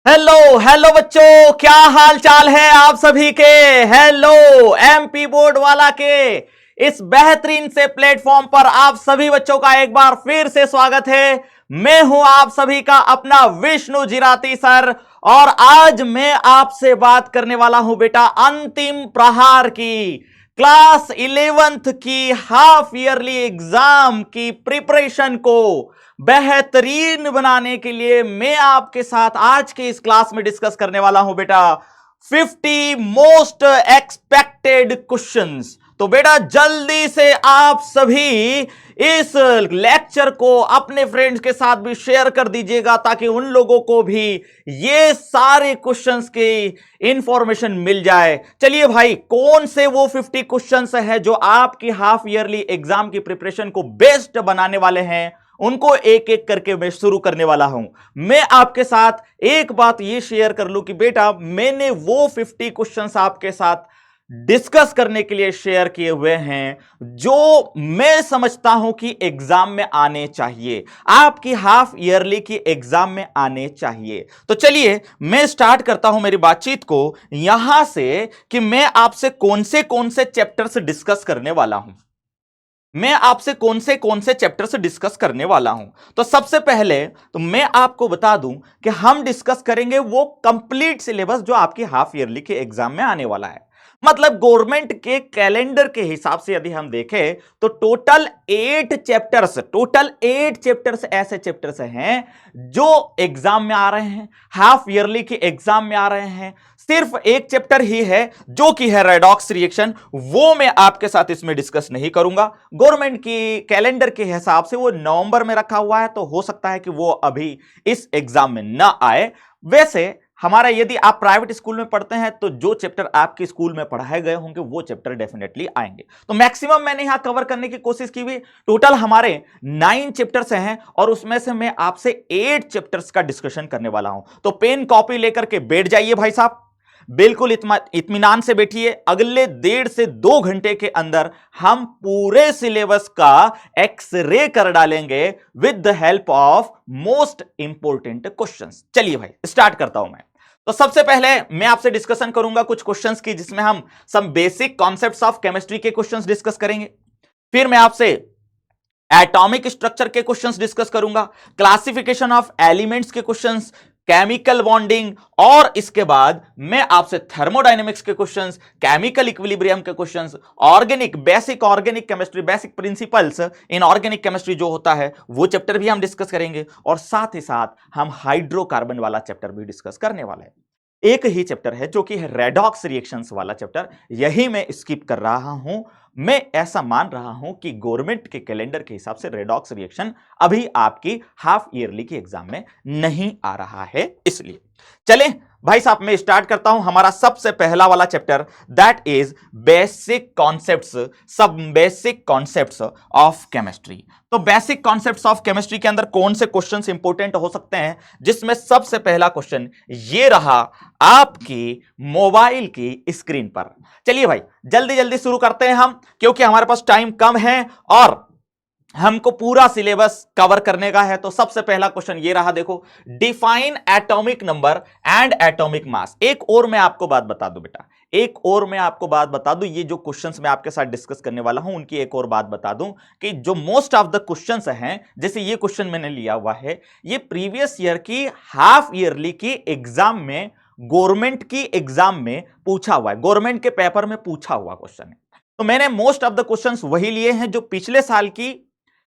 Hello hello बच्चों, क्या हाल चाल है आप सभी के। हेलो एमपी बोर्ड वाला के इस बेहतरीन से प्लेटफॉर्म पर आप सभी बच्चों का एक बार फिर से स्वागत है। मैं हूं आप सभी का अपना विष्णु जिराती सर, और आज मैं आपसे बात करने वाला हूं बेटा अंतिम प्रहार की क्लास 11th की हाफ ईयरली एग्जाम की प्रिपरेशन को बेहतरीन बनाने के लिए मैं आपके साथ आज के इस क्लास में डिस्कस करने वाला हूं बेटा 50 मोस्ट एक्सपेक्टेड क्वेश्चंस। तो बेटा जल्दी से आप सभी इस लेक्चर को अपने फ्रेंड्स के साथ भी शेयर कर दीजिएगा, ताकि उन लोगों को भी ये सारे क्वेश्चंस की इंफॉर्मेशन मिल जाए। चलिए भाई, कौन से वो 50 क्वेश्चंस है जो आपकी हाफ ईयरली एग्जाम की प्रिपरेशन को बेस्ट बनाने वाले हैं, उनको एक एक करके मैं शुरू करने वाला हूं। मैं आपके साथ एक बात ये शेयर कर लूं कि बेटा मैंने वो 50 क्वेश्चंस आपके साथ डिस्कस करने के लिए शेयर किए हुए हैं जो मैं समझता हूं कि एग्जाम में आने चाहिए, आपकी हाफ ईयरली की एग्जाम में आने चाहिए। तो चलिए मैं स्टार्ट करता हूं मेरी बातचीत को यहां से कि मैं आपसे कौन से चैप्टर्स डिस्कस करने वाला हूं। मैं आपसे कौन से चैप्टर्स डिस्कस करने वाला हूं। तो सबसे पहले तो मैं आपको बता दूं कि हम डिस्कस करेंगे वो कंप्लीट सिलेबस जो आपकी हाफ ईयरली के एग्जाम में आने वाला है। मतलब गवर्नमेंट के कैलेंडर के हिसाब से यदि हम देखें तो टोटल 8 चैप्टर्स ऐसे चैप्टर्स हैं जो एग्जाम में आ रहे हैं, हाफ ईयरली के एग्जाम में आ रहे हैं। सिर्फ एक चैप्टर ही है जो कि है रेडॉक्स रिएक्शन, वो मैं आपके साथ इसमें डिस्कस नहीं करूंगा। गवर्नमेंट की कैलेंडर के हिसाब से वो नवंबर में रखा हुआ है, तो हो सकता है कि वो अभी इस एग्जाम में ना आए। वैसे हमारा यदि आप प्राइवेट स्कूल में पढ़ते हैं तो जो चैप्टर आपके स्कूल में पढ़ाए गए होंगे वो चैप्टर डेफिनेटली आएंगे। तो मैक्सिमम मैंने यहां कवर करने की कोशिश की हुई। टोटल हमारे 9 चैप्टर्स हैं और उसमें से मैं आपसे 8 चैप्टर्स का डिस्कशन करने वाला हूं। तो पेन कॉपी लेकर के बैठ जाइए भाई साहब, बिल्कुल इत्मीनान से बैठिए। अगले 1.5 से 2 घंटे के अंदर हम पूरे सिलेबस का एक्सरे कर डालेंगे with the help of most important questions. चलिए भाई स्टार्ट करता हूं मैं। तो सबसे पहले मैं आपसे डिस्कशन करूंगा कुछ क्वेश्चंस की, जिसमें हम some basic concepts of chemistry के क्वेश्चंस डिस्कस करेंगे। फिर मैं आपसे एटॉमिक स्ट्रक्चर के क्वेश्चंस डिस्कस करूंगा, क्लासिफिकेशन ऑफ एलिमेंट्स के क्वेश्चंस, केमिकल बॉन्डिंग, और इसके बाद मैं आपसे थर्मोडायनेमिक्स के क्वेश्चंस, केमिकल इक्विलिब्रियम के questions, basic organic chemistry, basic principles in organic chemistry जो होता है वो चैप्टर भी हम डिस्कस करेंगे, और साथ ही साथ हम हाइड्रोकार्बन वाला चैप्टर भी डिस्कस करने वाले हैं। एक ही चैप्टर है जो कि है रेडॉक्स रिएक्शंस वाला चैप्टर, यही मैं स्किप कर रहा हूं। मैं ऐसा मान रहा हूं कि गवर्नमेंट के कैलेंडर के हिसाब से रेडॉक्स रिएक्शन अभी आपकी हाफ ईयरली की एग्जाम में नहीं आ रहा है, इसलिए चलें भाई साहब मैं स्टार्ट करता हूं हमारा सबसे पहला वाला chapter, that is basic concepts of chemistry. तो बेसिक कॉन्सेप्ट्स ऑफ केमिस्ट्री के अंदर कौन से क्वेश्चंस इंपॉर्टेंट हो सकते हैं, जिसमें सबसे पहला क्वेश्चन ये रहा आपकी मोबाइल की स्क्रीन पर। चलिए भाई जल्दी जल्दी शुरू करते हैं हम, क्योंकि हमारे पास टाइम कम है और हमको पूरा सिलेबस कवर करने का है। तो सबसे पहला क्वेश्चन ये रहा, देखो, define atomic number and atomic mass. एक और मैं आपको बात बता दूं बेटा, ये जो क्वेश्चंस मैं आपके साथ डिस्कस करने वाला हूं उनकी एक और बात बता दूं कि जो मोस्ट ऑफ द क्वेश्चंस हैं, जैसे ये क्वेश्चन मैंने लिया हुआ है, ये प्रीवियस ईयर की हाफ ईयरली की एग्जाम में, गवर्नमेंट की एग्जाम में पूछा हुआ है, गवर्नमेंट के पेपर में पूछा हुआ क्वेश्चन है। तो मैंने मोस्ट ऑफ द क्वेश्चंस वही लिए हैं जो पिछले साल की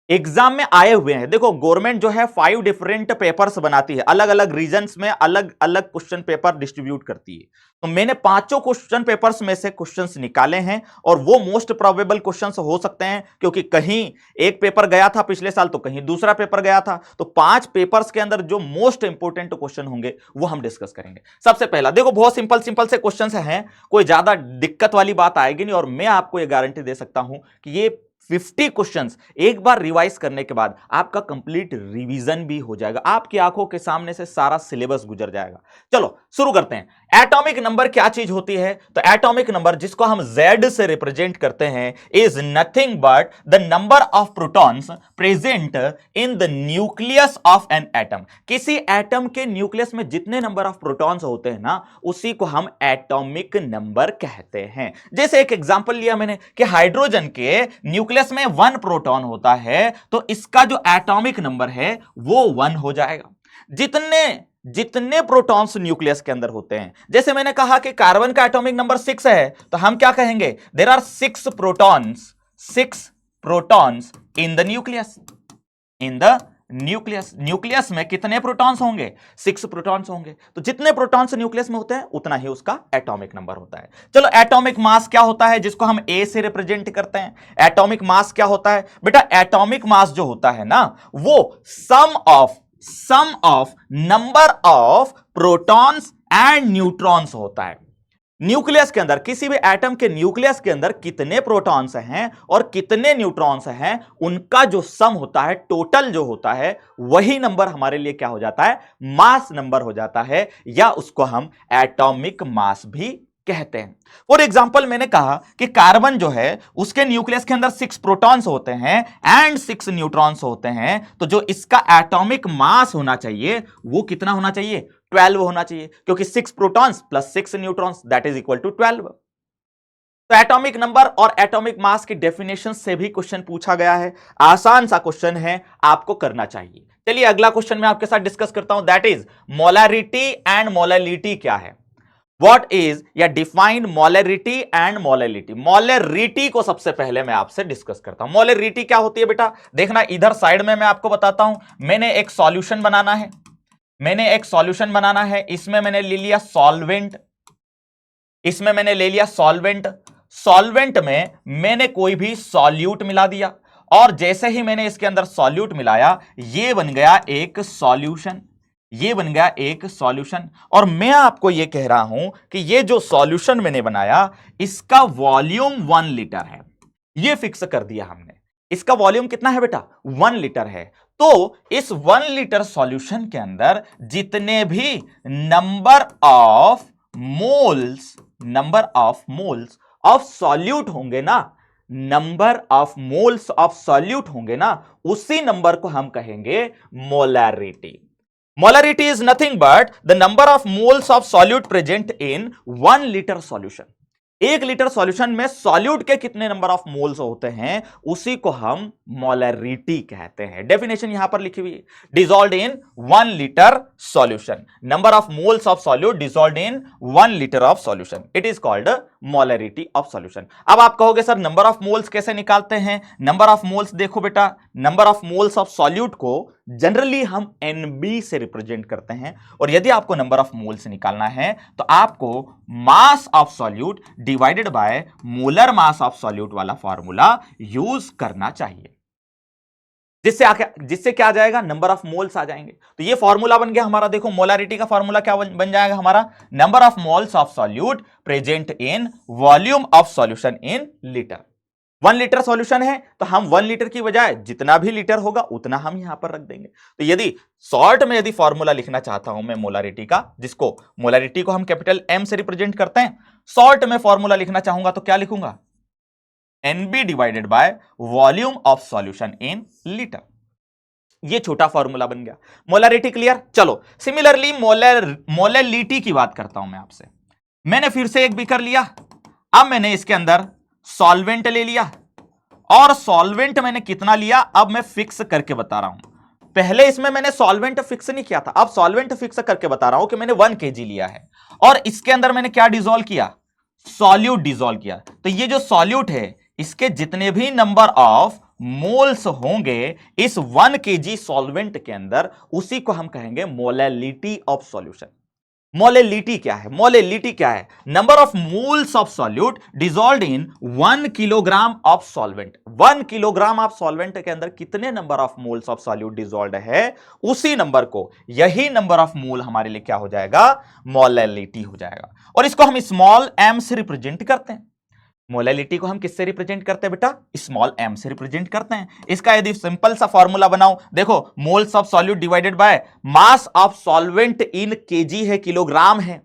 एग्जाम में आए हुए हैं। देखो गवर्नमेंट जो है 5 डिफरेंट पेपर्स बनाती है, अलग अलग रीजन्स में अलग अलग क्वेश्चन पेपर डिस्ट्रीब्यूट करती है। तो मैंने 5 क्वेश्चन पेपर्स में से क्वेश्चंस निकाले हैं, और वो मोस्ट प्रोबेबल क्वेश्चंस हो सकते हैं, क्योंकि कहीं एक पेपर गया था पिछले साल तो कहीं दूसरा पेपर गया था। तो 5 पेपर्स के अंदर जो मोस्ट इंपोर्टेंट क्वेश्चन होंगे वो हम डिस्कस करेंगे। सबसे पहला देखो, बहुत सिंपल सिंपल से क्वेश्चन हैं, कोई ज्यादा दिक्कत वाली बात आएगी नहीं, और मैं आपको ये गारंटी दे सकता हूं कि ये 50 क्वेश्चंस एक बार रिवाइज करने के बाद आपका कंप्लीट रिवीजन भी हो जाएगा, आपकी आंखों के सामने से सारा सिलेबस गुजर जाएगा। चलो शुरू करते हैं। एटॉमिक नंबर क्या चीज होती है? तो एटॉमिक नंबर, जिसको हम Z से रिप्रेजेंट करते हैं, is nothing but the number of protons present in the nucleus of an atom. किसी एटम के न्यूक्लियस में जितने नंबर ऑफ प्रोटॉन्स होते हैं ना, उसी को हम एटॉमिक नंबर कहते हैं। जैसे एक एग्जांपल लिया मैंने कि हाइड्रोजन के न्यूक्लियस में 1 प्रोटॉन होता है, तो इसका जो एटॉमिक नंबर है वो 1 हो जाएगा। जितने प्रोटॉन्स न्यूक्लियस के अंदर होते हैं, जैसे मैंने कहा कि कार्बन का एटॉमिक नंबर 6 है, तो हम क्या कहेंगे? There are 6 protons in the nucleus. Nucleus में कितने प्रोटॉन्स होंगे? 6 प्रोटॉन्स होंगे। तो जितने प्रोटॉन्स न्यूक्लियस में होते हैं उतना ही उसका एटॉमिक नंबर होता है। चलो, एटॉमिक मास क्या होता है, जिसको हम ए से रिप्रेजेंट करते हैं? एटॉमिक मास क्या होता है बेटा? एटॉमिक मास जो होता है ना, वो sum of number of protons and neutrons होता है। न्यूक्लियस के अंदर, किसी भी एटम के न्यूक्लियस के अंदर कितने प्रोटॉन्स हैं और कितने न्यूट्रॉन्स हैं, उनका जो सम होता है, टोटल जो होता है, वही नंबर हमारे लिए क्या हो जाता है? मास नंबर हो जाता है, या उसको हम एटॉमिक मास भी कहते हैं। फॉर एग्जाम्पल, मैंने कहा कि कार्बन जो है उसके न्यूक्लियस के अंदर 6 प्रोटॉन्स होते हैं एंड 6 न्यूट्रॉन्स होते हैं, तो जो इसका एटॉमिक मास होना चाहिए वो कितना होना चाहिए? 12 होना चाहिए, क्योंकि 6 protons plus 6 neutrons that is equal to 12। तो एटॉमिक नंबर और एटॉमिक मास की डेफिनेशन से भी क्वेश्चन पूछा गया है। आसान सा क्वेश्चन है, आपको करना चाहिए। चलिए अगला क्वेश्चन मैं आपके साथ डिस्कस करता हूं, that is molarity and molality क्या है? What is या defined molarity and molality. Molarity को सबसे पहले मैं आपसे डिस्कस करता हूं। मोलैरिटी क्या होती है बेटा? देखना, इधर साइड में मैं आपको बताता हूं। मैंने एक सॉल्यूशन बनाना है, इसमें मैंने ले लिया सॉल्वेंट, सॉल्वेंट में मैंने कोई भी सॉल्यूट मिला दिया, और जैसे ही मैंने इसके अंदर सॉल्यूट मिलाया, ये बन गया एक सॉल्यूशन। और मैं आपको यह कह रहा हूं कि ये जो सॉल्यूशन मैंने बनाया, इसका वॉल्यूम 1 लीटर है। ये फिक्स कर दिया हमने। इसका वॉल्यूम कितना है बेटा? 1 लीटर है। तो इस 1 लीटर सॉल्यूशन के अंदर जितने भी number of moles of solute होंगे ना, उसी नंबर को हम कहेंगे molarity. Molarity is nothing but the number of moles of solute present in 1 liter solution। 1 litre solution में सॉल्यूट के कितने नंबर ऑफ मोल्स होते हैं, उसी को हम मोलैरिटी कहते हैं। डेफिनेशन यहां पर लिखी हुई है, dissolved in 1 litre solution, number of moles of solute dissolved in 1 litre of solution, it is called molarity of solution. अब आप कहोगे सर नंबर ऑफ मोल्स कैसे निकालते हैं? नंबर ऑफ मोल्स देखो बेटा, number of moles of solute को generally हम NB से रिप्रेजेंट करते हैं, और यदि आपको नंबर ऑफ मोल्स निकालना है तो आपको mass of solute divided by molar mass of solute वाला फॉर्मूला यूज करना चाहिए, जिससे क्या आ जाएगा? नंबर ऑफ मोल्स आ जाएंगे। तो ये फॉर्मूला बन गया हमारा। देखो, मोलैरिटी का फॉर्मूला क्या बन जाएगा हमारा? Number of moles of solute present in volume of solution in litre. 1 litre solution है, तो हम 1 लीटर की बजाय जितना भी लीटर होगा उतना हम यहां पर रख देंगे। तो यदि शॉर्ट में यदि फॉर्मूला लिखना चाहता हूं मैं मोलैरिटी का, जिसको मोलैरिटी को हम कैपिटल M से रिप्रेजेंट करते हैं, शॉर्ट में फॉर्मूला लिखना चाहूंगा तो क्या लिखूंगा? NB divided by volume of solution in litre. ये छोटा फॉर्मूला बन गया। Molarity clear? चलो, सिमिलरली मोलैलिटी की बात करता हूं मैं आपसे। मैंने फिर से एक बीकर लिया, अब मैंने इसके अंदर सॉल्वेंट ले लिया, और सॉल्वेंट मैंने कितना लिया अब मैं फिक्स करके बता रहा हूं। पहले इसमें मैंने सॉल्वेंट फिक्स नहीं किया था, अब सॉल्वेंट फिक्स करके बता रहा हूं कि मैंने 1 kg लिया है, और इसके अंदर मैंने क्या डिसॉल्व किया? सॉल्यूट डिसॉल्व किया। तो ये जो सॉल्यूट है, इसके जितने भी नंबर ऑफ मोल्स होंगे इस 1 kg सॉल्वेंट के अंदर, उसी को हम कहेंगे मोलैलिटी ऑफ सॉल्यूशन। मोलैलिटी क्या है? Number of moles of solute dissolved in 1 kilogram of solvent. 1 kilogram of solvent के अंदर कितने number of moles of solute dissolved है, उसी नंबर को, यही नंबर ऑफ मोल हमारे लिए क्या हो जाएगा? मोलैलिटी हो जाएगा। और इसको हम स्मॉल m से रिप्रेजेंट करते हैं। मोलैलिटी को हम किससे रिप्रेजेंट करते हैं बेटा? स्मॉल m से रिप्रेजेंट करते हैं। इसका यदि सिंपल सा फॉर्मूला बनाऊं, देखो moles of solute divided by mass of solvent in KG है, किलोग्राम है।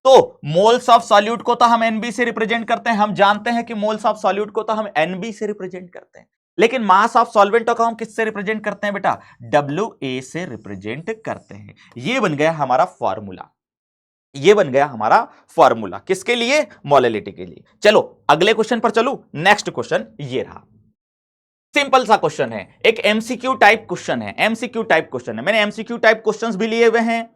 तो मोल्स ऑफ सॉल्यूट को तो हम एनबी से रिप्रेजेंट करते हैं, हम जानते हैं कि मोल्स ऑफ सॉल्यूट को तो हम एनबी से रिप्रेजेंट करते हैं, लेकिन मास ऑफ सॉल्वेंट को हम किससे रिप्रेजेंट करते हैं बेटा? डब्ल्यू से रिप्रेजेंट करते हैं। ये बन गया हमारा फॉर्मूला, ये बन गया हमारा फॉर्मूला किसके लिए? मोलैलिटी के लिए। चलो अगले क्वेश्चन पर चलूं। नेक्स्ट क्वेश्चन ये रहा, सिंपल सा क्वेश्चन है, एक एमसीक्यू टाइप क्वेश्चन है, एमसीक्यू टाइप क्वेश्चन है। मैंने एमसीक्यू टाइप क्वेश्चंस भी लिए हुए हैं,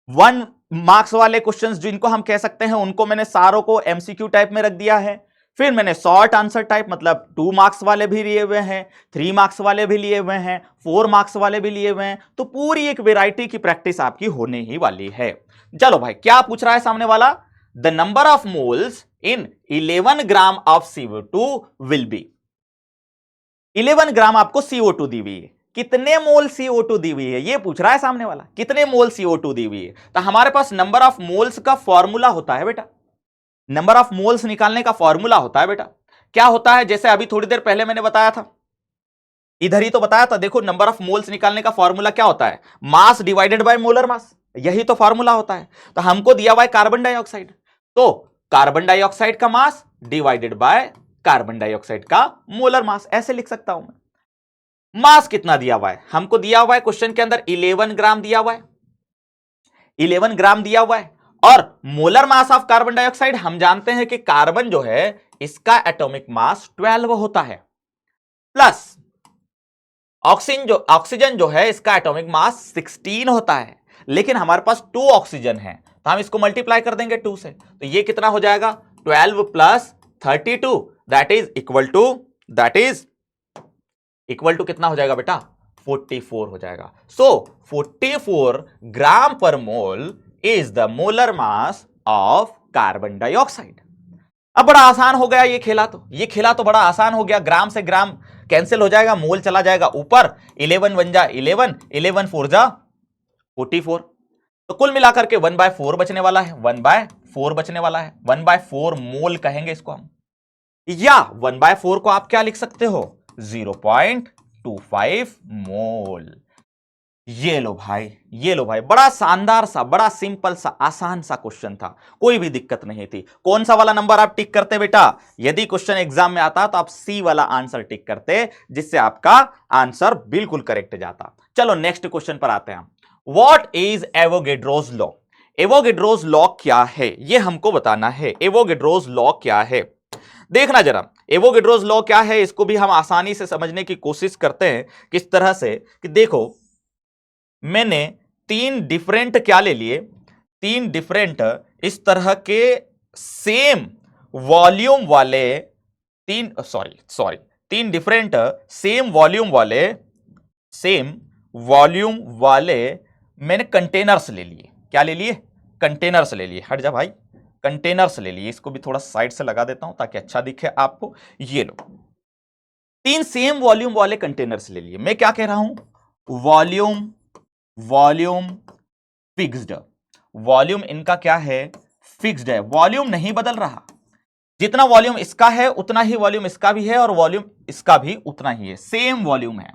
1 मार्क्स वाले क्वेश्चंस जिनको हम कह सकते हैं, उनको मैंने सारों को एमसीक्यू टाइप में रख दिया है। फिर मैंने शॉर्ट आंसर टाइप मतलब 2 मार्क्स वाले भी लिए हुए हैं, 3 मार्क्स वाले भी लिए हुए हैं, 4 मार्क्स वाले भी लिए हुए हैं। तो पूरी एक वैरायटी की प्रैक्टिस आपकी होने ही वाली है। चलो भाई, क्या पूछ रहा है सामने वाला? The number of moles in 11 gram of CO2 will be. 11 ग्राम आपको CO2 दी हुई है, कितने मोल CO2 दी हुई है ये पूछ रहा है सामने वाला, कितने मोल CO2 दी हुई है। तो हमारे पास नंबर ऑफ मोल्स का फॉर्मूला होता है बेटा, नंबर ऑफ मोल्स निकालने का फॉर्मूला होता है बेटा। क्या होता है? जैसे अभी थोड़ी देर पहले मैंने बताया था, इधर ही तो बताया था, देखो नंबर ऑफ मोल्स निकालने का फॉर्मूला क्या होता है? Mass divided by molar mass, यही तो फॉर्मूला होता है। तो हमको दिया हुआ है कार्बन डाइऑक्साइड, तो कार्बन डाइऑक्साइड का mass divided by carbon dioxide का मोलर मास, ऐसे लिख सकता हूं मैं। मास कितना दिया हुआ है? हमको दिया हुआ है क्वेश्चन के अंदर 11 ग्राम दिया हुआ है, 11 ग्राम दिया हुआ है। और molar mass of carbon dioxide हम जानते हैं कि कार्बन जो है इसका एटॉमिक मास 12 होता है, प्लस ऑक्सीजन जो है इसका एटॉमिक मास 16 होता है। लेकिन हमारे पास 2 ऑक्सीजन है, तो हम इसको मल्टीप्लाई कर देंगे 2 से, तो ये कितना हो जाएगा? 12 plus 32 that is equal to कितना हो जाएगा बेटा? 44 हो जाएगा। सो 44 ग्राम पर mole is the molar mass of carbon dioxide. अब बड़ा आसान हो गया ये खेला, तो ये खेला तो बड़ा आसान हो गया। ग्राम से ग्राम कैंसिल हो जाएगा, मोल चला जाएगा ऊपर, 11 1 जा 11, 11 4 जा 44। तो कुल मिलाकर के 1/4 बचने वाला है, 1/4 बचने वाला है, 1/4 मोल कहेंगे इसको हम, या 1/4 को आप क्या लिख सकते हो? 0.25 मोल। ये लो भाई, ये लो भाई, बड़ा शानदार सा, बड़ा सिंपल सा, आसान सा क्वेश्चन था, कोई भी दिक्कत नहीं थी। कौन सा वाला नंबर आप टिक करते बेटा? यदि क्वेश्चन एग्जाम में आता तो आप सी वाला आंसर टिक करते, जिससे आपका आंसर बिल्कुल करेक्ट जाता। चलो नेक्स्ट क्वेश्चन पर आते हैं। What is Avogadro's law? Avogadro's law क्या है ये हमको बताना है। एवोगेड्रोस लॉ क्या है देखना जरा। एवोगेड्रोस लॉ क्या है इसको भी हम आसानी से समझने की कोशिश करते हैं। किस तरह से कि देखो, मैंने 3 डिफरेंट क्या ले लिए, 3 डिफरेंट इस तरह के सेम वॉल्यूम वाले, 3 डिफरेंट सेम वॉल्यूम वाले मैंने कंटेनर्स ले लिए। क्या ले लिए? कंटेनर्स ले लिए। हट जा भाई, कंटेनर्स ले लिए। इसको भी थोड़ा साइड से लगा देता हूं ताकि अच्छा दिखे आपको। ये लो, 3 सेम वॉल्यूम वाले कंटेनर्स ले लिए। मैं क्या कह रहा हूं? Volume fixed. वॉल्यूम इनका क्या है? फिक्स्ड है, वॉल्यूम नहीं बदल रहा। जितना वॉल्यूम इसका है उतना ही वॉल्यूम इसका भी है, और वॉल्यूम इसका भी उतना ही है, सेम वॉल्यूम है।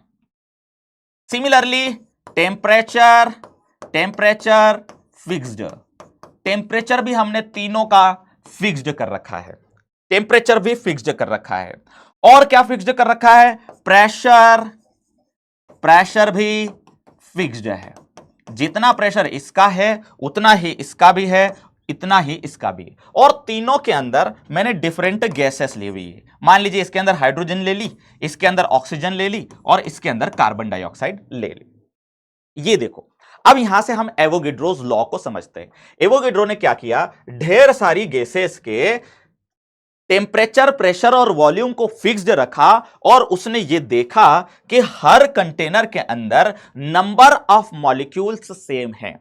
सिमिलरली टेम्परेचर फिक्स्ड, टेम्परेचर भी हमने तीनों का फिक्स्ड कर रखा है, टेम्परेचर भी फिक्स्ड कर रखा है। और क्या फिक्स्ड कर रखा है? प्रेशर भी फिक्स्ड है। जितना प्रेशर इसका है उतना ही इसका भी है, इतना ही इसका भी। और तीनों के अंदर मैंने डिफरेंट गैसेस ली हुई है। मान लीजिए इसके अंदर हाइड्रोजन ले ली, इसके अंदर ऑक्सीजन ले ली, और इसके अंदर कार्बन डाइऑक्साइड ले ली। ये देखो, अब यहां से हम एवोगेड्रोस लॉ को समझते हैं। एवोगेड्रो ने क्या किया? ढेर सारी गैसेस के टेम्परेचर, प्रेशर और वॉल्यूम को फिक्स्ड रखा, और उसने ये देखा कि हर कंटेनर के अंदर नंबर ऑफ मॉलिक्यूल्स सेम है,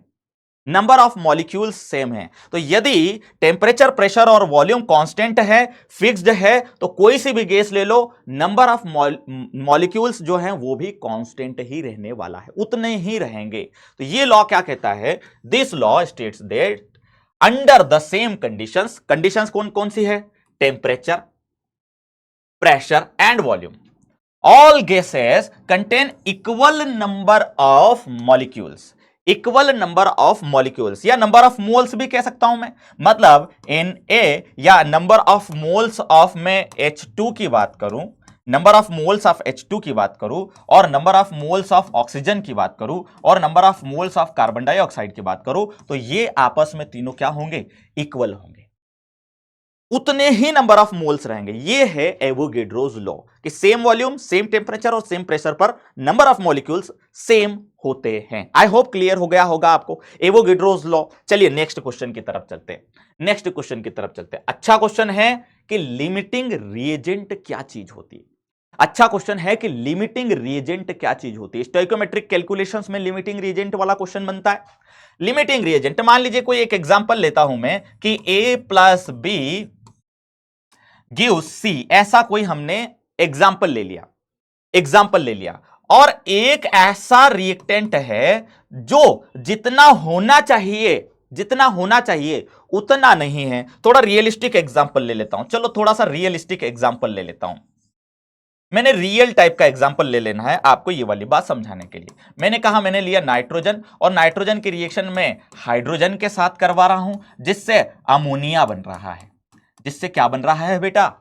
नंबर ऑफ मॉलिक्यूल्स सेम है। तो यदि टेम्परेचर, प्रेशर और वॉल्यूम कांस्टेंट है, फिक्स्ड है, तो कोई सी भी गैस ले लो, नंबर ऑफ मॉलिक्यूल्स जो हैं वो भी कांस्टेंट ही रहने वाला है, उतने ही रहेंगे। तो ये लॉ क्या कहता है? This law states that under the same conditions, conditions कौन कौन सी है? Temperature, pressure and volume. All gases contain equal number of molecules. Equal number of molecules या नंबर ऑफ मोल्स भी कह सकता हूं मैं, मतलब Na या नंबर ऑफ मोल्स ऑफ मैं H2 की बात करूं, number of moles of H2 की बात करूं, और number of moles of oxygen की बात करूं, और number of moles of carbon dioxide की बात करूं, तो ये आपस में तीनों क्या होंगे? इक्वल होंगे, उतने ही नंबर ऑफ मोल्स रहेंगे। ये है एवोगैड्रोस लॉ कि सेम वॉल्यूम, सेम टेंपरेचर और सेम प्रेशर पर नंबर ऑफ मॉलिक्यूल्स सेम होते हैं। आई होप क्लियर हो गया होगा आपको एवोगैड्रोस लॉ। चलिए नेक्स्ट क्वेश्चन की तरफ चलते हैं, नेक्स्ट क्वेश्चन की तरफ चलते हैं। अच्छा क्वेश्चन है कि लिमिटिंग रिएजेंट क्या चीज होती है? अच्छा क्वेश्चन है कि लिमिटिंग रिएजेंट क्या चीज होती है? स्टोइकोमेट्रिक कैलकुलेशंस में लिमिटिंग रिएजेंट वाला क्वेश्चन बनता है। लिमिटिंग रिएजेंट, मान लीजिए कोई एक एग्जांपल लेता हूं मैं कि A plus B give C, ऐसा कोई हमने एग्जाम्पल ले लिया, एग्जाम्पल ले लिया, और एक ऐसा रिएक्टेंट है जो जितना होना चाहिए, जितना होना चाहिए उतना नहीं है। थोड़ा रियलिस्टिक एग्जाम्पल ले लेता हूं, चलो थोड़ा सा रियलिस्टिक एग्जाम्पल ले लेता हूं। मैंने रियल टाइप का एग्जाम्पल ले लेना है आपको ये वाली बात समझाने के लिए। मैंने कहा मैंने लिया नाइट्रोजन, और नाइट्रोजन की रिएक्शन में हाइड्रोजन के साथ करवा रहा हूं, जिससे अमोनिया बन रहा है। जिससे क्या बन रहा है बेटा?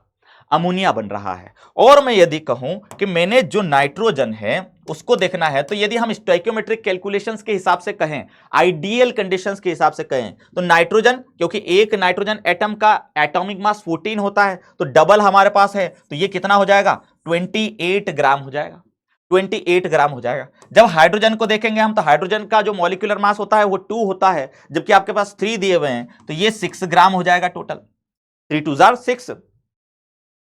अमोनिया बन रहा है। और मैं यदि कहूं कि मैंने जो नाइट्रोजन है उसको देखना है, तो यदि हम स्टोइकोमेट्रिक कैलकुलेशंस के हिसाब से कहें, आइडियल कंडीशंस के हिसाब से कहें, तो नाइट्रोजन, क्योंकि एक नाइट्रोजन एटम का एटॉमिक मास 14 होता है, तो डबल हमारे पास है, तो ये कितना हो जाएगा? 28 ग्राम हो जाएगा, 28 ग्राम हो जाएगा। जब हाइड्रोजन को देखेंगे हम, तो हाइड्रोजन का जो मॉलिक्यूलर मास होता है वो 2 होता है, जबकि आपके पास 3 दिए हुए हैं, तो ये 6 ग्राम हो जाएगा टोटल, 3 2 जार 6।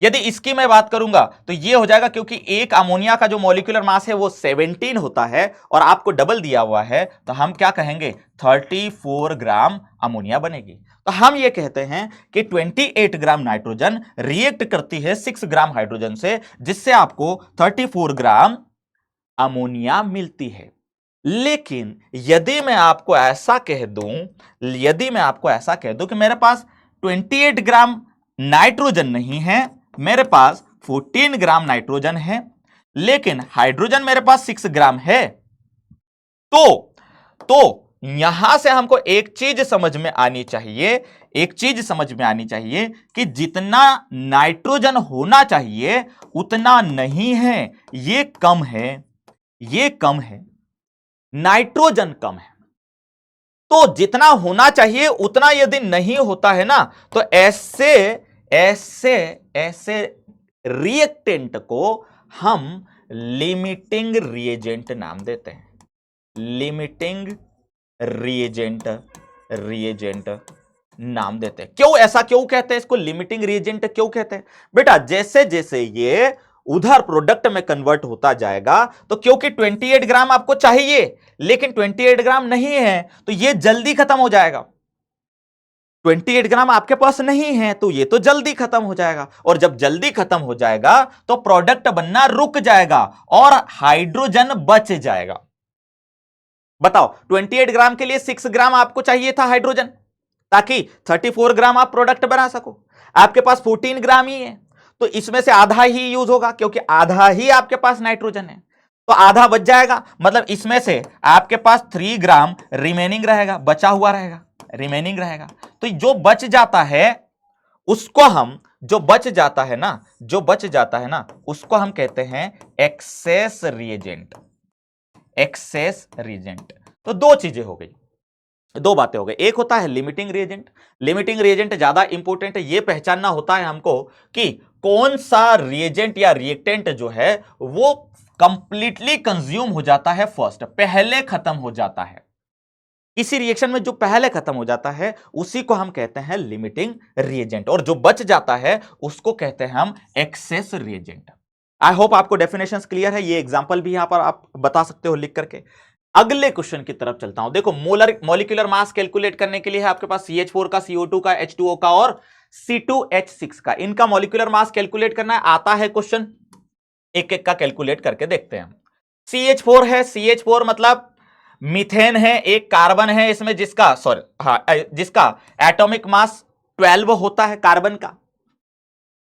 यदि इसकी मैं बात करूंगा तो ये हो जाएगा, क्योंकि एक अमोनिया का जो मॉलिक्यूलर मास है वो 17 होता है और आपको डबल दिया हुआ है, तो हम क्या कहेंगे? 34 ग्राम अमोनिया बनेगी। तो हम ये कहते हैं कि 28 ग्राम नाइट्रोजन रिएक्ट करती है 6 ग्राम हाइड्रोजन से, जिससे आपको 34 ग्राम अमोनिया मिलती है। लेकिन यदि मैं आपको ऐसा कह दूं, यदि मैं आपको ऐसा कह दूं कि मेरे पास 28 ग्राम नाइट्रोजन नहीं है, मेरे पास 14 ग्राम नाइट्रोजन है, लेकिन हाइड्रोजन मेरे पास 6 ग्राम है, तो यहां से हमको एक चीज समझ में आनी चाहिए, एक चीज समझ में आनी चाहिए कि जितना नाइट्रोजन होना चाहिए उतना नहीं है, ये कम है, ये कम है, नाइट्रोजन कम है। तो जितना होना चाहिए उतना यदि नहीं होता है ना, तो ऐसे ऐसे ऐसे रिएक्टेंट को हम लिमिटिंग रिएजेंट नाम देते हैं। लिमिटिंग रिएजेंट, रिएजेंट नाम देते हैं। क्यों ऐसा क्यों कहते हैं? इसको लिमिटिंग रिएजेंट क्यों कहते हैं? बेटा जैसे जैसे ये उधर प्रोडक्ट में कन्वर्ट होता जाएगा, तो क्योंकि 28 ग्राम आपको चाहिए लेकिन 28 ग्राम नहीं है, तो ये जल्दी खत्म हो जाएगा। 28 ग्राम आपके पास नहीं है तो ये तो जल्दी खत्म हो जाएगा, और जब जल्दी खत्म हो जाएगा तो प्रोडक्ट बनना रुक जाएगा और हाइड्रोजन बच जाएगा। बताओ 28 ग्राम के लिए 6 ग्राम आपको चाहिए था हाइड्रोजन, ताकि 34 ग्राम आप प्रोडक्ट बना सको। आपके पास 14 ग्राम ही है, तो इसमें से आधा ही यूज होगा, क्योंकि आधा ही आपके पास नाइट्रोजन है, तो आधा बच जाएगा। मतलब इसमें से आपके पास 3 ग्राम रिमेनिंग रहेगा, बचा हुआ रहेगा, रिमेनिंग रहेगा। तो जो बच जाता है उसको हम, जो बच जाता है ना, जो बच जाता है ना, उसको हम कहते हैं एक्सेस रिएजेंट, एक्सेस रिएजेंट। तो दो चीजें हो गई, दो बातें हो गई। एक होता है लिमिटिंग रिएजेंट, लिमिटिंग रिएजेंट ज्यादा इंपॉर्टेंट है, यह पहचानना होता है हमको कि कौन सा रिएजेंट या रिएक्टेंट जो है वो कंप्लीटली कंज्यूम हो जाता है फर्स्ट, पहले खत्म हो जाता है। किसी रिएक्शन में जो पहले खत्म हो जाता है उसी को हम कहते हैं लिमिटिंग रिएजेंट, और जो बच जाता है उसको कहते हैं हम एक्सेस रिएजेंट। आई होप आपको डेफिनेशंस क्लियर है, ये एग्जांपल भी यहां पर आप बता सकते हो लिख करके। अगले क्वेश्चन की तरफ चलता हूं। देखो मॉलिक्यूलर मास कैलकुलेट करने के लिए है आपके पास CH4 का, CO2 का, H2O का और C2H6 का, इनका मॉलिक्यूलर मास कैलकुलेट करना है। आता है क्वेश्चन, एक एक का कैलकुलेट करके देखते हैं। CH4 है, CH4 मतलब मीथेन है, एक कार्बन है इसमें जिसका जिसका एटॉमिक मास 12 होता है कार्बन का।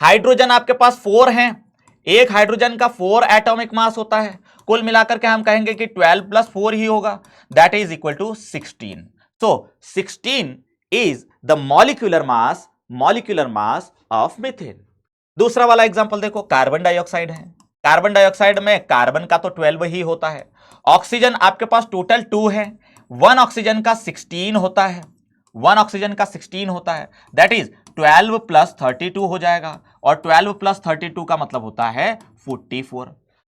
हाइड्रोजन आपके पास 4 हैं, एक हाइड्रोजन का 4 एटॉमिक मास होता है, कुल मिलाकर के हम कहेंगे कि 12 प्लस 4 ही होगा, that is equal to 16। So 16 is the molecular mass of methane. दूसरा वाला एग्जांपल देखो, कार्बन डाइऑक्साइड है। कार्बन डाइऑक्साइड में कार्बन का तो 12 ही होता है। ऑक्सीजन आपके पास टोटल 2 है, 1 ऑक्सीजन का 16 होता है, 1 ऑक्सीजन का 16 होता है, दैट इज 12 प्लस 32 हो जाएगा, और 12 प्लस 32 का मतलब होता है 44।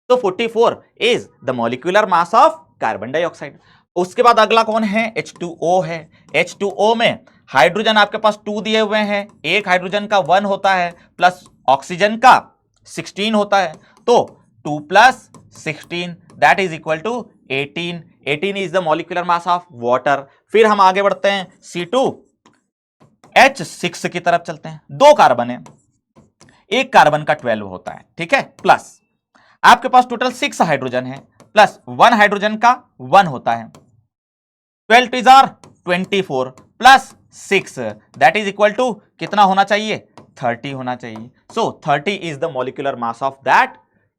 तो 44 is the molecular mass of carbon dioxide. उसके बाद अगला कौन है, H2O है। H2O में हाइड्रोजन आपके पास 2 दिए हुए हैं, एक हाइड्रोजन का 1 होता है, प्लस ऑक्सीजन का 16 होता है, तो 2 plus 16 that is equal to 18। 18 is the molecular mass of water. फिर हम आगे बढ़ते हैं, C2H6 की तरफ चलते हैं। 2 कार्बन है, एक कार्बन का 12 होता है, ठीक है, प्लस आपके पास टोटल 6 हाइड्रोजन है, प्लस 1 हाइड्रोजन का 1 होता है, 12 टू जार 24 plus 6 that is equal to कितना होना चाहिए, 30 होना चाहिए। So 30 is the molecular mass of that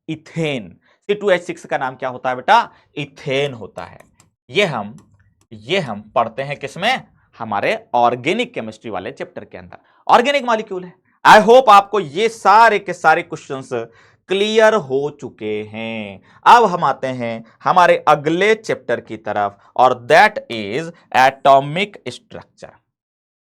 ethane. C2H6 का नाम क्या होता है बेटा, इथेन होता है। ये हम पढ़ते हैं किसमें, हमारे ऑर्गेनिक केमिस्ट्री वाले चैप्टर के अंदर, ऑर्गेनिक मॉलिक्यूल है। आई होप आपको ये सारे के सारे क्वेश्चंस क्लियर हो चुके हैं। अब हम आते हैं हमारे अगले चैप्टर की तरफ, और दैट इज एटॉमिक स्ट्रक्चर।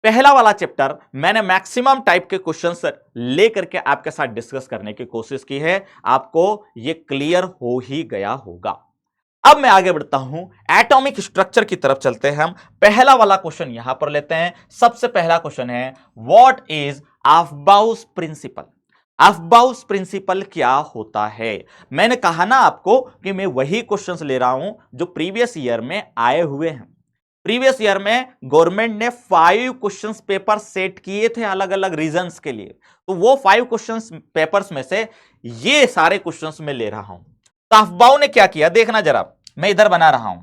पहला वाला चैप्टर मैंने मैक्सिमम टाइप के क्वेश्चंस लेकर के आपके साथ डिस्कस करने की कोशिश की है, आपको ये क्लियर हो ही गया होगा। अब मैं आगे बढ़ता हूं, एटॉमिक स्ट्रक्चर की तरफ चलते हैं हम। पहला वाला क्वेश्चन यहां पर लेते हैं। सबसे पहला क्वेश्चन है, व्हाट इज अफबाउस प्रिंसिपल। अफबाउस प्रिंसिपल क्या होता है। मैंने कहा ना आपको कि मैं वही क्वेश्चंस ले रहा हूं जो प्रीवियस ईयर में आए हुए हैं। प्रीवियस ईयर में गवर्नमेंट ने 5 क्वेश्चंस पेपर सेट किए थे अलग अलग रीजंस के लिए, तो वो 5 क्वेश्चंस पेपर्स में से ये सारे क्वेश्चंस मैं ले रहा हूं। तो अफबाउ ने क्या किया, देखना जरा, मैं इधर बना रहा हूं।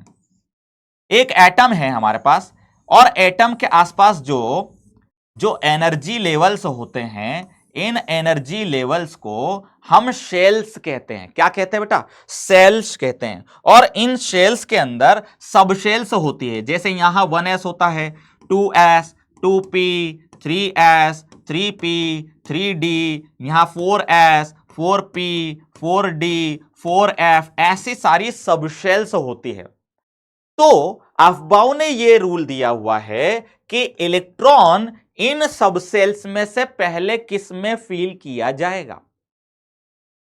एक एटम है हमारे पास, और एटम के आसपास जो एनर्जी लेवल्स होते हैं, इन एनर्जी लेवल्स को हम शेल्स कहते हैं। क्या कहते हैं बेटा, सेल्स कहते हैं। और इन शेल्स के अंदर सब शेल्स होती है, जैसे यहां 1s होता है, 2s, 2p, 3s, 3p, 3d, यहां 4s, 4p, 4d, 4f, ऐसी सारी सब शेल्स होती है। तो अफबाउ ने यह रूल दिया हुआ है कि इलेक्ट्रॉन इन सब सेल्स में से पहले किस में फील किया जाएगा।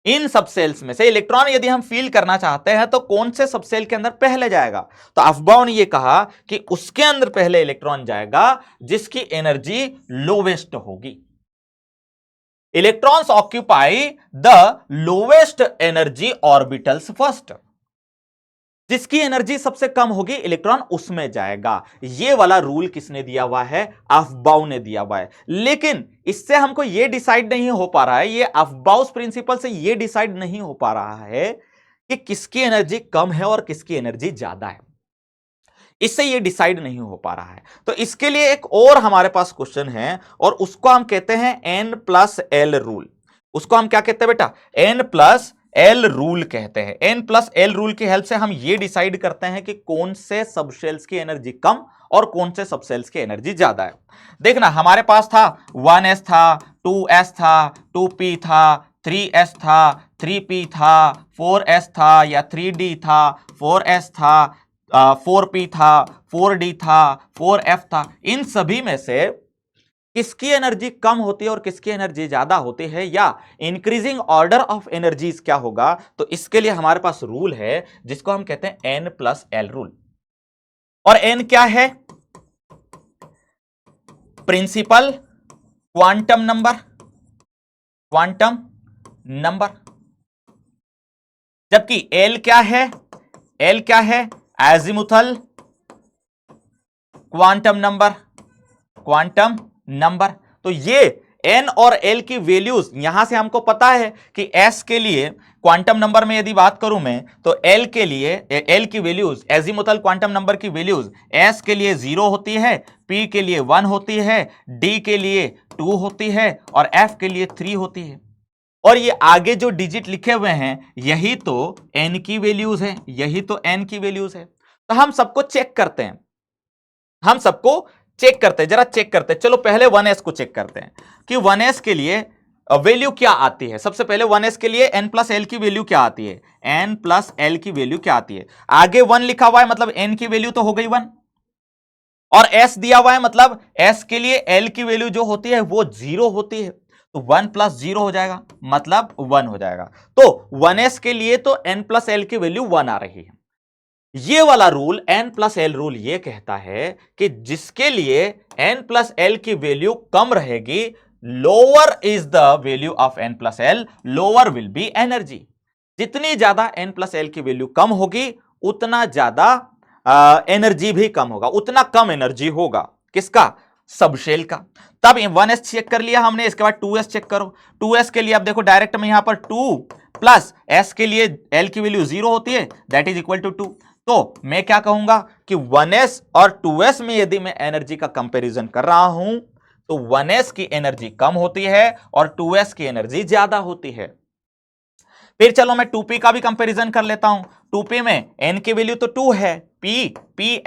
इन सब सेल्स में से इलेक्ट्रॉन यदि हम फील करना चाहते हैं तो कौन से सब सेल के अंदर पहले जाएगा। तो अफबाउ ने यह कहा कि उसके अंदर पहले इलेक्ट्रॉन जाएगा जिसकी एनर्जी लोवेस्ट होगी। Electrons occupy the lowest energy orbitals first. जिसकी एनर्जी सबसे कम होगी इलेक्ट्रॉन उसमें जाएगा। ये वाला रूल किसने दिया हुआ है, अफबाउ ने दिया हुआ है। लेकिन इससे हमको ये डिसाइड नहीं हो पा रहा है, ये अफबाउस प्रिंसिपल से ये डिसाइड नहीं हो पा रहा है कि किसकी एनर्जी कम है और किसकी एनर्जी ज्यादा है। इससे ये डिसाइड नहीं हो पा रहा है। तो इसके लिए एक और हमारे पास क्वेश्चन है, और उसको हम कहते हैं N+L रूल। उसको हम क्या कहते हैं बेटा, N+L रूल कहते हैं। N+L रूल की हेल्प से हम ये डिसाइड करते हैं कि कौन से सबसेल्स की एनर्जी कम और कौन से सबसेल्स की एनर्जी ज्यादा है। देखना, हमारे पास था 1s था, 2s था, 2p था, 3s था, 3p था, 4s था या 3d था, 4s था, 4p था, 4d था, 4f था। इन सभी में से किसकी एनर्जी कम होती है और किसकी एनर्जी ज्यादा होती है, या इंक्रीजिंग ऑर्डर ऑफ एनर्जीज क्या होगा। तो इसके लिए हमारे पास रूल है जिसको हम कहते हैं N+L रूल। और N क्या है, प्रिंसिपल क्वांटम नंबर। जबकि L क्या है, एजिमुथल क्वांटम नंबर। तो ये N और L की वैल्यूज यहां से हमको पता है कि S के लिए क्वांटम नंबर में यदि बात करूं मैं, तो L के लिए L की वैल्यूज, एजिमुथल क्वांटम नंबर की वैल्यूज S के लिए 0 होती है, P के लिए 1 होती है, D के लिए 2 होती है और F के लिए 3 होती है। और ये आगे जो डिजिट लिखे हुए हैं यही तो n की वैल्यूज है, यही तो n की वैल्यूज है। तो हम सबको चेक करते हैं, हम सबको चेक करते हैं, जरा चेक करते हैं। चलो पहले 1s को चेक करते हैं कि 1s के लिए वैल्यू क्या आती है। सबसे पहले 1s के लिए n प्लस एल की वैल्यू क्या आती है, n प्लस एल की वैल्यू क्या आती है। आगे 1 लिखा हुआ है मतलब n की वैल्यू तो हो गई 1, और s दिया हुआ है मतलब s के लिए l की वैल्यू जो होती है वो 0 होती है, तो 1 प्लस 0 हो जाएगा मतलब 1 हो जाएगा। तो 1s के लिए तो n प्लस एल की वैल्यू 1 आ रही है। ये वाला rule n plus L rule ये कहता है कि जिसके लिए n प्लस एल की वैल्यू कम रहेगी, lower is the value of n plus L, lower will be energy. जितनी ज्यादा n प्लस एल की वैल्यू कम होगी उतना ज्यादा एनर्जी भी कम होगा, उतना कम एनर्जी होगा किसका, सबशेल का। तब 1s चेक कर लिया हमने, इसके बाद 2s चेक करो। 2s के लिए अब देखो डायरेक्ट में यहां पर 2 प्लस s के लिए l की वैल्यू 0 होती है, दैट इज इक्वल टू 2। तो मैं क्या कहूंगा कि 1s और 2s में यदि मैं एनर्जी का कंपैरिजन कर रहा हूं तो 1s की एनर्जी कम होती है और 2s की एनर्जी ज्यादा होती है। फिर चलो मैं 2p का भी कंपैरिजन कर लेता हूं। 2p में n की वैल्यू तो 2 है, p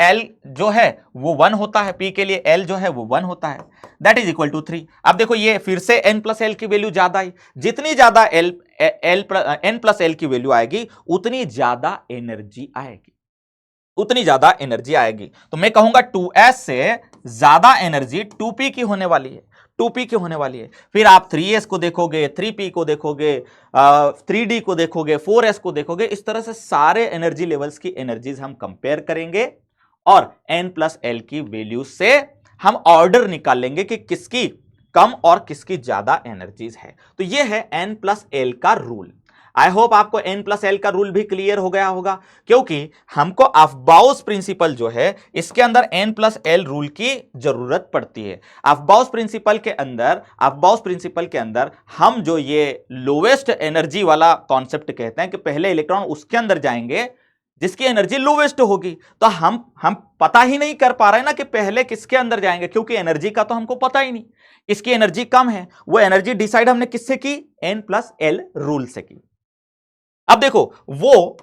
l जो है वो 1 होता है, p के लिए l जो है वो 1 होता है, दैट इज इक्वल टू 3। अब देखो ये फिर से n प्लस एल की वैल्यू ज्यादा आई, जितनी ज्यादा n प्लस एल की वैल्यू आएगी उतनी ज्यादा एनर्जी आएगी, उतनी ज्यादा एनर्जी आएगी। तो मैं कहूंगा 2s से ज्यादा एनर्जी 2p की होने वाली है, 2p की होने वाली है। फिर आप 3s को देखोगे, 3p को देखोगे, 3d को देखोगे, 4s को देखोगे, इस तरह से सारे एनर्जी लेवल्स की एनर्जीज हम कंपेयर करेंगे और n प्लस एल की वैल्यू से हम ऑर्डर निकाल लेंगे कि किसकी कम और किसकी ज्यादा एनर्जीज है। तो यह है n प्लस एल का रूल। आई होप आपको n प्लस एल का रूल भी क्लियर हो गया होगा, क्योंकि हमको अफबाउस प्रिंसिपल जो है इसके अंदर n प्लस एल रूल की जरूरत पड़ती है। अफबाउस प्रिंसिपल के अंदर हम जो ये लोवेस्ट एनर्जी वाला कॉन्सेप्ट कहते हैं कि पहले इलेक्ट्रॉन उसके अंदर जाएंगे जिसकी एनर्जी लोवेस्ट होगी। तो हम पता ही नहीं कर पा रहे ना कि पहले किसके अंदर जाएंगे, क्योंकि एनर्जी का तो हमको पता ही नहीं, इसकी एनर्जी कम है। वो एनर्जी डिसाइड हमने किससे की, n प्लस एल रूल से की। अब देखो वो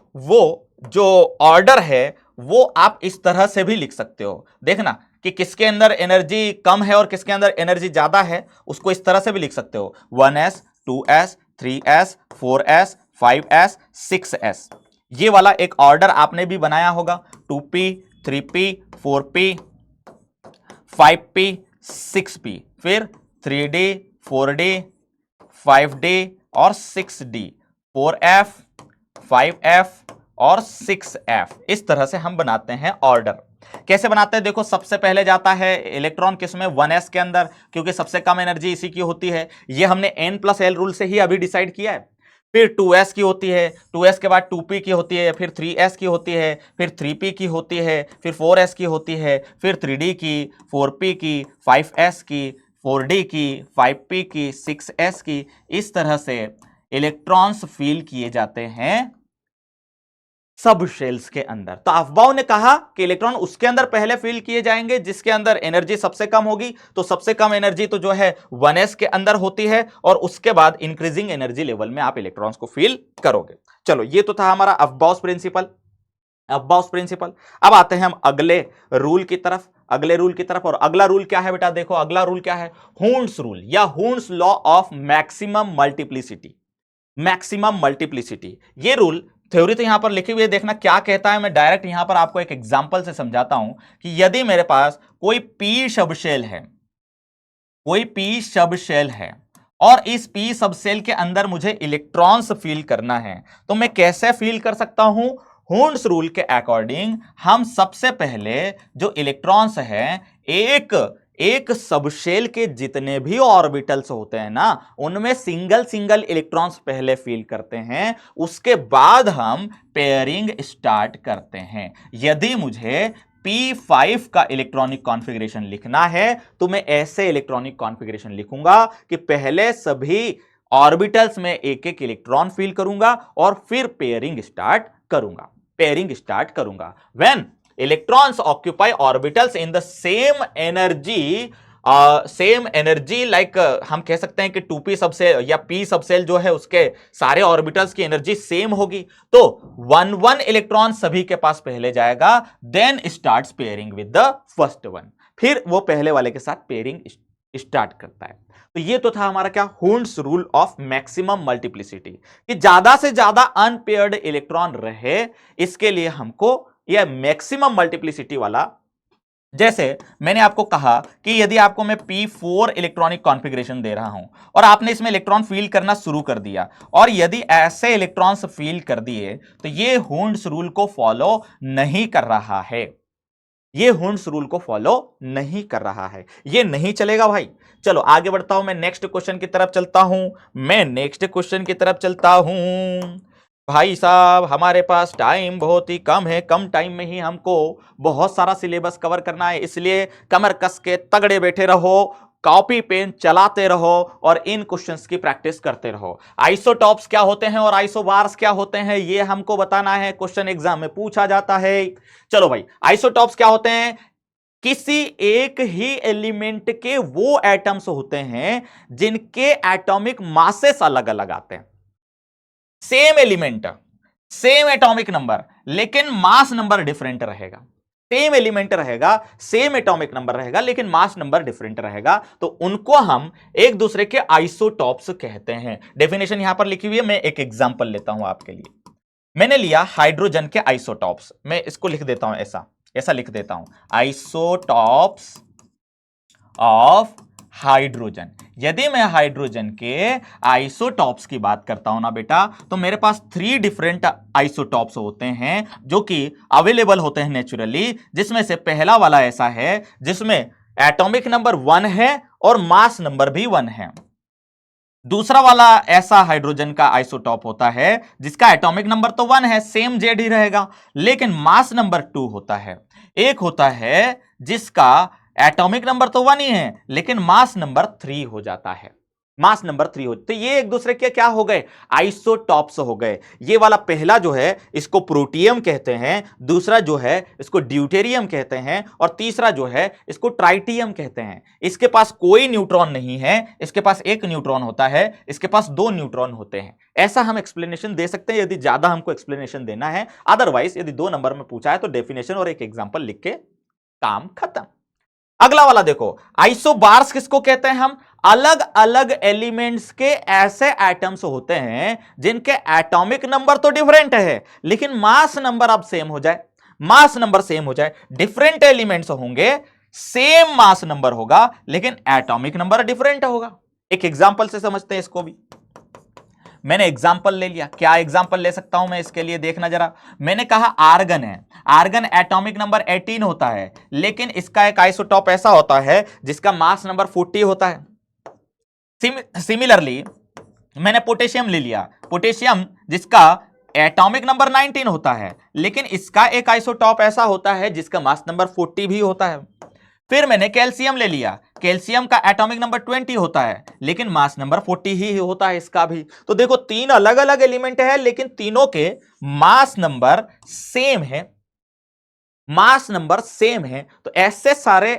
जो ऑर्डर है वो आप इस तरह से भी लिख सकते हो, देखना कि किसके अंदर एनर्जी कम है और किसके अंदर एनर्जी ज्यादा है, उसको इस तरह से भी लिख सकते हो 1s 2s 3s 4s 5s 6s। ये वाला एक ऑर्डर आपने भी बनाया होगा, 2p 3p 4p 5p 6p, फिर 3d 4d 5d और 6d, 4f 5f और 6f। इस तरह से हम बनाते हैं ऑर्डर। कैसे बनाते हैं, देखो सबसे पहले जाता है इलेक्ट्रॉन किसमें, 1s के अंदर, क्योंकि सबसे कम एनर्जी इसी की होती है। ये हमने n प्लस एल रूल से ही अभी डिसाइड किया है। फिर 2s की होती है, 2s के बाद 2p की होती है, फिर 3s की होती है, फिर 3p की होती है, फिर 4s की होती है, फिर 3d की, 4p की, 5s की, 4d की, 5p की, 6s की। इस तरह से इलेक्ट्रॉन्स फील किए जाते हैं सब शेल्स के अंदर। तो अफबाउ ने कहा कि इलेक्ट्रॉन उसके अंदर पहले फील किए जाएंगे जिसके अंदर एनर्जी सबसे कम होगी। तो सबसे कम एनर्जी तो जो है 1s के अंदर होती है, और उसके बाद इंक्रीजिंग एनर्जी लेवल में आप इलेक्ट्रॉन्स को फील करोगे। चलो ये तो था हमारा अफबाउस प्रिंसिपल। अब आते हैं हम अगले रूल की तरफ, और अगला रूल क्या है बेटा, देखो अगला रूल क्या है, हूर्न्स रूल या हूर्न्स लॉ ऑफ मैक्सिमम मल्टीप्लिसिटी। ये रूल थ्योरी तो यहां पर लिखी हुई है, देखना क्या कहता है। मैं डायरेक्ट यहां पर आपको एक एग्जांपल से समझाता हूं कि यदि मेरे पास कोई p सबशेल है और इस p सबशेल के अंदर मुझे इलेक्ट्रॉन्स फील करना है, तो मैं कैसे फील कर सकता हूं। हूर्न्स रूल के अकॉर्डिंग हम सबसे पहले जो इलेक्ट्रॉन्स हैं एक सबशेल के जितने भी ऑर्बिटल्स होते हैं ना, उनमें सिंगल इलेक्ट्रॉन्स पहले फील करते हैं, उसके बाद हम पेयरिंग स्टार्ट करते हैं। यदि मुझे p5 का इलेक्ट्रॉनिक कॉन्फ़िगरेशन लिखना है तो मैं ऐसे इलेक्ट्रॉनिक कॉन्फ़िगरेशन लिखूंगा कि पहले सभी ऑर्बिटल्स में एक एक इलेक्ट्रॉन फील करूंगा और फिर पेयरिंग स्टार्ट करूंगा। When electrons occupy orbitals in the same energy same energy like हम कह सकते हैं कि 2p सबसेल या p सबसेल जो है उसके सारे ऑर्बिटल्स की एनर्जी सेम होगी, तो 1 इलेक्ट्रॉन सभी के पास पहले जाएगा, then starts pairing with the first one, फिर वो पहले वाले के साथ पेयरिंग स्टार्ट करता है। तो ये तो था हमारा क्या, Hund's rule of maximum multiplicity, कि ज्यादा से ज्यादा अनपेयर्ड इलेक्ट्रॉन रहे, इसके लिए हमको यह मैक्सिमम मल्टीप्लिसिटी वाला, जैसे मैंने आपको कहा कि यदि आपको मैं p4 इलेक्ट्रॉनिक कॉन्फ़िगरेशन दे रहा हूं और आपने इसमें इलेक्ट्रॉन फील करना शुरू कर दिया, और यदि ऐसे इलेक्ट्रॉन्स फील कर दिए तो ये हुंड्स रूल को फॉलो नहीं कर रहा है, ये हुंड्स रूल को फॉलो नहीं कर रहा है, ये नहीं चलेगा भाई। चलो आगे बढ़ता हूं, मैं नेक्स्ट क्वेश्चन की तरफ चलता हूं, भाई साहब हमारे पास टाइम बहुत ही कम है, कम टाइम में ही हमको बहुत सारा सिलेबस कवर करना है, इसलिए कमर कस के तगड़े बैठे रहो, कॉपी पेन चलाते रहो और इन क्वेश्चंस की प्रैक्टिस करते रहो। आइसोटॉप्स क्या होते हैं और आइसोबार्स क्या होते हैं, ये हमको बताना है, क्वेश्चन एग्जाम में पूछा जाता है। चलो भाई, आइसोटॉप्स क्या होते हैं, किसी एक ही एलिमेंट के वो एटम्स होते हैं जिनके एटॉमिक मासेस अलग अलग आते हैं, same element same atomic number लेकिन मास नंबर डिफरेंट रहेगा, सेम एलिमेंट रहेगा, सेम एटॉमिक नंबर रहेगा लेकिन मास नंबर डिफरेंट रहेगा, तो उनको हम एक दूसरे के आइसोटॉप्स कहते हैं। डेफिनेशन यहां पर लिखी हुई है, मैं एक एग्जांपल लेता हूं आपके लिए। मैंने लिया हाइड्रोजन के आइसोटॉप्स, मैं इसको लिख देता हूं, ऐसा ऐसा लिख देता हूं, आइसोटॉप्स ऑफ हाइड्रोजन। यदि मैं हाइड्रोजन के आइसोटॉप्स की बात करता हूं ना बेटा, तो मेरे पास 3 डिफरेंट आइसोटॉप्स होते हैं जो कि अवेलेबल होते हैं नेचुरली, जिसमें से पहला वाला ऐसा है जिसमें एटॉमिक नंबर 1 है और मास नंबर भी 1 है। दूसरा वाला ऐसा हाइड्रोजन का आइसोटॉप होता है जिसका एटॉमिक नंबर तो 1 है, सेम जेड ही रहेगा, लेकिन मास नंबर 2 होता है। एक होता है जिसका एटॉमिक नंबर तो 1 ही है लेकिन मास नंबर 3 हो जाता है, मास नंबर 3 हो, तो ये एक दूसरे के क्या हो गए, आइसोटॉप्स हो गए। ये वाला पहला जो है इसको प्रोटियम कहते हैं, दूसरा जो है इसको ड्यूटेरियम कहते हैं, और तीसरा जो है इसको ट्राइटियम कहते हैं। इसके पास कोई न्यूट्रॉन नहीं है, इसके पास एक न्यूट्रॉन होता है, इसके पास 2 न्यूट्रॉन होते हैं। ऐसा हम एक्सप्लेनेशन दे सकते हैं यदि ज्यादा हमको एक्सप्लेनेशन देना है, अदरवाइज यदि 2 नंबर में पूछा है तो डेफिनेशन और एक एग्जाम्पल लिख के काम खत्म। अगला वाला देखो, आइसोबार्स किसको कहते हैं हम, अलग अलग एलिमेंट्स के ऐसे एटम्स होते हैं जिनके एटॉमिक नंबर तो डिफरेंट है लेकिन मास नंबर अब सेम हो जाए, मास नंबर सेम हो जाए, डिफरेंट एलिमेंट्स होंगे, सेम मास नंबर होगा लेकिन एटॉमिक नंबर डिफरेंट होगा। एक एग्जांपल से समझते हैं इसको भी। मैंने एग्जाम्पल ले लिया, क्या एग्जाम्पल ले सकता हूं मैं इसके लिए, देखना जरा। मैंने कहा आर्गन है, आर्गन एटॉमिक नंबर 18 होता है लेकिन इसका एक आइसोटॉप ऐसा होता है जिसका मास नंबर 40 होता है। सिमिलरली मैंने पोटेशियम ले लिया, पोटेशियम जिसका एटॉमिक नंबर 19 होता है लेकिन इसका एक आइसोटॉप ऐसा होता है जिसका मास नंबर 40 भी होता है। फिर मैंने कैल्शियम ले लिया, कैल्शियम का एटॉमिक नंबर 20 होता है लेकिन मास नंबर 40 ही होता है इसका भी। तो देखो 3 अलग अलग एलिमेंट है लेकिन तीनों के मास नंबर सेम है, मास नंबर सेम है। तो ऐसे सारे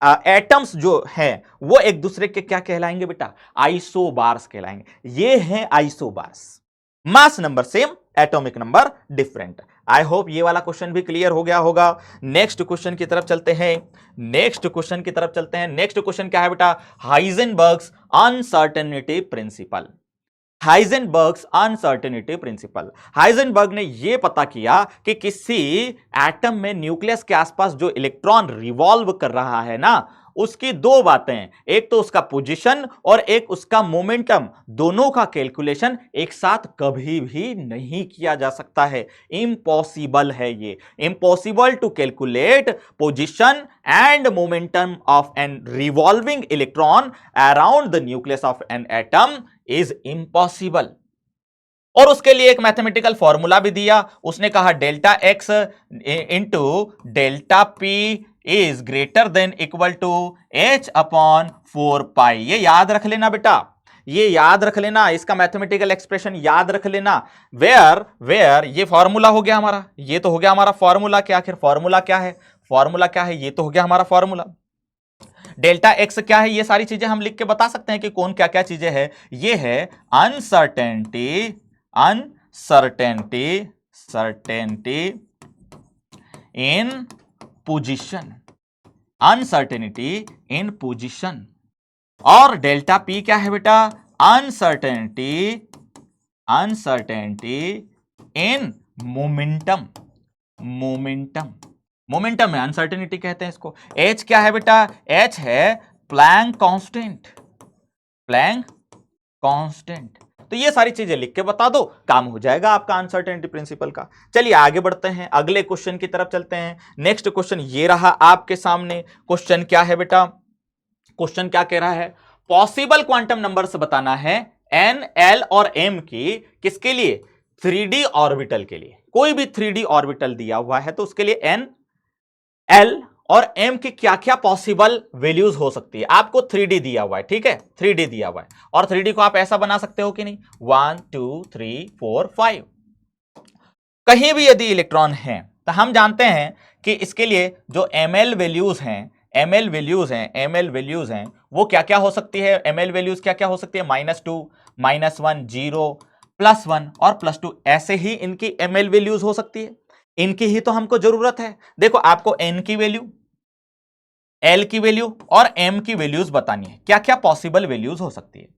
एटम्स जो है वो एक दूसरे के क्या कहलाएंगे बेटा, आइसोबार्स कहलाएंगे। ये हैं isobars, mass number same, atomic number different. I hope ये वाला क्वेश्चन भी क्लियर हो गया होगा। नेक्स्ट क्वेश्चन की तरफ चलते हैं, नेक्स्ट क्वेश्चन की तरफ चलते हैं। नेक्स्ट क्वेश्चन क्या है बेटा, Heisenberg's uncertainty principle. Heisenberg's uncertainty principle, Heisenberg ने यह पता किया कि किसी एटम में न्यूक्लियस के आसपास जो इलेक्ट्रॉन रिवॉल्व कर रहा है ना, उसकी 2 बातें, एक तो उसका पोजीशन और एक उसका मोमेंटम, दोनों का कैलकुलेशन एक साथ कभी भी नहीं किया जा सकता है, इम्पॉसिबल है। ये impossible to calculate position and momentum of an revolving electron around the nucleus of an atom is impossible. और उसके लिए एक मैथमेटिकल फॉर्मूला भी दिया, उसने कहा delta x into delta p is greater than equal to h upon 4 pi. ये याद रख लेना बेटा, ये याद रख लेना, इसका मैथमेटिकल एक्सप्रेशन याद रख लेना। वेयर ये फॉर्मूला हो गया हमारा, ये तो हो गया हमारा फॉर्मूला। क्या आखिर फॉर्मूला क्या है, फॉर्मूला क्या है, ये तो हो गया हमारा फॉर्मूला। डेल्टा एक्स क्या है, ये सारी चीजें हम लिख के बता सकते हैं कि कौन क्या क्या चीजें है। ये है अनसर्टेनिटी, अनसर्टेनिटी, सर्टेनिटी इन पोजीशन, अनसर्टेनिटी इन पोजीशन। और डेल्टा पी क्या है बेटा, uncertainty, uncertainty in momentum, momentum, momentum है अनसर्टेनिटी कहते हैं इसको। एच क्या है बेटा, एच है प्लैंक कांस्टेंट, प्लैंक कांस्टेंट। तो ये सारी चीजें लिख के बता दो, काम हो जाएगा आपका अनसर्टेनिटी प्रिंसिपल का। चलिए आगे बढ़ते हैं, अगले क्वेश्चन की तरफ चलते हैं। नेक्स्ट क्वेश्चन ये रहा आपके सामने। क्वेश्चन क्या है बेटा, क्वेश्चन क्या कह रहा है, पॉसिबल क्वांटम नंबर्स बताना है एन, एल और एम की, किसके लिए, 3D ऑर्बिटल के लिए। कोई भी 3D ऑर्बिटल दिया हुआ है तो उसके लिए एन, एल और एम की क्या क्या पॉसिबल वैल्यूज हो सकती है। आपको 3D दिया हुआ है, ठीक है, 3D दिया हुआ है, और 3D को आप ऐसा बना सकते हो कि नहीं, 1 2 3 4 5। कहीं भी यदि इलेक्ट्रॉन है तो हम जानते हैं कि इसके लिए जो ml वैल्यूज हैं, ml वैल्यूज हैं, ml वैल्यूज हैं, वो क्या क्या हो सकती है, ml वैल्यूज क्या क्या हो सकती है, -2, -1, 0, +1 और +2, ऐसे ही इनकी ml वैल्यूज हो सकती है। इनकी ही तो हमको जरूरत है। देखो आपको n की वैल्यू, l की वैल्यू और m की वैल्यूज बतानी है, क्या क्या पॉसिबल वैल्यूज हो सकती है।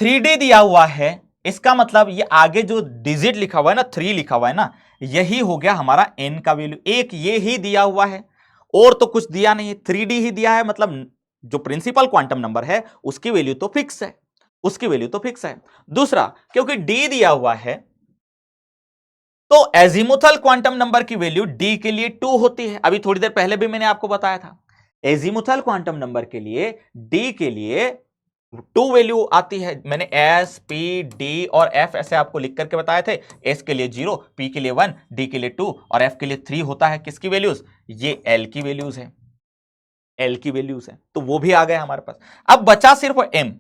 3D दिया हुआ है, इसका मतलब ये आगे जो डिजिट लिखा हुआ है ना, 3 लिखा हुआ है ना, यही हो गया हमारा n का वैल्यू। एक ये ही दिया हुआ है और तो कुछ दिया नहीं है, 3D ही दिया है, मतलब जो प्रिंसिपल क्वांटम नंबर है उसकी वैल्यू तो फिक्स है, उसकी वैल्यू तो फिक्स है। दूसरा, क्योंकि d दिया हुआ है तो एजीमुथल क्वांटम नंबर की वैल्यू d के लिए 2 होती है। अभी थोड़ी देर पहले भी मैंने आपको बताया था, एजीमुथल क्वांटम नंबर के लिए d के लिए 2 वैल्यू आती है। मैंने s, p, d और f ऐसे आपको लिख करके बताए थे। s के लिए 0, p के लिए 1, d के लिए 2 और f के लिए 3 होता है। किसकी वैल्यूज, ये l की वैल्यूज है, l की वैल्यूज है, तो वो भी आ गए हमारे पास। अब बचा सिर्फ m,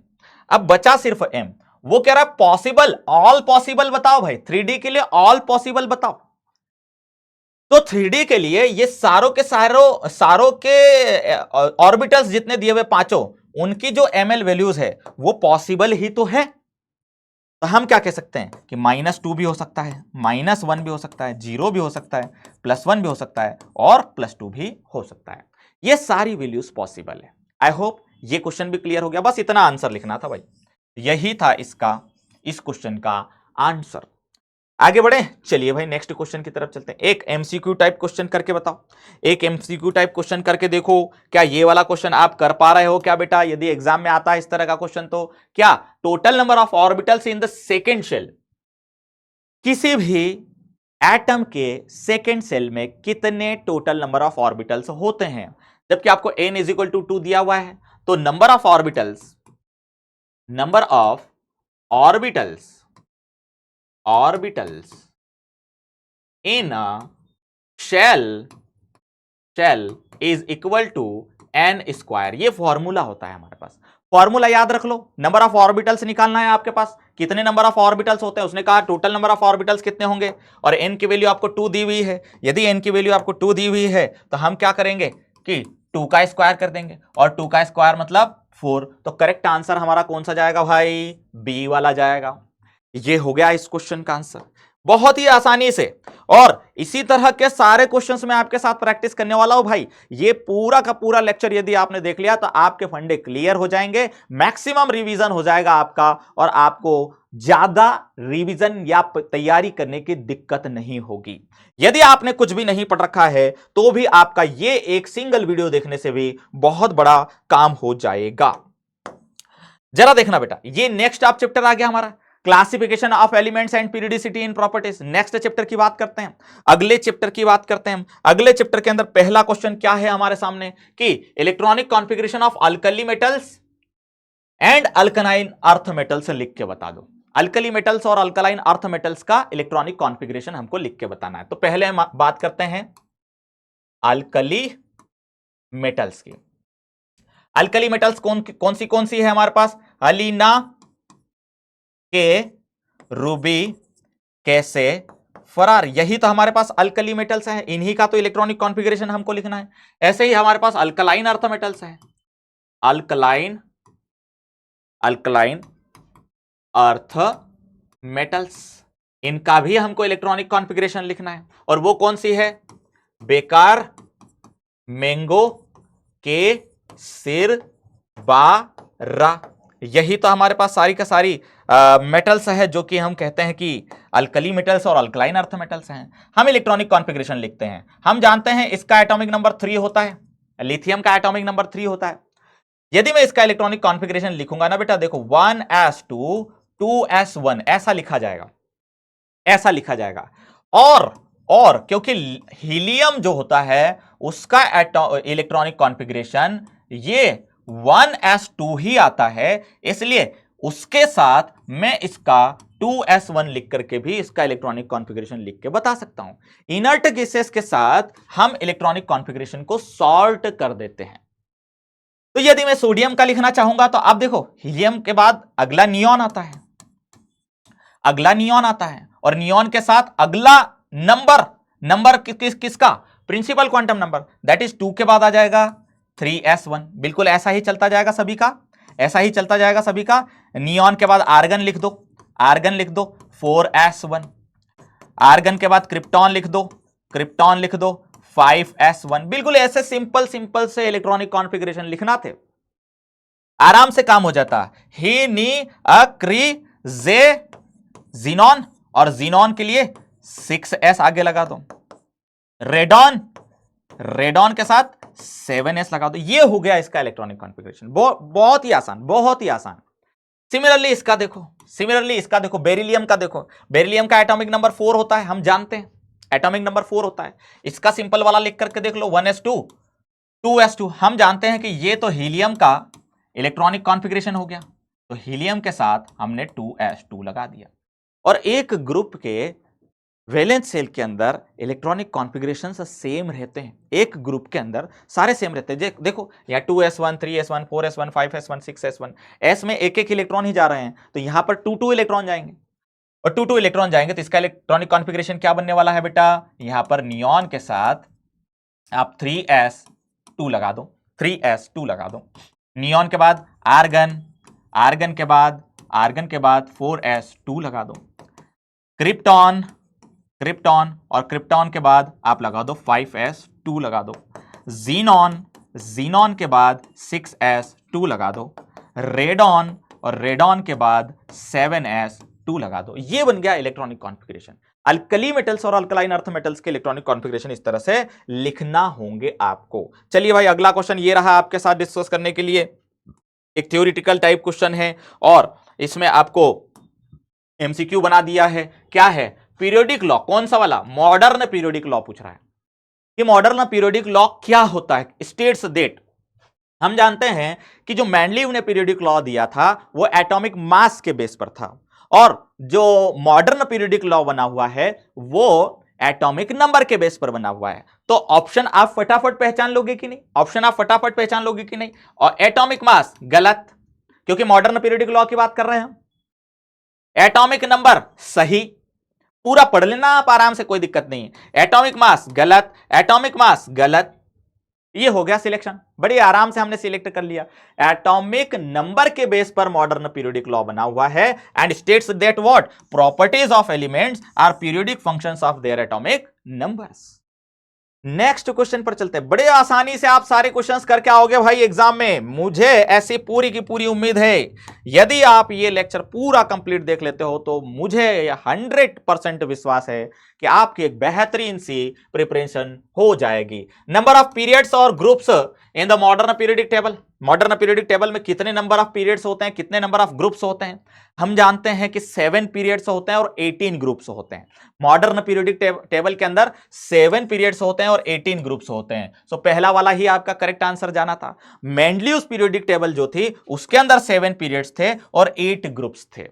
अब बचा सिर्फ m। वो कह रहा है पॉसिबल, ऑल पॉसिबल बताओ भाई, 3D के लिए ऑल पॉसिबल बताओ। तो 3D के लिए ये सारों के सारों के ऑर्बिटल्स जितने दिए हुए पांचों, उनकी जो ml वैल्यूज है वो पॉसिबल ही तो है। तो हम क्या कह सकते हैं कि -2 भी हो सकता है, -1 भी हो सकता है, 0 भी हो सकता है, +1 भी हो सकता है और +2 भी हो सकता है। ये सारी वैल्यूज पॉसिबल है। आई होप ये क्वेश्चन भी क्लियर हो गया, बस इतना आंसर लिखना था भाई, यही था इसका, इस क्वेश्चन का आंसर। आगे बढ़े, चलिए भाई नेक्स्ट क्वेश्चन की तरफ चलते हैं। एक एमसीक्यू टाइप क्वेश्चन करके बताओ, एक एमसीक्यू टाइप क्वेश्चन करके देखो, क्या ये वाला क्वेश्चन आप कर पा रहे हो क्या बेटा। यदि एग्जाम में आता है इस तरह का क्वेश्चन तो क्या total number of orbitals in the second shell, किसी भी एटम के सेकेंड सेल में कितने टोटल नंबर ऑफ ऑर्बिटल्स होते हैं। जबकि आपको n = 2 दिया हुआ है, तो number of orbitals, number of orbitals, orbitals in a shell is equal to n square. ये फॉर्मूला होता है हमारे पास, फॉर्मूला याद रख लो। नंबर ऑफ ऑर्बिटल्स निकालना है आपके पास, कितने नंबर ऑफ ऑर्बिटल्स होते हैं, उसने कहा टोटल नंबर ऑफ ऑर्बिटल्स कितने होंगे, और n की वैल्यू आपको 2 दी हुई है। यदि n की वैल्यू आपको 2 दी हुई है तो हम क्या करेंगे कि 2 का स्क्वायर कर देंगे, और 2 का स्क्वायर मतलब 4। तो करेक्ट आंसर हमारा कौन सा जाएगा भाई, बी वाला जाएगा। ये हो गया इस क्वेश्चन का आंसर, बहुत ही आसानी से। और इसी तरह के सारे क्वेश्चंस मैं आपके साथ प्रैक्टिस करने वाला हूं भाई। ये पूरा का पूरा लेक्चर यदि आपने देख लिया तो आपके फंडे क्लियर हो जाएंगे, मैक्सिमम रिवीजन हो जाएगा आपका, और आपको ज्यादा रिवीजन या तैयारी करने की दिक्कत नहीं होगी। यदि आपने कुछ भी नहीं पढ़ रखा है तो भी आपका ये एक सिंगल वीडियो देखने से भी बहुत बड़ा काम हो जाएगा। जरा देखना बेटा, ये नेक्स्ट आप चैप्टर आ गया हमारा, classification of elements and periodicity in properties. Next chapter की बात करते हैं, अगले चैप्टर की बात करते हैं। अगले चैप्टर के अंदर पहला क्वेश्चन क्या है हमारे सामने कि electronic configuration of alkali metals and alkaline earth metals लिख के बता दो। अल्कली मेटल्स और अल्कलाइन अर्थ मेटल्स का इलेक्ट्रॉनिक कॉन्फ़िगरेशन हमको लिख के बताना है। तो पहले हम बात करते हैं अल्कली मेटल्स की। अल्कली मेटल्स कौन सी है हमारे पास, अलीना, के, रूबी, कैसे, फरार, यही तो हमारे पास अल्कली मेटल्स है। इन्हीं का तो इलेक्ट्रॉनिक कॉन्फ़िगरेशन हमको लिखना है। ऐसे ही हमारे पास अल्कलाइन अर्थ मेटल्स है, अल्कलाइन अल्कलाइन अर्थ मेटल्स, इनका भी हमको इलेक्ट्रॉनिक कॉन्फ़िगरेशन लिखना है। और वो कौन सी है? बेकार, मैंगो, के, सिर, बारा। यही तो हमारे पास सारी का सारी मेटल्स है जो कि हम कहते हैं कि अल्कली मेटल्स और अल्कलाइन अर्थ मेटल्स हैं। हम इलेक्ट्रॉनिक कॉन्फ़िगरेशन लिखते हैं। हम जानते हैं इसका एटॉमिक नंबर 3 होता है, लिथियम का एटॉमिक नंबर 3 होता है। यदि मैं इसका इलेक्ट्रॉनिक कॉन्फ़िगरेशन लिखूंगा ना बेटा, देखो 1s2 2s1 ऐसा लिखा जाएगा, ऐसा लिखा जाएगा। और क्योंकि हीलियम जो होता है उसका इलेक्ट्रॉनिक कॉन्फ़िगरेशन ये 1s2 ही आता है, इसलिए उसके साथ मैं इसका 2s1 लिख करके भी इसका इलेक्ट्रॉनिक कॉन्फ़िगरेशन लिख के बता सकता हूं। इनर्ट गैसेस के साथ हम इलेक्ट्रॉनिक कॉन्फ़िगरेशन को सॉर्ट कर देते हैं। तो यदि मैं सोडियम का लिखना चाहूंगा तो आप देखो, हीलियम के बाद अगला नियॉन आता है, अगला नियॉन आता है, और नियॉन के साथ अगला नंबर किसका? Principal quantum number, that is 2 के बाद आ जाएगा 3s1। बिल्कुल ऐसा ही चलता जाएगा सभी का, ऐसा ही चलता जाएगा सभी का। नियॉन के बाद आर्गन लिख दो, आर्गन लिख दो 4s1। आर्गन के बाद क्रिप्टॉन लिख दो, क्रिप्टॉन लिख दो 5s1। बिल्कुल ऐसे सिंपल सिंपल से इलेक्ट्रॉनिक कॉन्फ़िगरेशन लिखना थे, आराम से काम हो जाता। ही नी अक्री जे जीनॉन, और जीनॉन के लिए 6s आगे लगा दो। रेडॉन, रेडॉन के साथ 7s लगा दो। ये हो गया इसका इलेक्ट्रॉनिक कॉन्फ़िगरेशन। बहुत ही आसान, बहुत ही आसान। सिमिलरली इसका देखो, सिमिलरली इसका देखो, बेरिलियम का देखो, बेरिलियम का एटॉमिक नंबर 4 होता है, हम जानते हैं एटॉमिक नंबर 4 होता है। इसका सिंपल वाला लिख करके देख लो 1s2 2s2। हम जानते हैं कि ये तो हीलियम का इलेक्ट्रॉनिक कॉन्फ़िगरेशन हो गया, तो हीलियम के साथ हमने 2s2 लगा दिया। और एक ग्रुप के वैलेंस शेल के अंदर इलेक्ट्रॉनिक कॉन्फ़िगरेशन सेम रहते हैं, एक ग्रुप के अंदर सारे सेम रहते हैं। देखो यहाँ 2s1 3s1 4s1 5s1 6s1, s में एक एक इलेक्ट्रॉन ही जा रहे हैं, तो यहां पर 2 इलेक्ट्रॉन जाएंगे, और 2 इलेक्ट्रॉन जाएंगे तो इसका इलेक्ट्रॉनिक कॉन्फ़िगरेशन क्या बनने वाला है बेटा? यहां पर नियॉन के साथ आप 3s2 लगा दो, 3s2 लगा दो। नियॉन के बाद आर्गन, आर्गन के बाद 4s2 लगा दो। क्रिप्टॉन, क्रिप्टॉन, और क्रिप्टॉन के बाद आप लगा दो 5s2 लगा दो। जीनॉन, जीनॉन के बाद 6s2 लगा दो। रेडॉन, और रेडॉन के बाद 7s2 लगा दो। ये बन गया इलेक्ट्रॉनिक कॉन्फ़िगरेशन। अल्कली मेटल्स और अल्कलाइन अर्थ मेटल्स के इलेक्ट्रॉनिक कॉन्फ़िगरेशन इस तरह से लिखना होंगे आपको। चलिए भाई, अगला क्वेश्चन ये रहा आपके साथ डिस्कस करने के लिए। एक थ्योरेटिकल टाइप क्वेश्चन है और इसमें आपको एमसीक्यू बना दिया है। क्या है? Periodic law. कौन सा वाला? मॉडर्न पीरियोडिक लॉ पूछ रहा है कि मॉडर्न पीरियोडिक लॉ क्या होता है, स्टेट्स दैट। हम जानते हैं कि जो मैंडलीव ने पीरियोडिक लॉ दिया था वो एटॉमिक मास के बेस पर था, और जो मॉडर्न पीरियोडिक लॉ बना हुआ है वो एटॉमिक नंबर के बेस पर बना हुआ है। तो ऑप्शन आप फटाफट पहचान लोगे कि नहीं? ऑप्शन आप फटाफट पहचान लोगे कि नहीं? और एटॉमिक मास गलत, क्योंकि मॉडर्न पीरियोडिक लॉ की बात कर रहे हैं हम। एटॉमिक नंबर सही, पूरा पढ़ लेना आप आराम से, कोई दिक्कत नहीं है। एटॉमिक मास गलत, एटॉमिक मास गलत। ये हो गया सिलेक्शन, बड़ी आराम से हमने सिलेक्ट कर लिया। एटॉमिक नंबर के बेस पर मॉडर्न पीरियोडिक लॉ बना हुआ है and states that what properties of elements are periodic functions of their atomic numbers. Next question पर चलते हैं। बड़े आसानी से आप सारे क्वेश्चंस करके आओगे भाई एग्जाम में, मुझे ऐसी पूरी की पूरी उम्मीद है। यदि आप ये लेक्चर पूरा कंप्लीट देख लेते हो तो मुझे 100% विश्वास है कि आपकी एक बेहतरीन सी प्रिपरेशन हो जाएगी। नंबर ऑफ पीरियड्स और groups in the modern periodic table. Modern periodic table में कितने नंबर ऑफ पीरियड्स होते हैं, कितने नंबर ऑफ ग्रुप्स होते हैं? हम जानते हैं कि 7 पीरियड्स होते हैं और 18 ग्रुप्स होते हैं। मॉडर्न पीरियोडिक टेबल के अंदर 7 पीरियड्स होते हैं और 18 ग्रुप्स होते हैं। सो पहला वाला ही आपका करेक्ट आंसर जाना था। मेंडलीव्स पीरियोडिक टेबल जो थी उसके अंदर 7 पीरियड्स थे और 8 ग्रुप्स थे।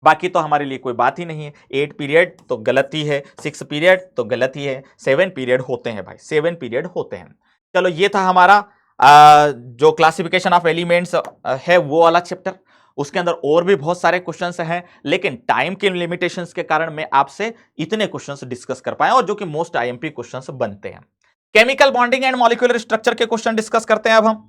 बाकी तो हमारे लिए कोई बात ही नहीं है। 8 पीरियड तो गलत ही है, 6 पीरियड तो गलत ही है, 7 पीरियड होते हैं भाई, 7 पीरियड होते हैं। चलो, ये था हमारा जो क्लासिफिकेशन ऑफ एलिमेंट्स है वो वाला चैप्टर। उसके अंदर और भी बहुत सारे क्वेश्चंस हैं, लेकिन टाइम के लिमिटेशंस के कारण मैं आपसे इतने क्वेश्चंस डिस्कस कर पाया, और जो कि मोस्ट आईएमपी क्वेश्चंस बनते हैं। Chemical bonding and molecular structure के क्वेश्चन डिस्कस करते हैं अब हम।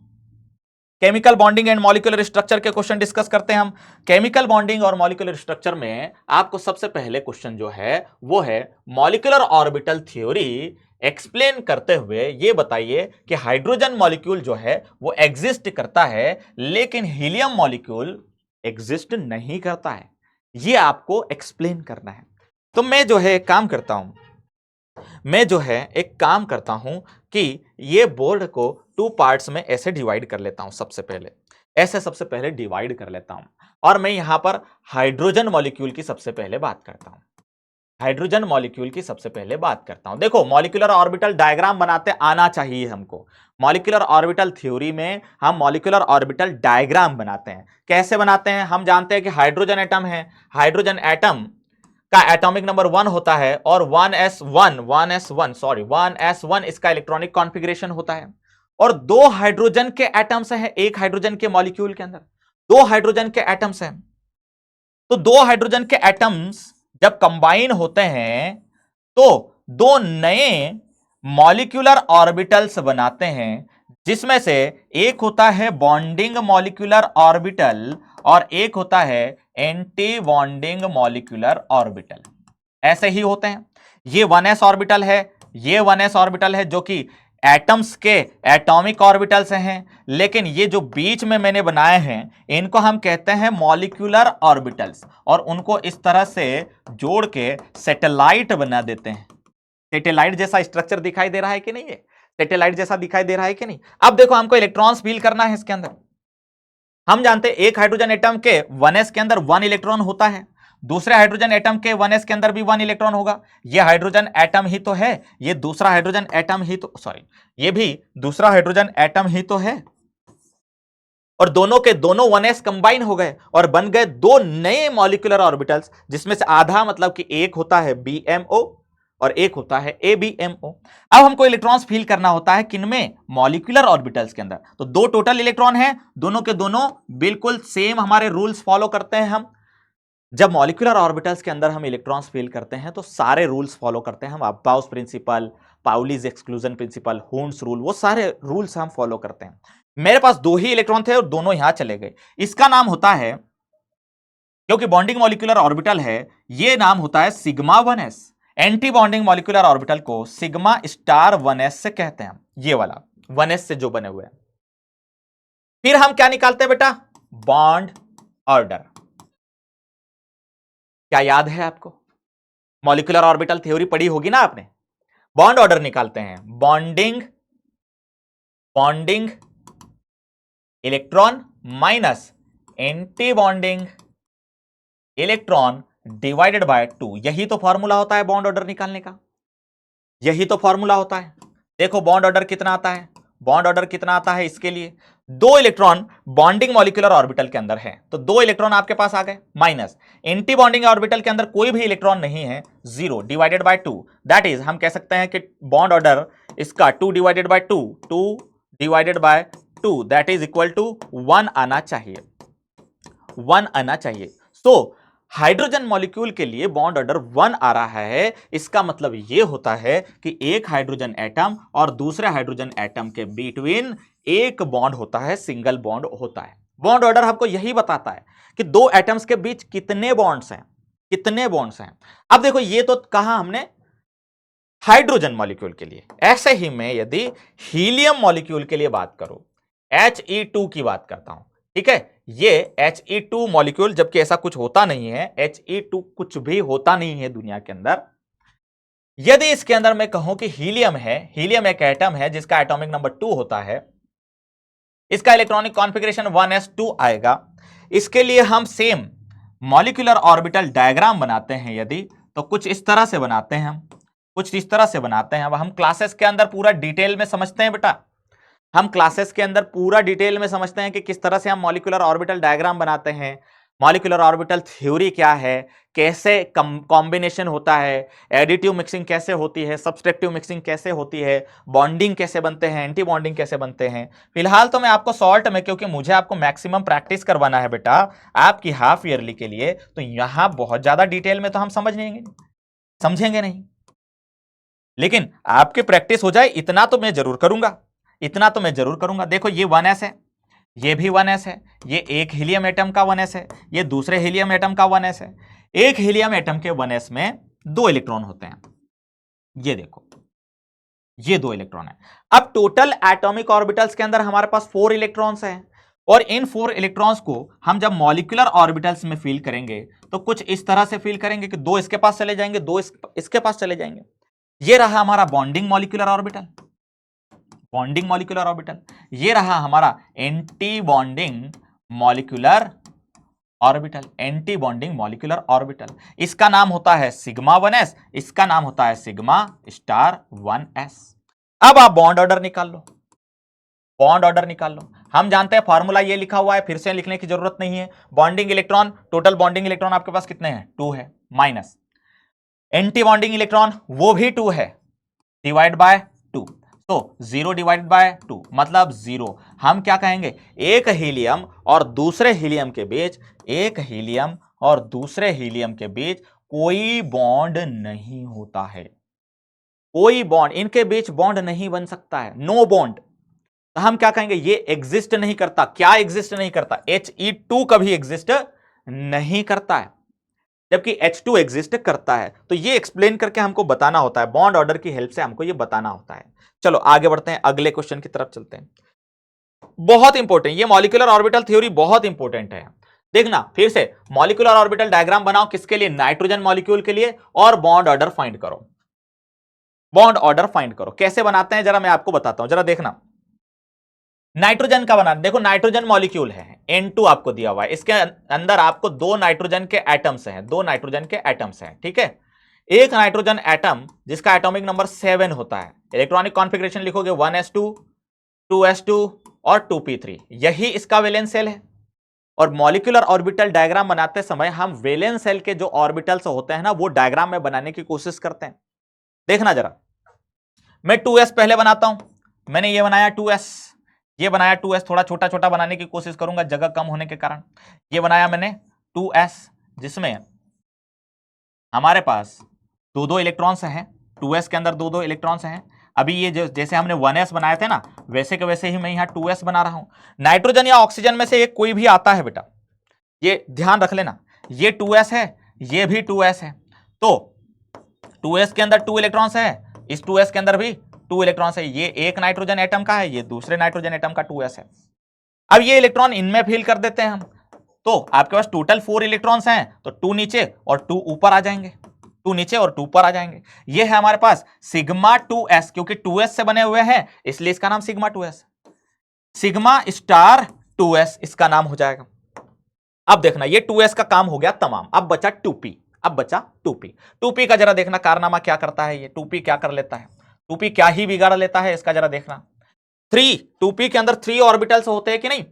Chemical bonding and molecular structure के क्वेश्चन डिस्कस करते हैं हम। केमिकल बॉन्डिंग और मॉलिक्यूलर स्ट्रक्चर में आपको सबसे पहले क्वेश्चन जो है वो है मॉलिक्यूलर ऑर्बिटल थ्योरी एक्सप्लेन करते हुए ये बताइए कि हाइड्रोजन मॉलिक्यूल जो है वो एग्जिस्ट करता है लेकिन हीलियम मॉलिक्यूल एग्जिस्ट नहीं करता है, ये आपको एक्सप्लेन करना है। तो मैं जो है एक काम करता हूं कि ये बोर्ड को 2 पार्ट्स में ऐसे डिवाइड कर लेता हूं। सबसे पहले डिवाइड कर लेता हूं और मैं यहां पर हाइड्रोजन मॉलिक्यूल की सबसे पहले बात करता हूं। देखो, मॉलिक्यूलर ऑर्बिटल डायग्राम बनाते आना चाहिए हमको। मॉलिक्यूलर ऑर्बिटल थ्योरी में हम मॉलिक्यूलर ऑर्बिटल डायग्राम बनाते हैं। कैसे बनाते हैं? हम जानते हैं कि हाइड्रोजन एटम है, हाइड्रोजन एटम का एटॉमिक नंबर 1 होता है और 1s1 इसका इलेक्ट्रॉनिक कॉन्फ़िगरेशन होता है। और 2 हाइड्रोजन के एटम्स हैं एक हाइड्रोजन के मॉलिक्यूल के अंदर, 2 हाइड्रोजन के एटम्स हैं। तो 2 हाइड्रोजन के एटम्स जब कंबाइन होते हैं तो 2 नए मॉलिक्यूलर ऑर्बिटल्स बनाते हैं, जिसमें से एक होता है बॉन्डिंग मॉलिक्यूलर ऑर्बिटल और एक होता है एंटी बॉन्डिंग मॉलिक्यूलर ऑर्बिटल। ऐसे ही होते हैं। ये 1s ऑर्बिटल है, ये 1s ऑर्बिटल है जो कि एटम्स के एटॉमिक ऑर्बिटल्स हैं, लेकिन ये जो बीच में मैंने बनाए हैं इनको हम कहते हैं मॉलिक्यूलर ऑर्बिटल्स और उनको इस तरह से जोड़ के सैटेलाइट बना देते हैं। सैटेलाइट जैसा स्ट्रक्चर दिखाई दे रहा है कि नहीं? है सैटेलाइट जैसा दिखाई दे रहा है कि नहीं? अब देखो, हमको इलेक्ट्रॉन्स फील करना है इसके अंदर। हम जानते हैं एक हाइड्रोजन एटम के 1s के अंदर 1 इलेक्ट्रॉन होता है, दूसरे हाइड्रोजन एटम के 1s के अंदर भी 1 इलेक्ट्रॉन होगा। ये हाइड्रोजन एटम ही तो है, ये दूसरा हाइड्रोजन एटम ही तो, ये भी दूसरा हाइड्रोजन एटम ही तो है। और दोनों के दोनों 1s कंबाइन हो गए और बन गए 2 नए मॉलिक्यूलर ऑर्बिटल्स, जिसमें से आधा मतलब कि एक होता है BMO और एक होता है ABMO। अब हमको इलेक्ट्रॉन्स फील करना होता है किनमें? मॉलिक्यूलर ऑर्बिटल्स के अंदर। तो 2 टोटल इलेक्ट्रॉन हैं, दोनों के दोनों बिल्कुल सेम हमारे रूल्स फॉलो करते हैं। हम जब मॉलिक्यूलर ऑर्बिटल्स के अंदर हम इलेक्ट्रॉन्स फील करते हैं तो सारे रूल्स फॉलो करते हैं हम। Aufbau's principle, Pauli's exclusion principle, Hund's rule, वो सारे रूल्स हम फॉलो करते हैं। मेरे पास 2 ही इलेक्ट्रॉन थे और दोनों यहां चले गए। इसका नाम होता है, क्योंकि बॉन्डिंग मॉलिक्यूलर ऑर्बिटल है, यह नाम होता है sigma 1s। Anti bonding molecular orbital को सिग्मा स्टार 1s से कहते हैं, ये वाला 1s से जो बने हुए हैं। फिर हम क्या निकालते हैं बेटा? Bond order. क्या याद है आपको? मॉलिक्यूलर ऑर्बिटल थ्योरी पढ़ी होगी ना आपने। बॉन्ड ऑर्डर निकालते हैं, bonding electron minus anti bonding electron divided by 2। यही तो फॉर्मूला होता है बॉन्ड ऑर्डर निकालने का, यही तो फॉर्मूला होता है। देखो बॉन्ड ऑर्डर कितना आता है, बॉन्ड ऑर्डर कितना आता है इसके लिए, 2 इलेक्ट्रॉन बॉन्डिंग मॉलिक्यूलर ऑर्बिटल के अंदर है तो 2 इलेक्ट्रॉन आपके पास आ गए, माइनस एंटी बॉन्डिंग ऑर्बिटल के अंदर कोई भी इलेक्ट्रॉन नहीं है, 0 डिवाइडेड बाय 2। दैट इज हम कह सकते हैं कि बॉन्ड ऑर्डर इसका 2 divided by 2 that is equal to 1 आना चाहिए, 1 आना चाहिए। सो हाइड्रोजन मॉलिक्यूल के लिए बॉन्ड ऑर्डर 1 आ रहा है। इसका मतलब यह होता है कि एक हाइड्रोजन एटम और दूसरे हाइड्रोजन एटम के बिटवीन एक बॉन्ड होता है, सिंगल बॉन्ड होता है। बॉन्ड ऑर्डर हमको यही बताता है कि 2 एटम्स के बीच कितने बॉन्ड्स हैं, कितने बॉन्ड्स हैं। अब देखो, ये तो कहा हमने हाइड्रोजन मॉलिक्यूल के लिए। ऐसे ही मैं यदि हीलियम मॉलिक्यूल के लिए बात करूं, He2 की बात करता हूं, ठीक है, ये He2 मॉलिक्यूल, जबकि ऐसा कुछ होता नहीं है, He2 कुछ भी होता नहीं है दुनिया के अंदर। यदि इसके अंदर मैं कहूं कि हीलियम है, हीलियम एक एटम है जिसका एटॉमिक नंबर 2 होता है, इसका इलेक्ट्रॉनिक कॉन्फ़िगरेशन 1s2 आएगा। इसके लिए हम सेम मॉलिक्यूलर ऑर्बिटल डायग्राम बनाते हैं यदि, तो कुछ इस तरह से बनाते हैं हम, कुछ इस तरह से बनाते हैं। अब हम क्लासेस के अंदर पूरा डिटेल में समझते हैं बेटा, हम क्लासेस के अंदर पूरा डिटेल में समझते हैं कि किस तरह से हम मॉलिक्यूलर ऑर्बिटल डायग्राम बनाते हैं, मॉलिक्यूलर ऑर्बिटल थ्योरी क्या है, कैसे कॉम्बिनेशन होता है, एडिटिव मिक्सिंग कैसे होती है, सब्सट्रैक्टिव मिक्सिंग कैसे होती है, बॉन्डिंग कैसे बनते हैं, एंटी बॉन्डिंग कैसे बनते हैं। फिलहाल तो मैं आपको शॉर्ट में, क्योंकि मुझे आपको मैक्सिमम प्रैक्टिस करवाना है बेटा आपकी हाफ ईयरली के लिए, तो यहां बहुत ज्यादा डिटेल में तो हम समझेंगे नहीं, लेकिन आपकी प्रैक्टिस हो जाए इतना तो मैं जरूर करूंगा, इतना तो मैं जरूर करूंगा। देखो ये 1s है, ये भी 1s है, ये एक हीलियम एटम का 1s है, ये दूसरे हीलियम एटम का 1s है। एक हीलियम एटम के 1s में 2 इलेक्ट्रॉन होते हैं, ये देखो, ये 2 इलेक्ट्रॉन है। अब टोटल एटॉमिक ऑर्बिटल्स के अंदर हमारे पास 4 इलेक्ट्रॉन्स हैं, और इन 4 इलेक्ट्रॉन्स को हम जब मॉलिक्यूलर ऑर्बिटल्स में फील करेंगे तो कुछ इस तरह से फील करेंगे कि 2 इसके पास चले जाएंगे, 2 इसके पास चले जाएंगे। ये रहा हमारा bonding molecular orbital, bonding molecular orbital. ये रहा हमारा anti bonding molecular orbital, anti bonding molecular orbital. इसका नाम होता है सिग्मा 1s, इसका नाम होता है सिग्मा स्टार 1s। अब आप बॉन्ड ऑर्डर निकाल लो, बॉन्ड ऑर्डर निकाल लो। हम जानते हैं फॉर्मूला ये लिखा हुआ है, फिर से लिखने की जरूरत नहीं है। Bonding electron, total bonding electron आपके पास कितने हैं? 2 है, माइनस एंटी बॉन्डिंग इलेक्ट्रॉन वो भी 2 है, डिवाइड बाय 2, तो 0 डिवाइड बाय 2 मतलब 0। हम क्या कहेंगे? एक हीलियम और दूसरे हीलियम के बीच, एक हीलियम और दूसरे हीलियम के बीच कोई बॉन्ड नहीं होता है, कोई बॉन्ड, इनके बीच बॉन्ड नहीं बन सकता है, नो बॉन्ड। तो हम क्या कहेंगे? ये एग्जिस्ट नहीं करता। क्या एग्जिस्ट नहीं करता? He2 कभी एग्जिस्ट नहीं करता है, जबकि H2 एग्जिस्ट करता है। तो ये एक्सप्लेन करके हमको बताना होता है, बॉन्ड ऑर्डर की हेल्प से हमको ये बताना होता है। चलो आगे बढ़ते हैं, अगले क्वेश्चन की तरफ चलते हैं। बहुत इंपॉर्टेंट, ये मॉलिक्यूलर ऑर्बिटल थ्योरी बहुत इंपॉर्टेंट है। देखना फिर से, मॉलिक्यूलर ऑर्बिटल डायग्राम बनाओ, किसके लिए? नाइट्रोजन मॉलिक्यूल के लिए, और बॉन्ड ऑर्डर फाइंड करो। बॉन्ड ऑर्डर फाइंड करो, कैसे बनाते हैं जरा मैं आपको बताता हूं, जरा देखना। नाइट्रोजन का बना, देखो नाइट्रोजन मॉलिक्यूल है, N2 आपको दिया हुआ है, इसके अंदर आपको 2 नाइट्रोजन के एटम्स हैं, 2 नाइट्रोजन के एटम्स हैं, ठीक है। एक नाइट्रोजन एटम जिसका एटॉमिक नंबर 7 होता है, इलेक्ट्रॉनिक कॉन्फ़िगरेशन लिखोगे 1s2 2s2 और 2p3, यही इसका वैलेंस सेल है। और मॉलिक्यूलर ऑर्बिटल डायग्राम बनाते समय हम वैलेंस सेल के जो ऑर्बिटल्स होते हैं ना, वो डायग्राम में बनाने की कोशिश करते हैं। देखना जरा, मैं 2s पहले बनाता हूं, मैंने ये बनाया 2s, ये बनाया 2s, थोड़ा छोटा छोटा बनाने की कोशिश करूंगा जगह कम होने के कारण। ये बनाया मैंने 2s, जिसमें हमारे पास 2-2 इलेक्ट्रॉन्स हैं, 2s के अंदर 2-2 इलेक्ट्रॉन्स हैं। अभी ये जैसे हमने 1s बनाए थे ना, वैसे के वैसे ही मैं यहाँ 2s बना रहा हूं। नाइट्रोजन या ऑक्सीजन में से एक कोई भी आता है बेटा, ये ध्यान रख लेना। ये 2s है, ये भी 2s है, तो 2s के अंदर 2 इलेक्ट्रॉन्स है, इस 2s के अंदर भी 2 इलेक्ट्रॉन्स है। ये एक नाइट्रोजन एटम का है, ये दूसरे नाइट्रोजन एटम का 2s है। अब ये इलेक्ट्रॉन इनमें फिल कर देते हैं हम, तो आपके पास टोटल 4 इलेक्ट्रॉन्स हैं, तो 2 नीचे और 2 ऊपर आ जाएंगे, 2 नीचे और 2 ऊपर आ जाएंगे। ये है हमारे पास सिग्मा 2s, क्योंकि 2s से बने हुए हैं इसलिए इसका नाम sigma 2s, sigma star 2s इसका नाम हो जाएगा। अब देखना, ये 2s का काम हो गया तमाम, अब बचा 2p, अब बचा 2p। 2p का जरा देखना कारनामा क्या करता है, ये 2p क्या कर लेता है, 2p क्या ही बिगाड़ लेता है इसका जरा देखना। 2p के अंदर 3 ऑर्बिटल्स होते हैं कि नहीं?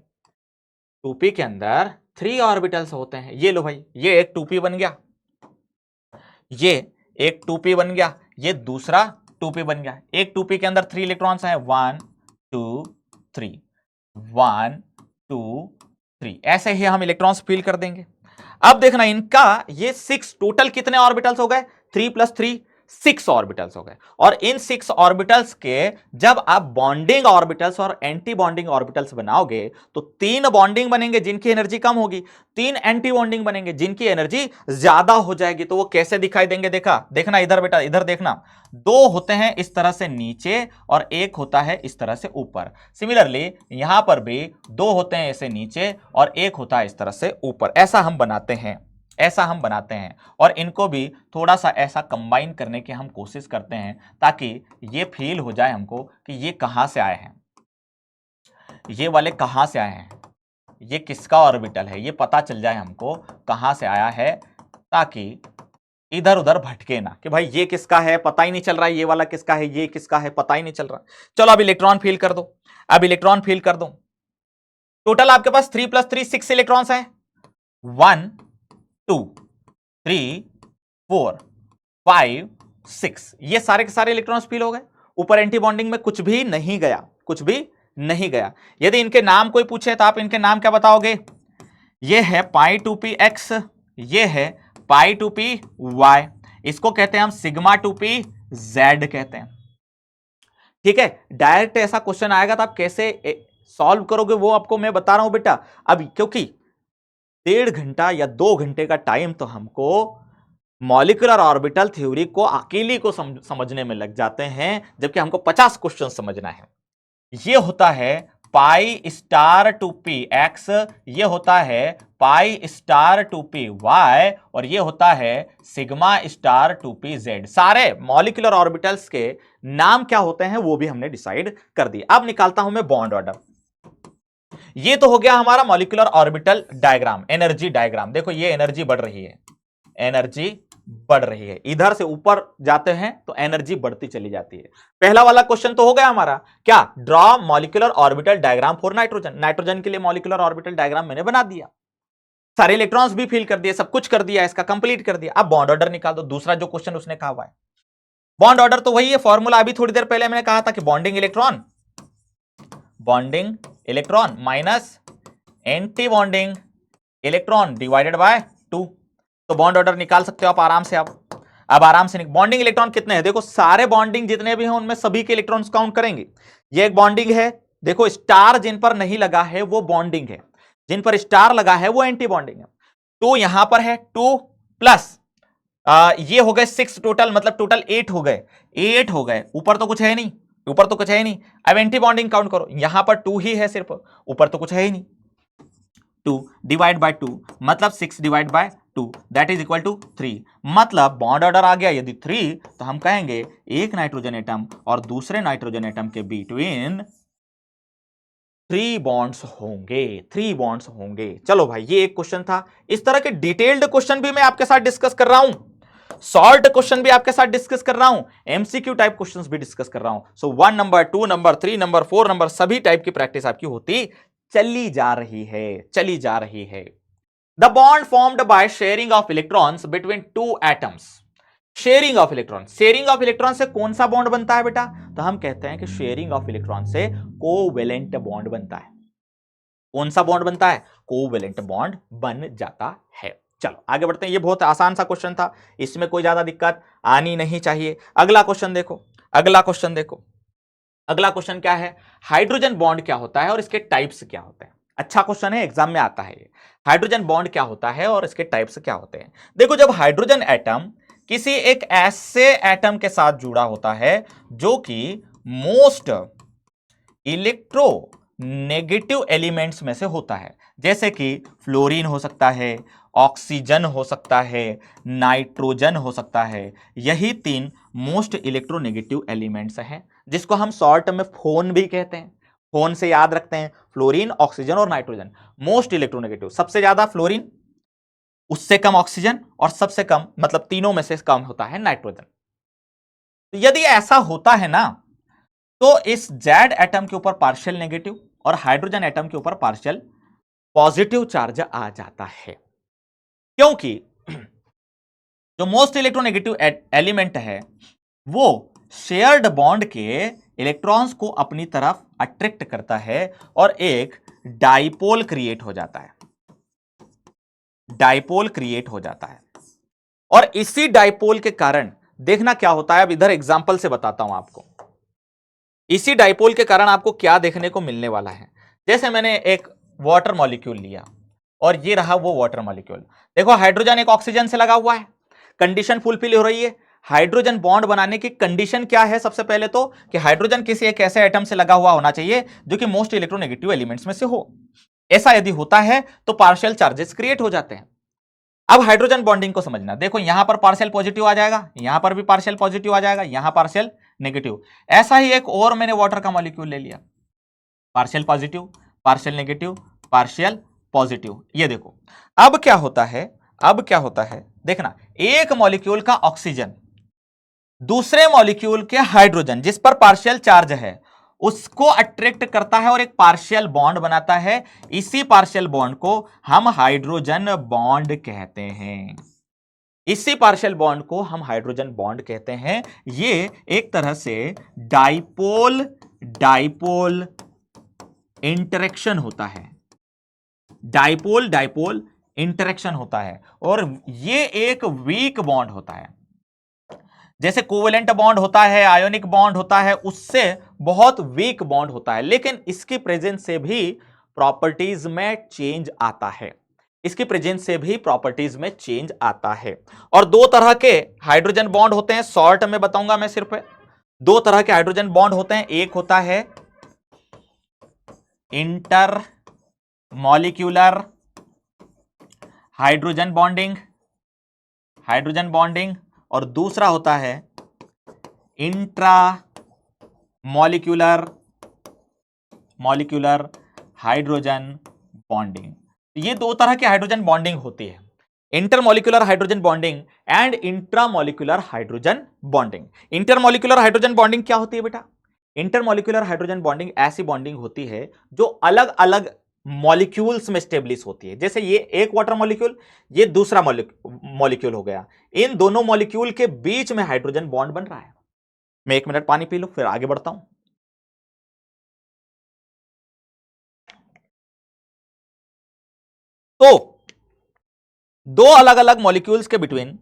2p के अंदर 3 ऑर्बिटल्स होते हैं। ये लो भाई, ये एक 2p बन गया, ये एक 2p बन गया, ये दूसरा 2p बन गया। एक 2p के अंदर 3 इलेक्ट्रॉन्स हैं, 1 2 3, 1 2 3, ऐसे ही हम इलेक्ट्रॉन्स फिल कर देंगे। अब देखना इनका ये 6, टोटल कितने ऑर्बिटल्स हो गए? 3 + 3 6 ऑर्बिटल्स हो गए। और इन 6 ऑर्बिटल्स के जब आप बॉन्डिंग ऑर्बिटल्स और एंटी बॉन्डिंग ऑर्बिटल्स बनाओगे तो 3 बॉन्डिंग बनेंगे जिनकी एनर्जी कम होगी, 3 एंटी बॉन्डिंग बनेंगे जिनकी एनर्जी ज्यादा हो जाएगी। तो वो कैसे दिखाई देंगे? देखना इधर बेटा, इधर देखना, 2 होते हैं इस तरह से नीचे और एक होता है इस तरह से ऊपर। सिमिलरली यहां पर भी 2 होते हैं ऐसे नीचे और एक होता है इस तरह से ऊपर। ऐसा हम बनाते हैं, ऐसा हम बनाते हैं, और इनको भी थोड़ा सा ऐसा कंबाइन करने की हम कोशिश करते हैं ताकि ये फील हो जाए हमको कि ये कहां से आए हैं, ये वाले कहां से आए हैं, ये किसका ऑर्बिटल है, ये पता चल जाए हमको कहां से आया है, ताकि इधर उधर भटके ना कि भाई ये किसका है पता ही नहीं चल रहा है, ये वाला किसका है, ये किसका है पता ही नहीं चल रहा। चलो अब इलेक्ट्रॉन फील कर दो, अब इलेक्ट्रॉन फील कर दो। टोटल आपके पास 3 + 3 6 इलेक्ट्रॉन्स हैं, 1 2 3 4 5 6, ये सारे के सारे इलेक्ट्रॉन्स फील हो गए। ऊपर एंटी बॉन्डिंग में कुछ भी नहीं गया, कुछ भी नहीं गया। यदि इनके नाम कोई पूछे तो आप इनके नाम क्या बताओगे? ये है π2px, ये है π2py, इसको कहते हैं हम सिग्मा 2pz कहते हैं। ठीक है, डायरेक्ट ऐसा क्वेश्चन आएगा तो आप कैसे सॉल्व करोगे वो आपको मैं बता रहा हूं बेटा। अब क्योंकि 1.5 घंटा या 2 घंटे का टाइम तो हमको मॉलिक्यूलर ऑर्बिटल थ्योरी को अकेली को समझने में लग जाते हैं, जबकि हमको 50 क्वेश्चन समझना है। ये होता है pi star two p x, ये होता है pi star two p y, और ये होता है sigma star two p z. सारे मॉलिक्यूलर ऑर्बिटल्स के नाम क्या होते हैं वो भी हमने डिसाइड कर दिया। अब निकालता हूं मैं बॉन्ड ऑर्डर। ये तो हो गया हमारा molecular orbital diagram, energy diagram. देखो ये एनर्जी बढ़ रही है, एनर्जी बढ़ रही है, इधर से ऊपर जाते हैं तो एनर्जी बढ़ती चली जाती है। पहला वाला क्वेश्चन तो हो गया हमारा, क्या? Draw molecular orbital diagram for nitrogen. Nitrogen के लिए मॉलिक्यूलर ऑर्बिटल डायग्राम मैंने बना दिया, सारे इलेक्ट्रॉन्स भी फिल कर दिए, सब कुछ कर दिया, इसका कंप्लीट कर दिया। अब बॉन्ड ऑर्डर निकाल दो, दूसरा जो क्वेश्चन उसने कहा हुआ है। बॉन्ड ऑर्डर तो वही है, फॉर्मूला अभी थोड़ी देर पहले मैंने कहा था कि bonding electron minus anti bonding electron divided by 2। तो बॉन्ड ऑर्डर निकाल सकते हो आप आराम से। अब आराम से बॉन्डिंग इलेक्ट्रॉन कितने हैं? देखो सारे बॉन्डिंग जितने भी हैं उनमें सभी के इलेक्ट्रॉन्स काउंट करेंगे। ये एक बॉन्डिंग है, देखो स्टार जिन पर नहीं लगा है वो बॉन्डिंग है, जिन पर स्टार लगा है वो एंटी बॉन्डिंग है। तो यहां पर है 2 प्लस ये हो गए 6 टोटल, मतलब टोटल 8 हो गए, 8 हो गए। ऊपर तो कुछ है नहीं, ऊपर तो कुछ है नहीं। अब एंटी बॉन्डिंग काउंट करो, यहां पर 2 ही है सिर्फ, ऊपर तो कुछ है ही नहीं। 2 डिवाइड बाय 2 मतलब 6 divide by 2 that is equal to 3। मतलब बॉन्ड ऑर्डर आ गया यदि 3, तो हम कहेंगे एक नाइट्रोजन एटम और दूसरे नाइट्रोजन एटम के बिटवीन 3 बॉन्ड्स होंगे, 3 बॉन्ड्स होंगे। चलो भाई ये एक क्वेश्चन था। इस तरह के डिटेल्ड क्वेश्चन भी मैं आपके साथ डिस्कस कर रहा हूं, सॉल्ट क्वेश्चन भी आपके साथ डिस्कस कर रहा हूं, एमसीक्यू टाइप क्वेश्चंस भी डिस्कस कर रहा हूं। सो 1 नंबर, 2 नंबर, 3 नंबर, 4 नंबर, सभी टाइप की प्रैक्टिस आपकी होती चली जा रही है, चली जा रही है। The bond formed by sharing of electrons between 2 atoms. Sharing of electron, sharing of electron से कौन सा बॉन्ड बनता है बेटा? तो हम कहते हैं कि शेयरिंग ऑफ इलेक्ट्रॉन से कोवेलेंट बॉन्ड बनता है। कौन सा बॉन्ड बनता है? कोवेलेंट बॉन्ड बन जाता है। चलो आगे बढ़ते हैं, ये बहुत आसान सा क्वेश्चन था, इसमें कोई ज्यादा दिक्कत आनी नहीं चाहिए। अगला क्वेश्चन देखो, अगला क्वेश्चन देखो, अगला क्वेश्चन क्या है? हाइड्रोजन बॉन्ड क्या होता है और इसके टाइप्स क्या होते हैं? अच्छा क्वेश्चन है, एग्जाम में आता है ये। हाइड्रोजन बॉन्ड क्या होता है और इसके टाइप्स क्या होते हैं? देखो जब हाइड्रोजन एटम किसी एक ऐसे एटम के साथ जुड़ा होता है जो कि मोस्ट इलेक्ट्रो नेगेटिव एलिमेंट्स में से होता है, जैसे कि फ्लोरीन हो सकता है, ऑक्सीजन हो सकता है, नाइट्रोजन हो सकता है, यही 3 मोस्ट इलेक्ट्रोनेगेटिव एलिमेंट्स हैं, जिसको हम शॉर्ट में फोन भी कहते हैं। फोन से याद रखते हैं, फ्लोरीन, ऑक्सीजन और नाइट्रोजन मोस्ट इलेक्ट्रोनेगेटिव। सबसे ज्यादा फ्लोरीन, उससे कम ऑक्सीजन, और सबसे कम मतलब तीनों में से कम होता है नाइट्रोजन। तो यदि ऐसा होता है ना, तो इस जेड एटम के ऊपर पार्शियल नेगेटिव और हाइड्रोजन एटम के ऊपर पार्शियल पॉजिटिव चार्ज आ जाता है, क्योंकि जो मोस्ट इलेक्ट्रोनेगेटिव एलिमेंट है वो शेयर्ड बॉन्ड के इलेक्ट्रॉन्स को अपनी तरफ अट्रैक्ट करता है और एक डाइपोल क्रिएट हो जाता है, डाइपोल क्रिएट हो जाता है। और इसी डाइपोल के कारण देखना क्या होता है, अब इधर एग्जांपल से बताता हूं आपको। इसी डाइपोल के कारण आपको क्या देखने को मिलने वाला है। जैसे मैंने एक वाटर मॉलिक्यूल लिया और ये रहा वो वाटर मॉलिक्यूल। देखो हाइड्रोजन एक ऑक्सीजन से लगा हुआ है, कंडीशन फुलफिल हो रही है। हाइड्रोजन बॉन्ड बनाने की कंडीशन क्या है? सबसे पहले तो कि हाइड्रोजन किसी एक ऐसे एटम से लगा हुआ होना चाहिए जो कि मोस्ट इलेक्ट्रोनेगेटिव एलिमेंट्स में से हो। ऐसा यदि होता है तो पार्शियल चार्जेस क्रिएट हो जाते हैं। अब हाइड्रोजन बॉन्डिंग को समझना, देखो यहां पर पार्शियल पॉजिटिव आ जाएगा, यहां पर भी पार्शियल पॉजिटिव आ जाएगा, यहां पार्शियल नेगेटिव। ऐसा ही एक और मैंने वाटर का मॉलिक्यूल ले लिया, partial positive, partial negative, partial positive. ये देखो अब क्या होता है, अब क्या होता है देखना, एक मॉलिक्यूल का ऑक्सीजन दूसरे मॉलिक्यूल के हाइड्रोजन जिस पर पार्शियल चार्ज है उसको अट्रैक्ट करता है और एक पार्शियल बॉन्ड बनाता है। इसी पार्शियल बॉन्ड को हम हाइड्रोजन बॉन्ड कहते हैं, इसी पार्शियल बॉन्ड को हम हाइड्रोजन बॉन्ड कहते हैं। ये एक तरह से डाइपोल डाइपोल इंटरेक्शन होता है, डाइपोल डाइपोल इंटरेक्शन होता है, और ये एक वीक बॉन्ड होता है। जैसे कोवेलेंट बॉन्ड होता है, आयोनिक बॉन्ड होता है, उससे बहुत वीक बॉन्ड होता है, लेकिन इसकी प्रेजेंस से भी प्रॉपर्टीज में चेंज आता है, इसकी प्रेजेंस से भी प्रॉपर्टीज में चेंज आता है। और दो तरह के हाइड्रोजन बॉन्ड होते हैं, शॉर्ट में बताऊंगा मैं सिर्फ, दो तरह के हाइड्रोजन बॉन्ड होते हैं। एक होता है inter molecular hydrogen bonding, hydrogen bonding, और दूसरा होता है intra molecular molecular hydrogen bonding. ये दो तरह की हाइड्रोजन बॉन्डिंग होती है, intermolecular hydrogen bonding and intramolecular hydrogen bonding. Intermolecular hydrogen bonding क्या होती है बेटा? इंटरमॉलिक्यूलर हाइड्रोजन बॉन्डिंग ऐसी बॉन्डिंग होती है जो अलग अलग मॉलिक्यूल्स में स्टेब्लिश होती है। जैसे ये एक वाटर मॉलिक्यूल, ये दूसरा मॉलिक्यूल हो गया, इन दोनों मॉलिक्यूल के बीच में हाइड्रोजन बॉन्ड बन रहा है। मैं 1 मिनट पानी पी लूं फिर आगे बढ़ता हूं। तो दो अलग अलग मॉलिक्यूल्स के बिटवीन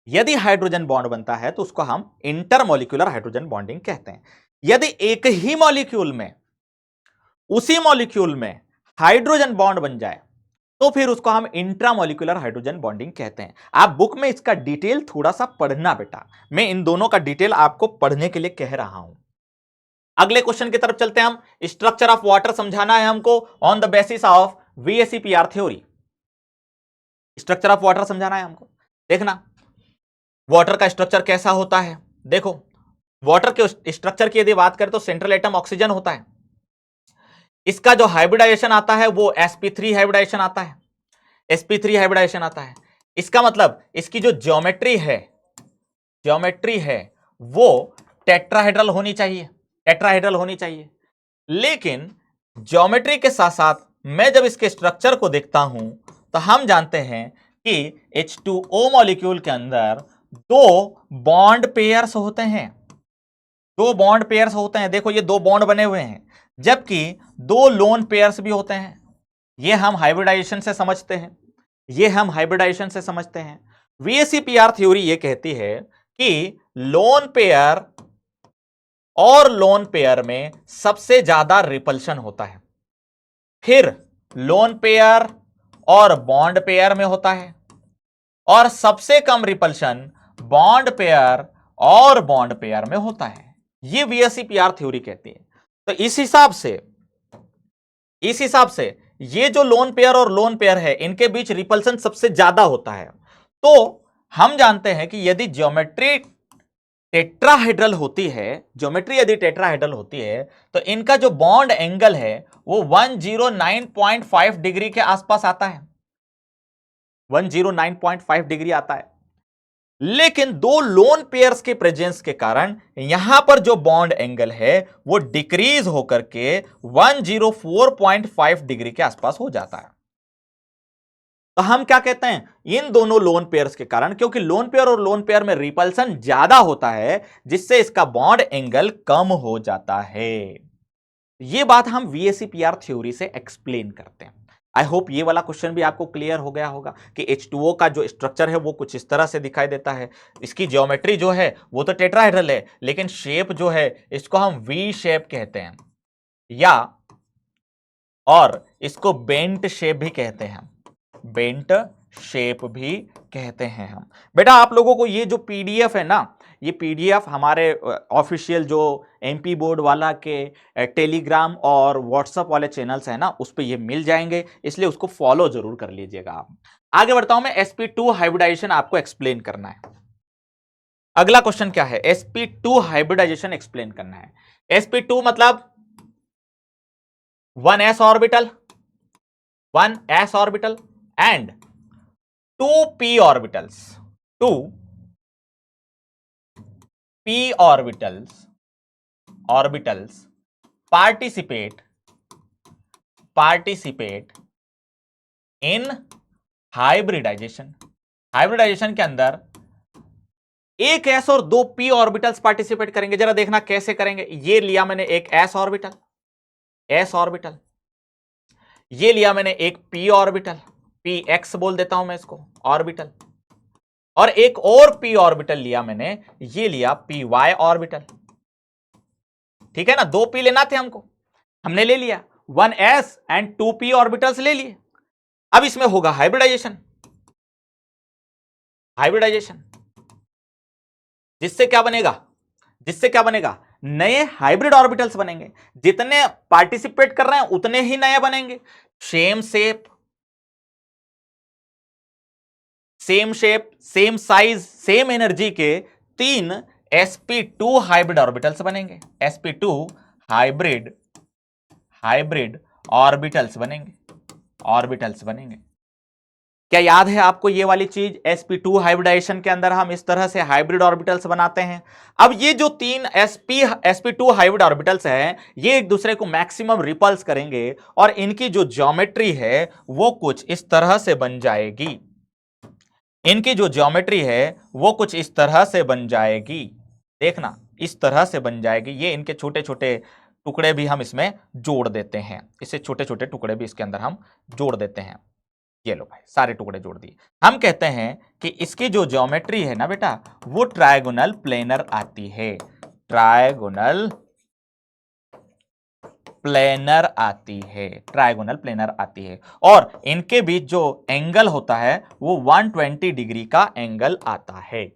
यदि हाइड्रोजन बॉन्ड बनता है तो उसको हम इंटरमॉलिक्यूलर हाइड्रोजन बॉन्डिंग कहते हैं। यदि एक ही मॉलिक्यूल में, उसी मॉलिक्यूल में हाइड्रोजन बॉन्ड बन जाए तो फिर उसको हम इंट्रामॉलिक्यूलर हाइड्रोजन बॉन्डिंग कहते हैं। आप बुक में इसका डिटेल थोड़ा सा पढ़ना बेटा, मैं इन दोनों का डिटेल आपको पढ़ने के लिए कह रहा हूं। अगले क्वेश्चन की तरफ चलते हैं हम। स्ट्रक्चर ऑफ वाटर समझाना है हमको on the basis of VSEPR theory. Structure of water समझाना है हमको। देखना वाटर का स्ट्रक्चर कैसा होता है। देखो वाटर के स्ट्रक्चर की यदि बात करें तो सेंट्रल एटम ऑक्सीजन होता है, इसका जो हाइब्रिडाइजेशन आता है वो sp3 हाइब्रिडाइजेशन आता है, sp3 हाइब्रिडाइजेशन आता है। इसका मतलब इसकी जो ज्योमेट्री है वो टेट्राहेड्रल होनी चाहिए, टेट्राहेड्रल होनी चाहिए। लेकिन ज्योमेट्री के साथ साथ मैं जब इसके स्ट्रक्चर को देखता हूं तो हम जानते हैं कि H2O मॉलिक्यूल के अंदर दो बॉन्ड पेयर्स होते हैं, दो बॉन्ड पेयर्स होते हैं। देखो ये दो बॉन्ड बने हुए हैं, जबकि दो लोन पेयर्स भी होते हैं। ये हम हाइब्रिडाइजेशन से समझते हैं, ये हम हाइब्रिडाइजेशन से समझते हैं। VSEPR थ्योरी ये कहती है कि लोन पेयर और लोन पेयर में सबसे ज्यादा रिपल्शन होता है, फिर लोन पेयर और बॉन्ड पेयर में होता है, और सबसे कम रिपल्शन बॉन्ड पेयर और बॉन्ड पेयर में होता है। ये VSEPR थ्योरी कहती है। तो इस हिसाब से ये जो लोन पेयर और लोन पेयर है इनके बीच रिपल्शन सबसे ज्यादा होता है। तो हम जानते हैं कि यदि ज्योमेट्री टेट्राहेड्रल होती है, ज्योमेट्री यदि टेट्राहेड्रल होती है तो इनका जो बॉन्ड एंगल है वो 109.5 डिग्री के आसपास आता है, 109.5 डिग्री आता है। लेकिन दो लोन पेयर्स के प्रेजेंस के कारण यहां पर जो बॉन्ड एंगल है वो डिक्रीज होकर के 104.5 डिग्री के आसपास हो जाता है। तो हम क्या कहते हैं, इन दोनों लोन पेयर्स के कारण, क्योंकि लोन पेयर और लोन पेयर में रिपल्सन ज्यादा होता है जिससे इसका बॉन्ड एंगल कम हो जाता है। यह बात हम VSEPR थ्योरी से एक्सप्लेन करते हैं। आई होप ये वाला क्वेश्चन भी आपको क्लियर हो गया होगा कि H2O का जो स्ट्रक्चर है वो कुछ इस तरह से दिखाई देता है। इसकी ज्योमेट्री जो है वो तो टेट्राहेड्रल है, लेकिन शेप जो है इसको हम V शेप कहते हैं, या और इसको बेंट शेप भी कहते हैं, बेंट शेप भी कहते हैं हम। बेटा आप लोगों को ये जो PDF है ना, ये PDF हमारे ऑफिशियल जो MP बोर्ड वाला के टेलीग्राम और व्हाट्सएप वाले चैनल्स है ना उस पे ये मिल जाएंगे, इसलिए उसको फॉलो जरूर कर लीजिएगा आप। आगे बढ़ता हूं मैं, sp2 हाइब्रिडाइजेशन आपको एक्सप्लेन करना है। अगला क्वेश्चन क्या है, sp2 हाइब्रिडाइजेशन एक्सप्लेन करना है। sp2 मतलब 1s ऑर्बिटल, 1s ऑर्बिटल and 2p orbitals, 2p orbitals participate in hybridization। Hybridization के अंदर एक s और दो p ऑर्बिटल्स पार्टिसिपेट करेंगे। जरा देखना कैसे करेंगे। ये लिया मैंने एक s ऑर्बिटल, ये लिया मैंने एक p ऑर्बिटल, px बोल देता हूं मैं इसको, ऑर्बिटल, और एक और p ऑर्बिटल लिया मैंने, ये लिया py ऑर्बिटल। ठीक है ना, 2 p लेना थे हमको, हमने ले लिया, 1s एंड 2p ऑर्बिटल्स ले लिए। अब इसमें होगा हाइब्रिडाइजेशन, हाइब्रिडाइजेशन जिससे क्या बनेगा, जिससे क्या बनेगा, नए हाइब्रिड ऑर्बिटल्स बनेंगे। जितने पार्टिसिपेट कर रहे हैं उतने ही नए बनेंगे। Same shape, same shape, same size, same energy के 3 sp2 हाइब्रिड ऑर्बिटल्स बनेंगे। sp2 हाइब्रिड, हाइब्रिड ऑर्बिटल्स बनेंगे, ऑर्बिटल्स बनेंगे। क्या याद है आपको ये वाली चीज, sp2 हाइब्रिडाइजेशन के अंदर हम इस तरह से हाइब्रिड ऑर्बिटल्स बनाते हैं। अब ये जो 3 sp2 हाइब्रिड ऑर्बिटल्स हैं, ये एक दूसरे को मैक्सिमम रिपल्स करेंगे और इनकी जो ज्योमेट्री है वो कुछ इस तरह से बन जाएगी। इनकी जो ज्योमेट्री है वो कुछ इस तरह से बन जाएगी, देखना इस तरह से बन जाएगी। ये इनके छोटे छोटे टुकड़े भी हम इसमें जोड़ देते हैं, इसे छोटे छोटे टुकड़े भी इसके अंदर हम जोड़ देते हैं। ये लो भाई, सारे टुकड़े जोड़ दिए। हम कहते हैं कि इसकी जो ज्योमेट्री है ना बेटा, वो ट्रायगोनल प्लेनर आती है, ट्रायगोनल प्लेनर आती है, ट्रायगोनल प्लेनर आती है। और इनके बीच जो एंगल होता है वो 120 डिग्री का एंगल आता है,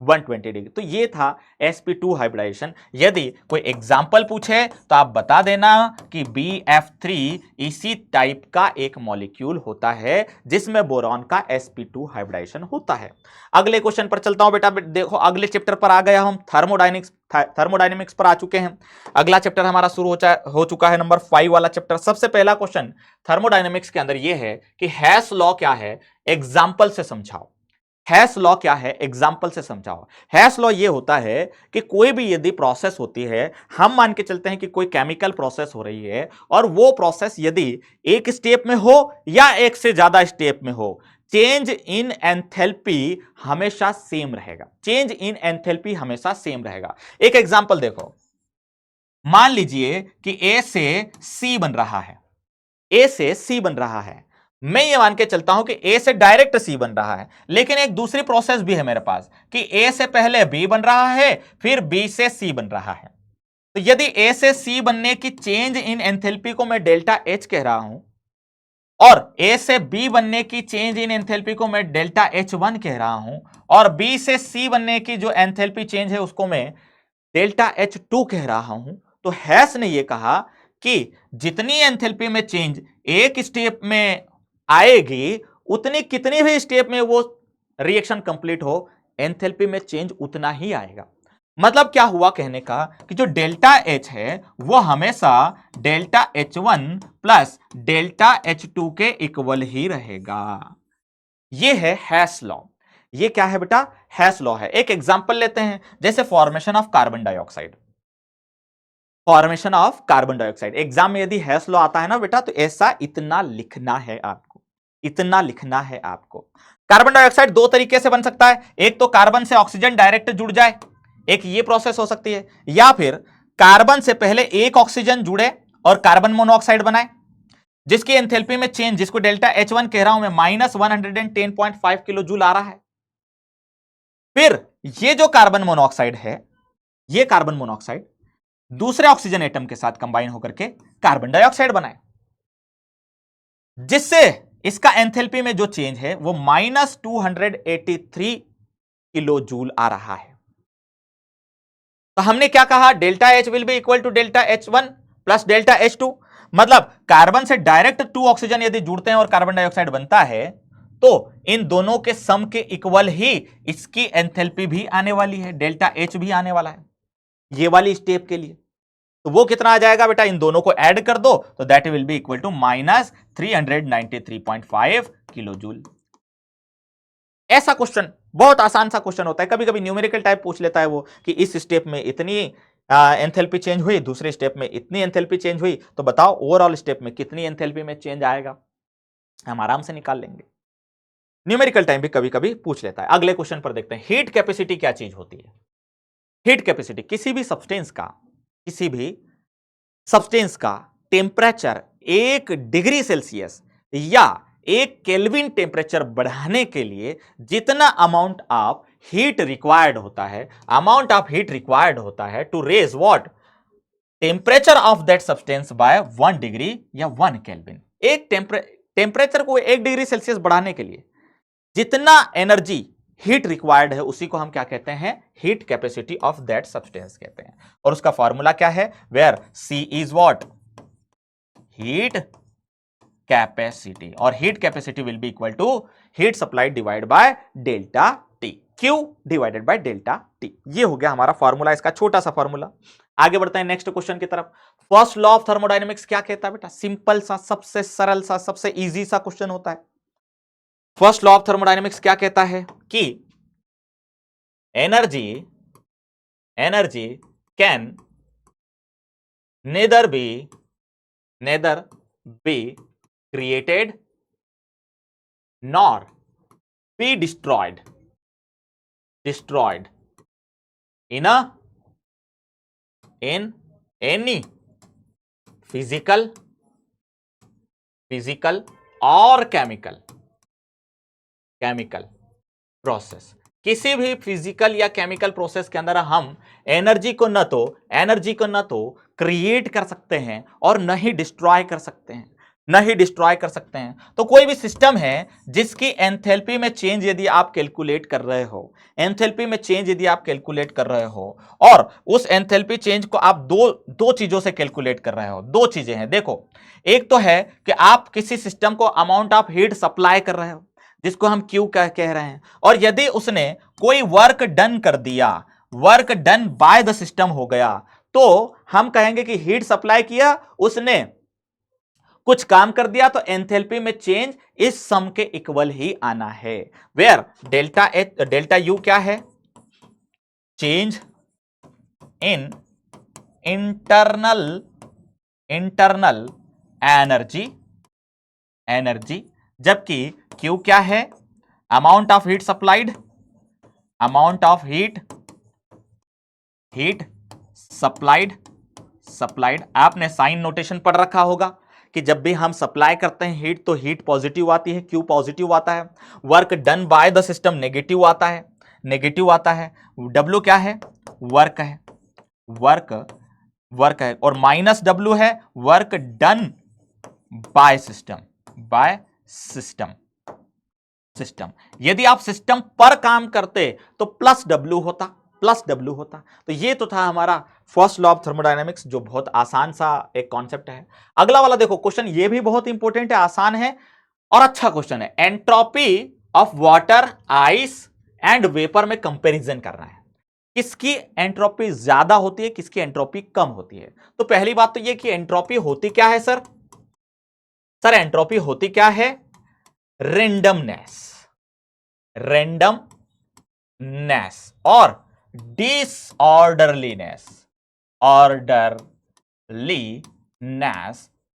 120 डिग्री। तो ये था sp2 हाइब्रिडाइजेशन। यदि कोई एग्जाम्पल पूछे तो आप बता देना कि BF3 इसी टाइप का एक मॉलिक्यूल होता है जिसमें बोरॉन का sp2 हाइब्रिडाइजेशन होता है। अगले क्वेश्चन पर चलता हूं बेटा, देखो अगले चैप्टर पर आ गया, हम थर्मोडायनेमिक्स पर आ चुके हैं। अगला चैप्टर हमारा शुरू हो चुका है, नंबर 5 वाला चैप्टर। सबसे पहला क्वेश्चन थर्मोडायनेमिक्स के अंदर यह है कि हैश लॉ क्या है, एग्जाम्पल से समझाओ। हैश लॉ क्या है, एग्जाम्पल से समझाओ। हैश लॉ ये होता है कि कोई भी यदि प्रोसेस होती है, हम मान के चलते हैं कि कोई केमिकल प्रोसेस हो रही है और वो प्रोसेस यदि एक स्टेप में हो या एक से ज्यादा स्टेप में हो, चेंज इन एंथैल्पी हमेशा सेम रहेगा, चेंज इन एंथैल्पी हमेशा सेम रहेगा। एक एग्जांपल देखो, मान लीजिए कि ए से सी बन रहा है, ए से सी बन रहा है, मैं ये मान के चलता हूं कि ए से डायरेक्ट सी बन रहा है, लेकिन एक दूसरी प्रोसेस भी है मेरे पास कि ए से पहले बी बन रहा है, फिर बी से सी बन रहा है। तो यदि ए से सी बनने की चेंज इन एंथैल्पी को मैं डेल्टा एच कह रहा हूं और ए से बी बनने की चेंज इन एंथैल्पी को मैं डेल्टा H1 कह रहा हूं और बी से सी बनने की जो एंथैल्पी चेंज है उसको मैं डेल्टा H2 कह रहा हूं, तो हैश ने यह कहा कि जितनी एंथैल्पी में चेंज एक स्टेप में आएगी, उतनी कितनी भी स्टेप में वो रिएक्शन कंप्लीट हो, एंथैल्पी में चेंज उतना ही आएगा। मतलब क्या हुआ कहने का कि जो डेल्टा H है वो हमेशा delta H1 plus delta H2 के इक्वल ही रहेगा। ये है हैश लॉ। ये क्या है बेटा, हैश लॉ है। एक एग्जांपल लेते हैं, जैसे formation of carbon dioxide. Formation of carbon dioxide exam में यदि हैश लॉ आता है ना बेटा, तो ऐसा इतना लिखना है आपको, इतना लिखना है आपको। कार्बन डाइऑक्साइड दो तरीके से बन सकता है, एक तो कार्बन से ऑक्सीजन डायरेक्ट जुड़ जाए, एक ये प्रोसेस हो सकती है, या फिर कार्बन से पहले एक ऑक्सीजन जुड़े और कार्बन मोनोऑक्साइड बनाए, जिसकी एंथैल्पी में चेंज, जिसको डेल्टा H1 कह रहा हूं मैं, -110.5 किलो जूल आ रहा है। फिर ये जो कार्बन मोनोऑक्साइड है, ये कार्बन मोनोऑक्साइड दूसरे ऑक्सीजन एटम के साथ कंबाइन होकर के कार्बन डाइऑक्साइड बनाए, जिससे इसका एंथैल्पी में जो चेंज है वो -283 किलो जूल आ रहा है। तो हमने क्या कहा, delta H will be equal to delta H1 plus delta H2। मतलब कार्बन से डायरेक्ट 2 ऑक्सीजन यदि जुड़ते हैं और कार्बन डाइऑक्साइड बनता है, तो इन दोनों के सम के इक्वल ही इसकी एंथैल्पी भी आने वाली है, डेल्टा H भी आने वाला है ये वाली स्टेप के लिए। तो वो कितना आ जाएगा बेटा, इन दोनों को ऐड कर दो तो that will be equal to -393.5 kilo joule. ऐसा क्वेश्चन बहुत आसान सा क्वेश्चन होता है, कभी कभी न्यूमेरिकल टाइप पूछ लेता है वो कि इस स्टेप में इतनी एंथैल्पी चेंज हुई, दूसरे स्टेप में इतनी एंथैल्पी चेंज हुई, तो बताओ ओवरऑल स्टेप में कितनी एंथैल्पी में चेंज आएगा, हम आराम से निकाल लेंगे। न्यूमेरिकल टाइम भी कभी कभी पूछ लेता है। अगले क्वेश्चन पर देखते हैं, हीट कैपेसिटी क्या चीज होती है। हीट कैपेसिटी किसी भी सब्सटेंस का, किसी भी सब्सटेंस का टेम्परेचर 1 डिग्री सेल्सियस या एक केल्विन टेम्परेचर बढ़ाने के लिए जितना अमाउंट ऑफ हीट रिक्वायर्ड होता है, अमाउंट ऑफ हीट रिक्वायर्ड होता है to raise what temperature of that substance by 1 degree या 1 केल्विन। एक टेम्परेचर को 1 डिग्री सेल्सियस बढ़ाने के लिए जितना एनर्जी हीट रिक्वायर्ड है उसी को हम क्या कहते हैं, heat capacity of that substance कहते हैं। और उसका फॉर्मूला क्या है, where C is what heat capacity, और heat capacity will be equal to heat supplied divide by delta T, Q divided by delta T. ये हो गया हमारा फॉर्मूला, इसका छोटा सा फॉर्मूला। आगे बढ़ते हैं नेक्स्ट क्वेश्चन की तरफ। फर्स्ट लॉ ऑफ थर्मोडायनेमिक्स क्या कहता है बेटा, सिंपल सा, सबसे सरल सा, सबसे इजी सा क्वेश्चन होता है। फर्स्ट लॉ ऑफ थर्मोडायनेमिक्स क्या कहता है कि energy can nether be created nor be destroyed in any physical और केमिकल प्रोसेस। किसी भी फिजिकल या केमिकल प्रोसेस के अंदर हम एनर्जी को न तो क्रिएट कर सकते हैं और न ही डिस्ट्रॉय कर सकते हैं, तो कोई भी सिस्टम है जिसकी एंथैल्पी में चेंज यदि आप कैलकुलेट कर रहे हो, और उस एंथैल्पी चेंज को आप दो चीजों से कैलकुलेट कर रहे हो। दो चीजें हैं, देखो, एक तो है कि आप किसी सिस्टम को अमाउंट ऑफ हीट सप्लाई कर रहे हो जिसको हम क्यू कह रहे हैं, और यदि उसने कोई वर्क डन कर दिया, work done by the system हो गया, तो हम कहेंगे कि हीट सप्लाई किया, उसने कुछ काम कर दिया, तो एंथैल्पी में चेंज इस सम के इक्वल ही आना है। वेयर डेल्टा यू क्या है, चेंज इन इंटरनल एनर्जी, जबकि क्यू क्या है, अमाउंट ऑफ हीट सप्लाइड। आपने साइन नोटेशन पढ़ रखा होगा कि जब भी हम सप्लाई करते हैं हीट तो हीट पॉजिटिव आती है, क्यू पॉजिटिव आता है। Work done by the system negative आता है। डब्ल्यू क्या है, वर्क है, और माइनस डब्ल्यू है वर्क डन बाय सिस्टम। यदि आप सिस्टम पर काम करते तो प्लस डब्ल्यू होता। तो ये तो था हमारा फर्स्ट लॉ ऑफ थर्मोडायनेमिक्स, जो बहुत आसान सा एक कॉन्सेप्ट है। अगला वाला देखो, क्वेश्चन ये भी बहुत इंपॉर्टेंट है, आसान है और अच्छा क्वेश्चन है। Entropy of water, ice and vapour में कंपैरिजन करना है, किसकी एंट्रोपी ज्यादा होती है, किसकी एंट्रोपी कम होती है। तो पहली बात तो ये कि एंट्रोपी होती क्या है सर, एंट्रोपी होती क्या है, रेंडमनेस और डिसऑर्डरलीनेस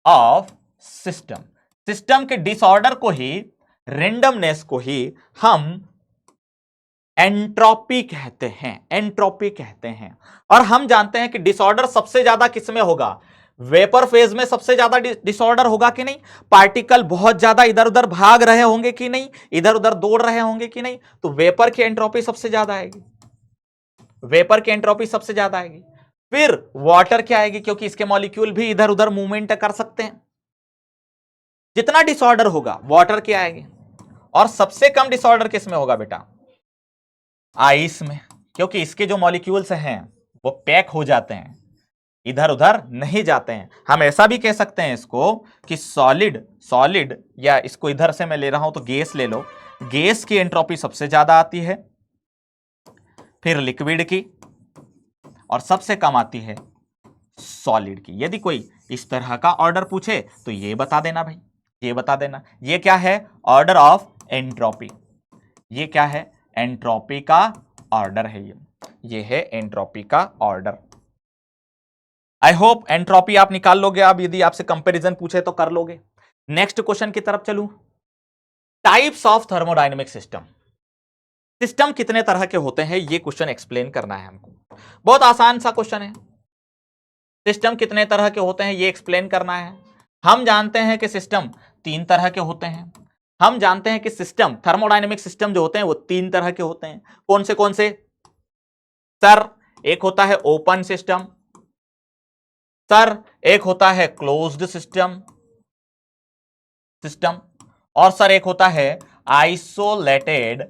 ऑफ सिस्टम के डिसऑर्डर को ही, रेंडमनेस को ही हम एंट्रोपी कहते हैं। और हम जानते हैं कि डिसऑर्डर सबसे ज्यादा किसमें होगा, वेपर फेज में सबसे ज्यादा डिसऑर्डर होगा कि नहीं, पार्टिकल बहुत ज्यादा इधर उधर भाग रहे होंगे कि नहीं, इधर उधर दौड़ रहे होंगे कि नहीं, तो वेपर की एंट्रोपी सबसे ज्यादा आएगी। फिर वाटर क्या आएगी, क्योंकि इसके मॉलिक्यूल भी इधर उधर मूवमेंट कर सकते हैं। जितना डिसऑर्डर होगा वाटर की आएगी, और सबसे कम डिसऑर्डर किसमें होगा बेटा, आइस में, क्योंकि इसके जो मॉलिक्यूल्स हैं वो पैक हो जाते हैं, इधर उधर नहीं जाते हैं। हम ऐसा भी कह सकते हैं इसको कि सॉलिड, या इसको इधर से मैं ले रहा हूं तो गैस ले लो, गैस की एंट्रोपी सबसे ज्यादा आती है, फिर लिक्विड की, और सबसे कम आती है सॉलिड की। यदि कोई इस तरह का ऑर्डर पूछे तो ये बता देना भाई, ये क्या है, ऑर्डर ऑफ एंट्रोपी। ये क्या है, एंट्रोपी का ऑर्डर है। ये है एंट्रोपी का ऑर्डर। आई होप एंट्रोपी आप निकाल लोगे, अब यदि आपसे कंपैरिजन पूछे तो कर लोगे। नेक्स्ट क्वेश्चन की तरफ चलूं, टाइप्स ऑफ थर्मोडायनेमिक सिस्टम कितने तरह के होते हैं, ये क्वेश्चन एक्सप्लेन करना है हमको। बहुत आसान सा क्वेश्चन है, सिस्टम कितने तरह के होते हैं ये एक्सप्लेन करना है। हम जानते हैं कि सिस्टम 3 तरह के होते हैं, हम जानते हैं कि सिस्टम, थर्मोडायनेमिक सिस्टम जो होते हैं वो तीन तरह के होते हैं। कौन से सर? एक होता है ओपन सिस्टम, सर एक होता है क्लोज्ड सिस्टम और सर एक होता है आइसोलेटेड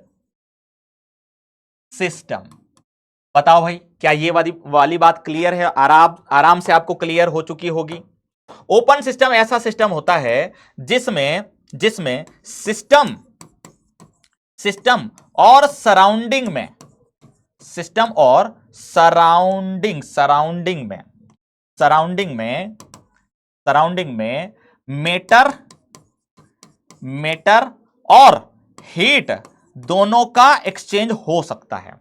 सिस्टम। बताओ भाई, क्या ये वाली बात क्लियर है? आराम से आपको क्लियर हो चुकी होगी। ओपन सिस्टम ऐसा सिस्टम होता है जिसमें सिस्टम और सराउंडिंग में, सराउंडिंग में मेटर और हीट दोनों का एक्सचेंज हो सकता है।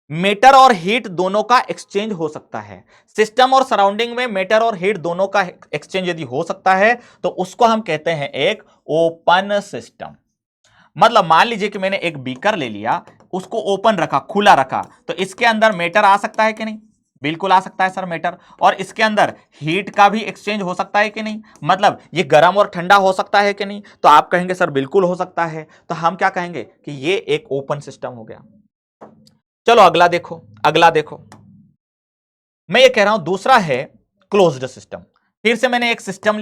मेटर और हीट दोनों का एक्सचेंज हो सकता है। सिस्टम और सराउंडिंग में मेटर और हीट दोनों का एक्सचेंज यदि हो सकता है तो उसको हम कहते हैं एक ओपन सिस्टम। मतलब मान लीजिए कि मैंने एक बीकर ले लिया, उसको ओपन रखा, खुला रखा, तो इसके अंदर मेटर आ सकता है कि नहीं? बिल्कुल आ सकता है सर मेटर। और इसके अंदर हीट का भी एक्सचेंज हो सकता है कि नहीं? मतलब ये गर्म और ठंडा हो सकता है कि नहीं? तो आप कहेंगे सर बिल्कुल हो सकता है। तो हम क्या कहेंगे कि ये एक ओपन सिस्टम हो गया। चलो अगला देखो, मैं ये कह रहा हूं दूसरा है क्लोज्ड सिस्टम। फिर से मैंने एक सिस्टम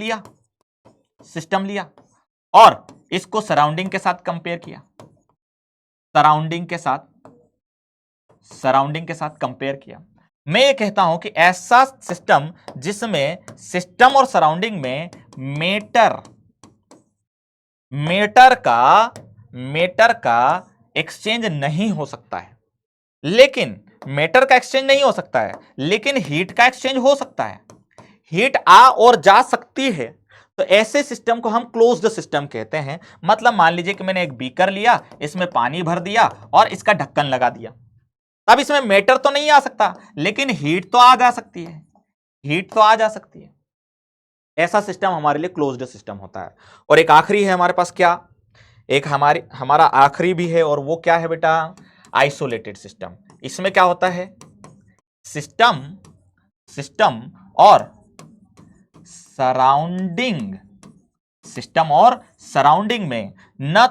लिया और इसको सराउंडिंग के साथ कंपेयर किया, सराउंडिंग के साथ कंपेयर किया। मैं ये कहता हूं कि ऐसा सिस्टम जिसमें सिस्टम और सराउंडिंग में मेटर का एक्सचेंज नहीं हो सकता है, लेकिन मेटर का एक्सचेंज नहीं हो सकता है, लेकिन हीट का एक्सचेंज हो सकता है। हीट आ और जा सकती है, तो ऐसे सिस्टम को हम क्लोज्ड सिस्टम कहते हैं। मतलब मान लीजिए कि मैंने एक बीकर लिया, इसमें पानी भर दिया और इसका ढक्कन लगा दिया। अब इसमें मेटर तो नहीं आ सकता, लेकिन हीट तो आ जा सकती है। ऐसा सिस्टम हमारे लिए क्लोज्ड सिस्टम होता है। और एक आखिरी है हमारे पास, क्या? एक हमारा आखिरी भी है, और वो क्या है बेटा? Isolated system. इसमें क्या होता है? सिस्टम और सराउंडिंग में न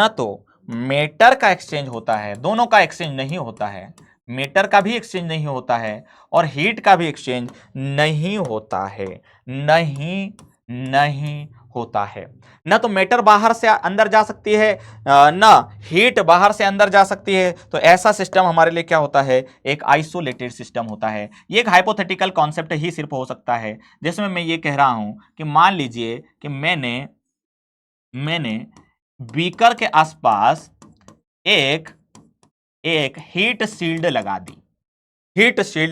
तो मेटर का एक्सचेंज होता है, दोनों का एक्सचेंज नहीं होता है। मेटर का भी एक्सचेंज नहीं होता है और हीट का भी एक्सचेंज नहीं होता है। न तो मेटर बाहर से अंदर जा सकती है, न हीट बाहर से अंदर जा सकती है। तो ऐसा सिस्टम हमारे लिए क्या होता है? एक आइसोलेटेड सिस्टम होता है। ये एक हाइपोथेटिकल कॉन्सेप्ट ही सिर्फ हो सकता है, जिसमें मैं ये कह रहा हूं कि मान लीजिए कि मैंने बीकर के आसपास एक हीट शील्ड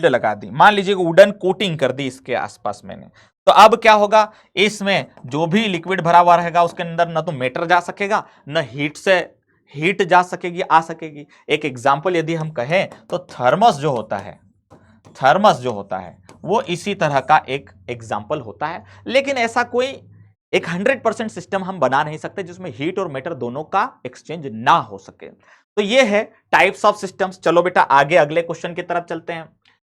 लगा दी। मान लीजिए वुडन कोटिंग कर दी इसके आसपास मैंने। तो अब क्या होगा? इसमें जो भी लिक्विड भरा हुआ रहेगा उसके अंदर न तो मेटर जा सकेगा, न हीट जा सकेगी, आ सकेगी। एक एग्जांपल यदि हम कहें तो थर्मस जो होता है वो इसी तरह का एक एग्जांपल होता है। लेकिन ऐसा कोई एक 100% सिस्टम हम बना नहीं सकते जिसमें हीट और मेटर दोनों का एक्सचेंज ना हो सके। तो ये है टाइप्स ऑफ सिस्टम्स। चलो बेटा आगे अगले क्वेश्चन की तरफ चलते हैं।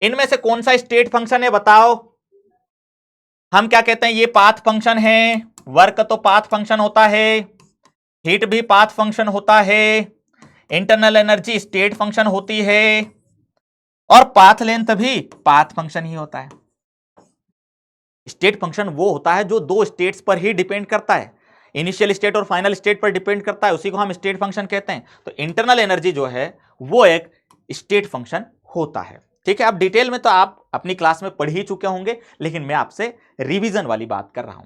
इनमें से कौन सा स्टेट फंक्शन है बताओ? हम क्या कहते हैं? ये पाथ फंक्शन है। वर्क तो पाथ फंक्शन होता है, हीट भी पाथ फंक्शन होता है, इंटरनल एनर्जी स्टेट फंक्शन होती है, और पाथ लेंथ भी पाथ फंक्शन ही होता है। स्टेट फंक्शन वो होता है जो दो स्टेट्स पर ही डिपेंड करता है, इनिशियल स्टेट और फाइनल स्टेट पर डिपेंड करता है, उसी को हम स्टेट फंक्शन कहते हैं। तो इंटरनल एनर्जी जो है वो एक स्टेट फंक्शन होता है। ठीक है, अब डिटेल में तो आप अपनी क्लास में पढ़ ही चुके होंगे, लेकिन मैं आपसे रिवीजन वाली बात कर रहा हूं।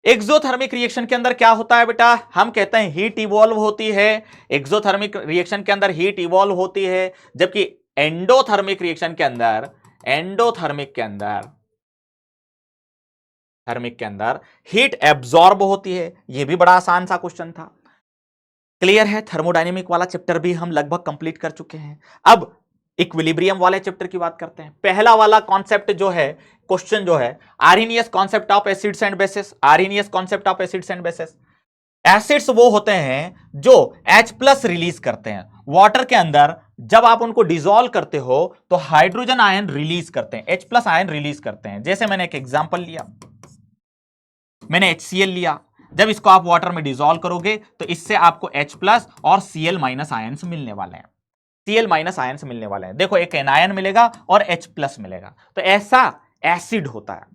एक्सोथर्मिक रिएक्शन के अंदर क्या होता है बेटा? हम कहते हैं हीट इवॉल्व होती है। एक्सोथर्मिक रिएक्शन के अंदर हीट इवॉल्व होती है, जबकि एंडोथर्मिक रिएक्शन के अंदर हीट एब्जॉर्ब होती है। यह भी बड़ा आसान सा क्वेश्चन था। क्लियर है? थर्मोडायनेमिक वाला चैप्टर भी हम लगभग कंप्लीट कर चुके हैं। अब इक्विलिब्रियम वाले चैप्टर की बात करते हैं। पहला वाला कॉन्सेप्ट जो है, क्वेश्चन जो है, Arrhenius concept of acids and bases. Acids वो होते हैं जो H+ रिलीज करते हैं वाटर के अंदर। जब आप उनको डिसॉल्व करते हो तो हाइड्रोजन आयन रिलीज करते हैं, H+ आयन रिलीज करते हैं। जैसे मैंने एक एग्जांपल लिया, मैंने HCl लिया, जब इसको आप वाटर में डिसॉल्व करोगे तो इससे आपको H+ और Cl- आयंस मिलने वाले हैं। Cl- आयंस मिलने वाले हैं। देखो एक एनायन मिलेगा और H+ मिलेगा, तो ऐसा एसिड होता है।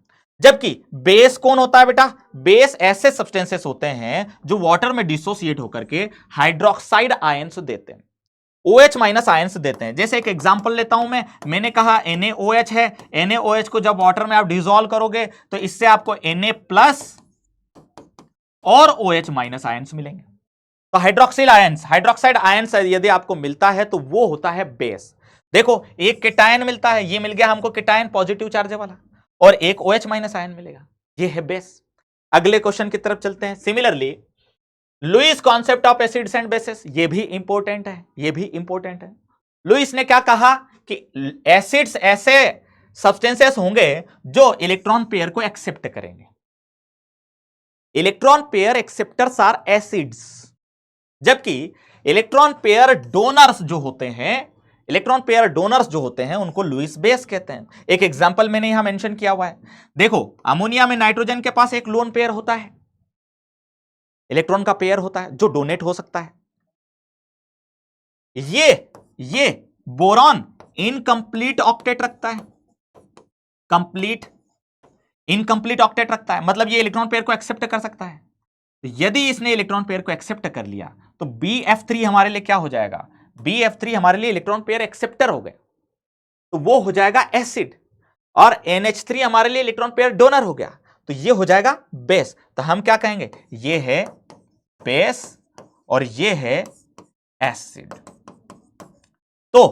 जबकि बेस कौन होता है बेटा? बेस ऐसे सब्सटेंसेस होते हैं जो वाटर में डिसोसिएट होकर के हाइड्रोक्साइड आयंस देते हैं, OH- आयंस देते हैं। जैसे एक एग्जांपल लेता हूं मैंने कहा NaOH है, NaOH को जब वाटर में आप डिसॉल्व करोगे तो इससे आपको Na+ और OH- आयंस मिलेंगे। तो हाइड्रोक्साइड आयंस यदि आपको मिलता है तो वो होता है बेस। देखो एक केटायन मिलता है, ये मिल गया हमको केटायन पॉजिटिव चार्ज वाला, और एक OH- आयन मिलेगा, ये है बेस। अगले क्वेश्चन की तरफ चलते हैं। Similarly Lewis concept of acids and bases, ये भी इंपॉर्टेंट है, ये भी इंपॉर्टेंट है। लुईस ने क्या कहा कि एसिड्स ऐसे सब्सटेंसेस होंगे जो इलेक्ट्रॉन पेयर को एक्सेप्ट करेंगे। Electron pair acceptors are acids, जबकि इलेक्ट्रॉन पेयर डोनर्स जो होते हैं, इलेक्ट्रॉन पेयर डोनर्स जो होते हैं उनको लुईस बेस कहते हैं। एक एग्जांपल मैंने यहां मेंशन किया हुआ है। देखो अमोनिया में नाइट्रोजन के पास एक लोन पेयर होता है, इलेक्ट्रॉन का पेयर होता है जो डोनेट हो सकता है। ये बोरॉन इनकंप्लीट ऑक्टेट रखता है, कंप्लीट इनकंप्लीट ऑक्टेट रखता है, मतलब ये इलेक्ट्रॉन पेयर को एक्सेप्ट कर सकता है। तो यदि इसने इलेक्ट्रॉन पेयर को एक्सेप्ट कर लिया तो BF3 हमारे लिए क्या हो जाएगा? BF3 हमारे लिए इलेक्ट्रॉन पेयर एक्सेप्टर हो गए, तो वो हो जाएगा एसिड। और NH3 हमारे लिए इलेक्ट्रॉन पेयर डोनर हो गया, तो ये हो जाएगा बेस। तो हम क्या कहेंगे? ये है बेस और ये है एसिड। तो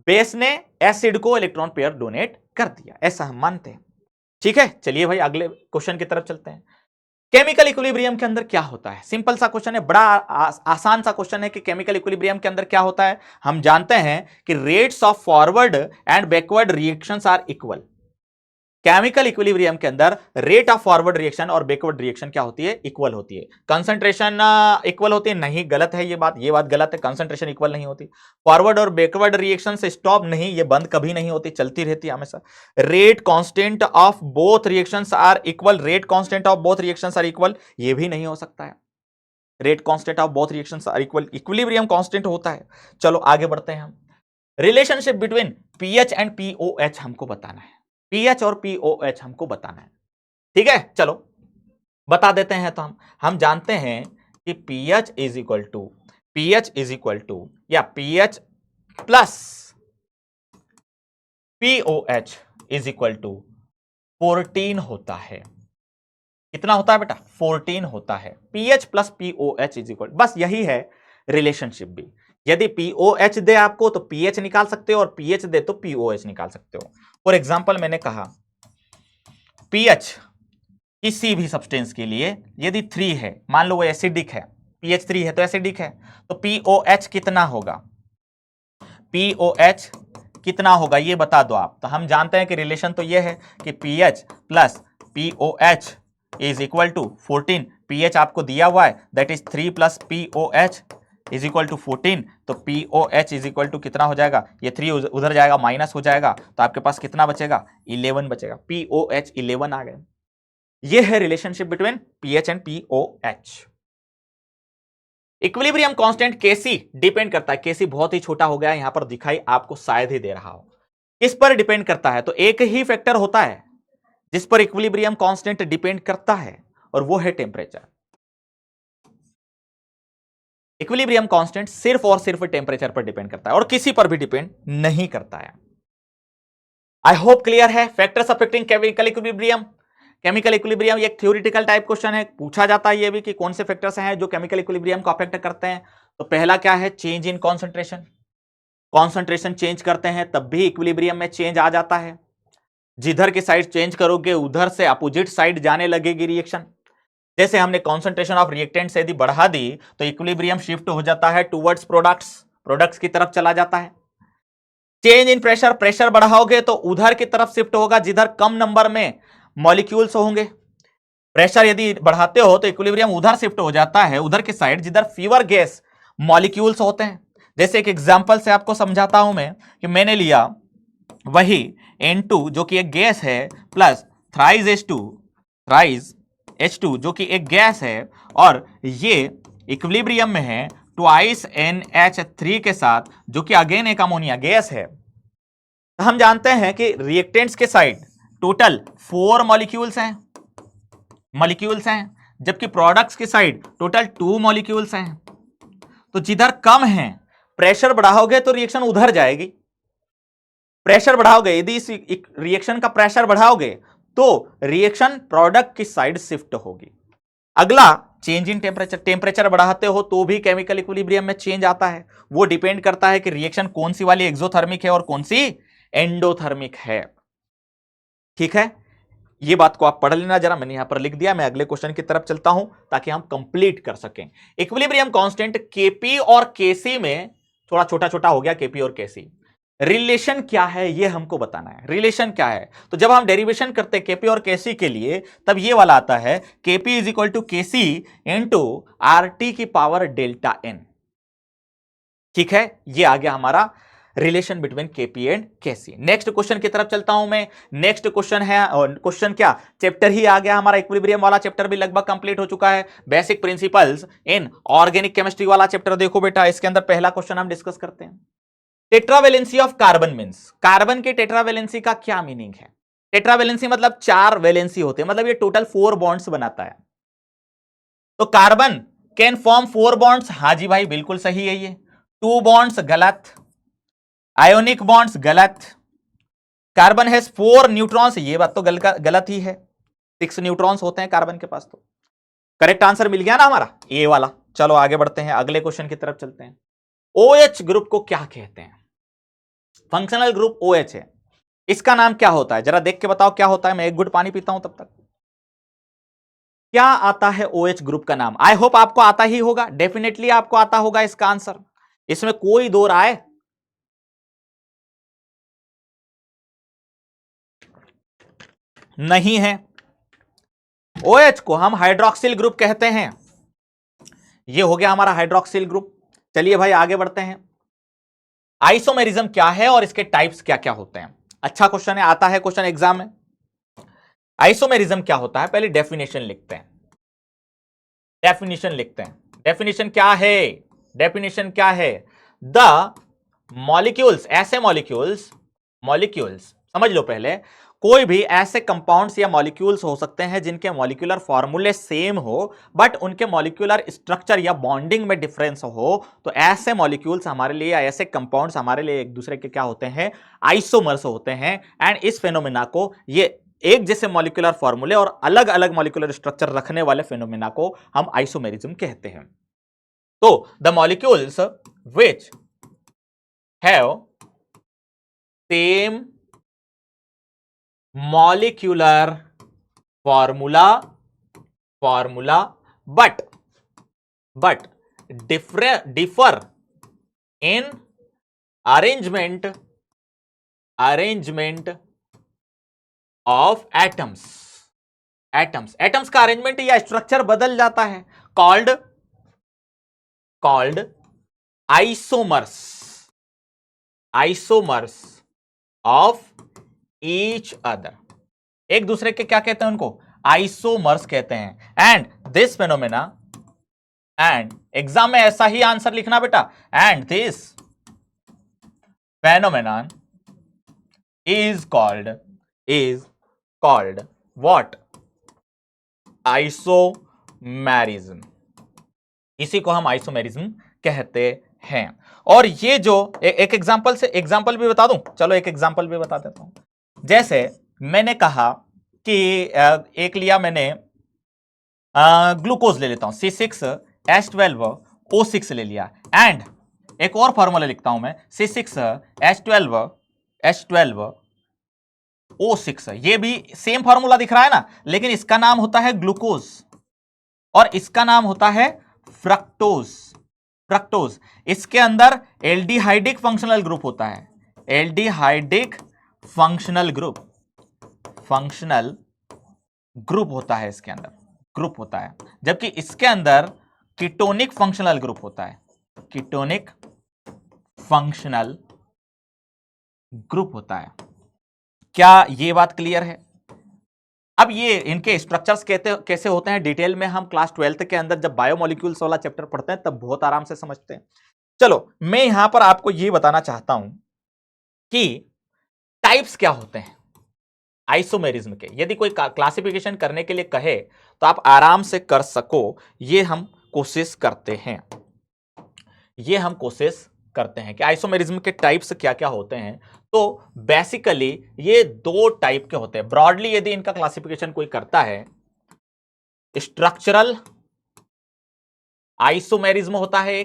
बेस ने एसिड को इलेक्ट्रॉन पेयर डोनेट कर दिया, ऐसा हम मानते हैं। ठीक है, चलिए भाई अगले क्वेश्चन की तरफ चलते हैं। केमिकल इक्विलिब्रियम के अंदर क्या होता है? सिंपल सा क्वेश्चन है, बड़ा आसान सा क्वेश्चन है कि केमिकल इक्विलिब्रियम के अंदर क्या होता है। हम जानते हैं कि rates of forward and backward reactions are equal. Chemical equilibrium के अंदर रेट ऑफ फॉरवर्ड रिएक्शन और बैकवर्ड रिएक्शन क्या होती है? इक्वल होती है। कंसंट्रेशन इक्वल होती है? नहीं, गलत है ये बात गलत है। कंसंट्रेशन इक्वल नहीं होती। फॉरवर्ड और बैकवर्ड रिएक्शन से स्टॉप नहीं, ये बंद कभी नहीं होती, चलती रहती है हमेशा। Rate constant of both reactions are equal, rate constant of both reactions are equal, ये भी नहीं हो सकता है। Rate constant of both reactions are equal, equilibrium constant होता है। चलो आगे बढ़ते हैं हम। Relationship between pH and pOH हमको बताना है, पीएच और पीओएच हमको बताना है। ठीक है, चलो बता देते हैं। तो हम जानते हैं कि पीएच इज इक्वल टू या pH plus pOH is equal to 14 होता है। कितना होता है बेटा? 14 होता है। PH plus pOH is equal, बस यही है रिलेशनशिप भी। यदि पीओएच दे आपको तो पीएच निकाल सकते हो, और पीएच दे तो पीओएच निकाल सकते हो। फॉर एग्जांपल मैंने कहा पीएच किसी भी सब्सटेंस के लिए यदि 3 है, मान लो वो एसिडिक है, पीएच 3 है तो एसिडिक है, तो पीओएच कितना होगा? पीओएच कितना होगा ये बता दो आप। तो हम जानते हैं कि रिलेशन तो ये है कि pH plus pOH is equal to 14। PH आपको दिया हुआ है, that is 3 plus pOH is equal to 14। तो पीओएच इज इक्वल टू कितना हो जाएगा? ये 3 उधर जाएगा, माइनस हो जाएगा, तो आपके पास कितना बचेगा? 11 बचेगा। पीओएच 11 आ गए। ये है relationship between pH and pOH. Equilibrium constant Kc depend करता है, केसी बहुत ही छोटा हो गया, यहां पर दिखाई आपको शायद ही दे रहा हो। किस पर डिपेंड करता है? तो एक ही फैक्टर होता है जिस पर इक्विलिब्रियम कांस्टेंट डिपेंड करता है, और वो है टेम्परेचर। इक्विलिब्रियम कांस्टेंट सिर्फ और सिर्फ टेम्परेचर पर डिपेंड करता है और किसी पर भी डिपेंड नहीं करता है। आई होप क्लियर है। Factors affecting chemical equilibrium, chemical equilibrium एक थ्योरेटिकल टाइप क्वेश्चन है, पूछा जाता है ये भी कि कौन से फैक्टर्स हैं जो केमिकल इक्विलिब्रियम को अफेक्ट करते हैं। तो पहला क्या है? Change in concentration. Concentration change करते हैं तब भी इक्विलिब्रियम में चेंज आ जाता है। जिधर की साइड चेंज करोगे उधर से अपोजिट साइड जाने लगेगी रिएक्शन। जैसे हमने कॉन्सेंट्रेशन ऑफ रिएक्टेंट यदि बढ़ा दी तो इक्विलिब्रियम शिफ्ट हो जाता है टुवर्ड्स प्रोडक्ट्स की तरफ चला जाता है। चेंज इन प्रेशर, प्रेशर बढ़ाओगे तो उधर की तरफ शिफ्ट होगा जिधर कम नंबर में मॉलिक्यूल्स होंगे। प्रेशर यदि बढ़ाते हो तो इक्विलिब्रियम उधर शिफ्ट हो जाता है, उधर की साइड जिधर फीवर गैस मॉलिक्यूल्स होते हैं। जैसे एक एग्जांपल से आपको समझाता हूं मैं कि मैंने लिया वही N2 जो कि एक गैस है plus thrice H2, thrice H2 जो कि एक गैस है और ये इक्विलिब्रियम में है ट्वाइस NH3 के साथ, जो कि अगेन एक अमोनिया गैस है। हम जानते हैं कि रिएक्टेंट्स के साइड टोटल 4 मॉलिक्यूल्स हैं, जबकि प्रोडक्ट्स के साइड टोटल 2 मॉलिक्यूल्स हैं। तो जिधर कम है प्रेशर बढ़ाओगे तो रिएक्शन उधर जाएगी। प्रेशर बढ़ाओगे, यदि इस रिएक्शन का प्रेशर बढ़ाओगे तो रिएक्शन प्रोडक्ट की साइड शिफ्ट होगी। अगला चेंज इन टेम्परेचर, टेम्परेचर बढ़ाते हो तो भी केमिकल इक्विलिब्रियम में चेंज आता है। वो डिपेंड करता है कि रिएक्शन कौन सी वाली एक्सोथर्मिक है और कौन सी एंडोथर्मिक है। ठीक है, ये बात को आप पढ़ लेना जरा, मैंने यहां पर लिख दिया। मैं अगले क्वेश्चन की तरफ चलता हूं ताकि हम कंप्लीट कर सकें। इक्विलिब्रियम कांस्टेंट केपी और केसी में, थोड़ा छोटा छोटा हो गया केपी और केसी, रिलेशन क्या है ये हमको बताना है। रिलेशन क्या है, तो जब हम डेरिवेशन करते हैं केपी और केसी के लिए, तब ये वाला आता है Kp is equal to Kc into R T की पावर डेल्टा एन। ठीक है, ये आ गया हमारा relation between Kp and Kc. Next question की तरफ चलता हूं मैं। नेक्स्ट क्वेश्चन है, और क्वेश्चन क्या, चैप्टर ही आ गया हमारा, इक्विलिब्रियम वाला चैप्टर भी लगभग कंप्लीट हो चुका है। Basic principles in organic chemistry वाला चैप्टर देखो बेटा, इसके अंदर पहला क्वेश्चन हम डिस्कस करते हैं। Tetravalency of carbon means, carbon की टेट्रावेलेंसी का क्या मीनिंग है। टेट्रावेलेंसी मतलब 4 वैलेंसी होते हैं, मतलब ये टोटल 4 बॉन्ड्स बनाता है। तो कार्बन कैन फॉर्म 4 बॉन्ड्स, हां जी भाई बिल्कुल सही है ये। 2 बॉन्ड्स गलत, आयोनिक बॉन्ड्स गलत, कार्बन हैज 4 न्यूट्रॉन्स, ये बात तो गलत ही है, 6 न्यूट्रॉन्स होते हैं कार्बन के पास। तो करेक्ट आंसर मिल गया ना हमारा, ए वाला। चलो आगे बढ़ते हैं, अगले क्वेश्चन की तरफ चलते हैं। OH ग्रुप को क्या कहते हैं। फंक्शनल ग्रुप OH है, इसका नाम क्या होता है, जरा देख के बताओ क्या होता है। मैं एक घुट पानी पीता हूं तब तक। क्या आता है OH ग्रुप का नाम। आई होप आपको आता ही होगा, डेफिनेटली आपको आता होगा इसका आंसर, इसमें कोई दो राय नहीं है। OH को हम हाइड्रोक्सिल ग्रुप कहते हैं। ये हो गया हमारा हाइड्रोक्सिल ग्रुप। चलिए भाई आगे बढ़ते हैं। आइसोमेरिज्म क्या है और इसके टाइप्स क्या क्या होते हैं। अच्छा क्वेश्चन है, आता है क्वेश्चन एग्जाम में। आइसोमेरिज्म क्या होता है, पहले डेफिनेशन लिखते हैं। डेफिनेशन क्या है, डेफिनेशन क्या है। द मॉलिक्यूल्स, ऐसे मॉलिक्यूल्स समझ लो पहले, कोई भी ऐसे कंपाउंड्स या मॉलिक्यूल्स हो सकते हैं जिनके मॉलिक्यूलर फॉर्मूले सेम हो बट उनके मॉलिक्यूलर स्ट्रक्चर या बॉन्डिंग में डिफरेंस हो, तो ऐसे मॉलिक्यूल्स हमारे लिए या ऐसे कंपाउंड्स हमारे लिए एक दूसरे के क्या होते हैं, आइसोमर्स होते हैं। एंड इस फेनोमेना को, ये एक जैसे मॉलिक्यूलर फॉर्मूले और अलग अलग मॉलिक्यूलर स्ट्रक्चर रखने वाले फेनोमेना को हम आइसोमेरिज्म कहते हैं। तो the molecules which have same molecular formula but differ in arrangement of atoms का अरेंजमेंट या स्ट्रक्चर बदल जाता है, called isomers of each other. एक दूसरे के क्या कहते हैं, उनको आइसोमर्स कहते हैं। And this phenomena, and exam में ऐसा ही आंसर लिखना बेटा, and this phenomenon is called what, isomerism. इसी को हम आइसोमेरिज्म कहते हैं। और ये जो एक एग्जांपल भी बता दूं, चलो एक एग्जांपल भी बता देता हूं। जैसे मैंने कहा कि एक लिया मैंने ग्लूकोज ले लेता हूं, C6H12O6 ले लिया, एंड एक और फॉर्मूला लिखता हूं मैं, C6H12O6। ये भी सेम फॉर्मूला दिख रहा है ना, लेकिन इसका नाम होता है ग्लूकोज और इसका नाम होता है फ्रक्टोज। इसके अंदर एल्डिहाइडिक फंक्शनल ग्रुप होता है, एल्डिहाइडिक फंक्शनल ग्रुप होता है, इसके अंदर ग्रुप होता है, जबकि इसके अंदर कीटोनिक फंक्शनल ग्रुप होता है, कीटोनिक फंक्शनल ग्रुप होता है। क्या ये बात क्लियर है? अब ये इनके स्ट्रक्चर्स कैसे होते हैं डिटेल में हम क्लास 12th के अंदर जब बायोमोलिक्यूल्स वाला चैप्टर पढ़ते हैं तब बहुत आराम से समझते हैं। चलो मैं यहां पर आपको ये बताना चाहता हूं कि टाइप्स क्या होते हैं आइसोमेरिज्म के। यदि कोई क्लासिफिकेशन करने के लिए कहे तो आप आराम से कर सको, ये हम कोशिश करते हैं। ये हम कोशिश करते हैं कि आइसोमेरिज्म के टाइप्स क्या क्या होते हैं। तो बेसिकली ये दो टाइप के होते हैं ब्रॉडली, यदि इनका क्लासिफिकेशन कोई करता है। स्ट्रक्चरल आइसोमेरिज्म होता है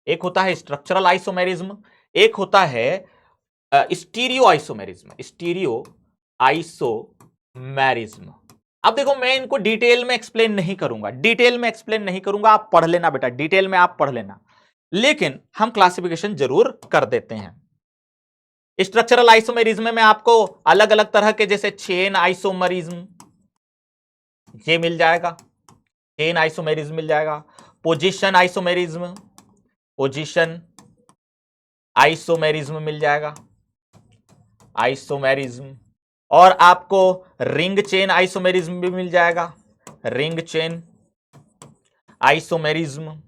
एक होता है स्ट्रक्चरल आइसोमेरिज्म, एक होता है स्टीरियो आइसोमेरिज्म। Stereo isomerism. अब देखो मैं इनको डिटेल में एक्सप्लेन नहीं करूंगा, आप पढ़ लेना बेटा, डिटेल में आप पढ़ लेना, लेकिन हम क्लासिफिकेशन जरूर कर देते हैं। स्ट्रक्चरल आइसोमेरिज्म में आपको अलग अलग तरह के जैसे चेन आइसोमेरिज्म ये मिल जाएगा, चेन आइसोमेरिज्म मिल जाएगा, पोजीशन आइसोमेरिज्म मिल जाएगा, आइसोमेरिज्म। और आपको रिंग चेन आइसोमेरिज्म भी मिल जाएगा, रिंग चेन आइसोमेरिज्म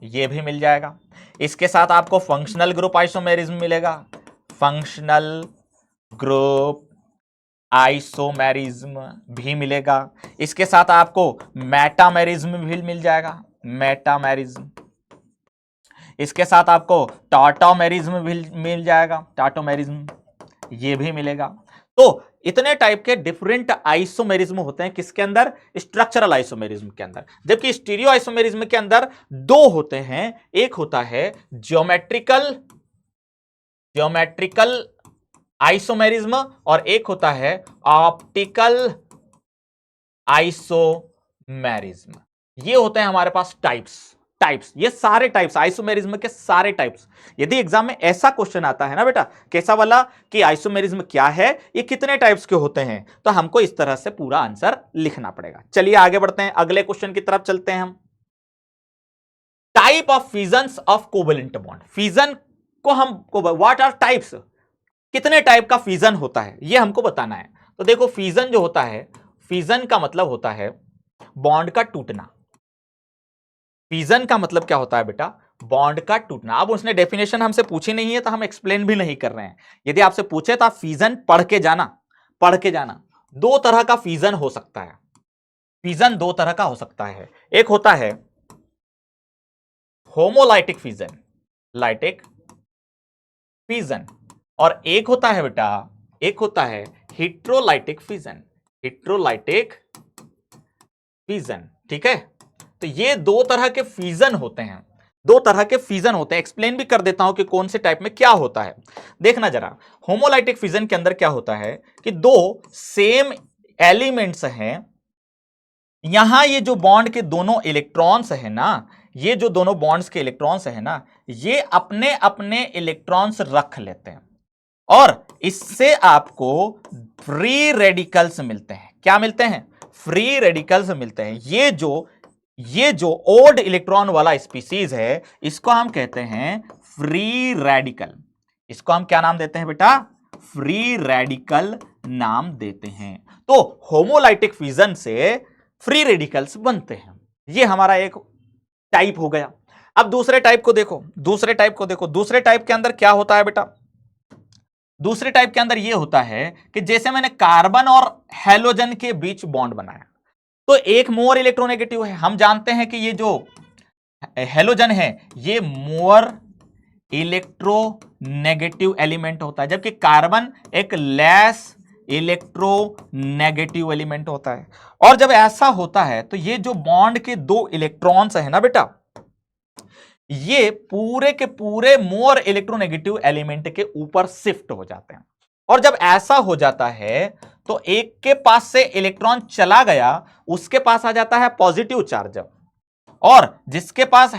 ये भी मिल जाएगा। इसके साथ आपको फंक्शनल ग्रुप आइसोमेरिज्म मिलेगा, फंक्शनल ग्रुप आइसोमेरिज्म भी मिलेगा। इसके साथ आपको मेटामेरिज्म भी मिल जाएगा, मेटामेरिज्म। इसके साथ आपको टाटोमेरिज्म भी मिल जाएगा, टाटोमेरिज्म ये भी मिलेगा। तो इतने टाइप के डिफरेंट आइसोमेरिज्म होते हैं किसके अंदर, स्ट्रक्चरल आइसोमेरिज्म के अंदर। जबकि स्टीरियो आइसोमेरिज्म के अंदर दो होते हैं, एक होता है ज्योमेट्रिकल आइसोमेरिज्म और एक होता है ऑप्टिकल आइसोमेरिज्म। ये होते हैं हमारे पास टाइप्स। ये सारे टाइप्स आइसोमेरिज्म के सारे टाइप्स। यदि एग्जाम में ऐसा क्वेश्चन आता है ना बेटा कैसा वाला कि आइसोमेरिज्म क्या है, ये कितने टाइप्स के होते हैं, तो हमको इस तरह से पूरा आंसर लिखना पड़ेगा। चलिए आगे बढ़ते हैं, अगले क्वेश्चन की तरफ चलते हैं हम। Type of fissions of covalent bond. Fission को हमको व्हाट आर टाइप्स, कितने टाइप का फिजन होता है ये हमको बताना है। तो देखो फिजन जो होता है, फिजन का मतलब होता है बॉन्ड का टूटना। फिजन का मतलब क्या होता है बेटा, बॉन्ड का टूटना। अब उसने डेफिनेशन हमसे पूछी नहीं है तो हम एक्सप्लेन भी नहीं कर रहे हैं। यदि आपसे पूछे तो आप फिजन पढ़ के जाना। दो तरह का फिजन हो सकता है, फिजन दो तरह का हो सकता है। एक होता है होमोलाइटिक फिजन, लाइटिक फिजन, और एक होता है बेटा, एक होता है हिट्रोलाइटिक फिजन, हिट्रोलाइटिक फिजन। ठीक है, तो ये दो तरह के फिजन होते हैं, दो तरह के फिजन होते हैं। एक्सप्लेन भी कर देता हूं कि कौन से टाइप में क्या होता है। देखना जरा, होमोलाइटिक फिजन के अंदर क्या होता है कि दो सेम एलिमेंट्स हैं, यहां ये जो बॉन्ड के दोनों इलेक्ट्रॉन्स है ना, ये जो दोनों बॉन्ड्स के इलेक्ट्रॉन्स है ना, ये अपने अपने इलेक्ट्रॉन्स रख लेते हैं और इससे आपको फ्री रेडिकल्स मिलते हैं। क्या मिलते हैं, फ्री रेडिकल्स मिलते हैं। ये जो ओड इलेक्ट्रॉन वाला स्पीसीज है इसको हम कहते हैं फ्री रेडिकल। इसको हम क्या नाम देते हैं बेटा, फ्री रेडिकल नाम देते हैं। तो होमोलाइटिक फिजन से फ्री रेडिकल्स बनते हैं, ये हमारा एक टाइप हो गया। अब दूसरे टाइप को देखो, दूसरे टाइप के अंदर क्या होता है बेटा, दूसरे टाइप के अंदर यह होता है कि जैसे मैंने कार्बन और हेलोजन के बीच बॉन्ड बनाया तो एक मोर इलेक्ट्रोनेगेटिव है। हम जानते हैं कि ये जो हेलोजन है ये मोर इलेक्ट्रोनेगेटिव एलिमेंट होता है, जबकि कार्बन एक लेस इलेक्ट्रोनेगेटिव एलिमेंट होता है। और जब ऐसा होता है तो ये जो बॉन्ड के दो इलेक्ट्रॉन्स है ना बेटा, ये पूरे के पूरे मोर इलेक्ट्रोनेगेटिव एलिमेंट के ऊपर शिफ्ट हो जाते हैं। और जब ऐसा हो जाता है तो एक के पास से इलेक्ट्रॉन चला गया, उसके पास आ जाता है पॉजिटिव चार्ज, और जिसके पास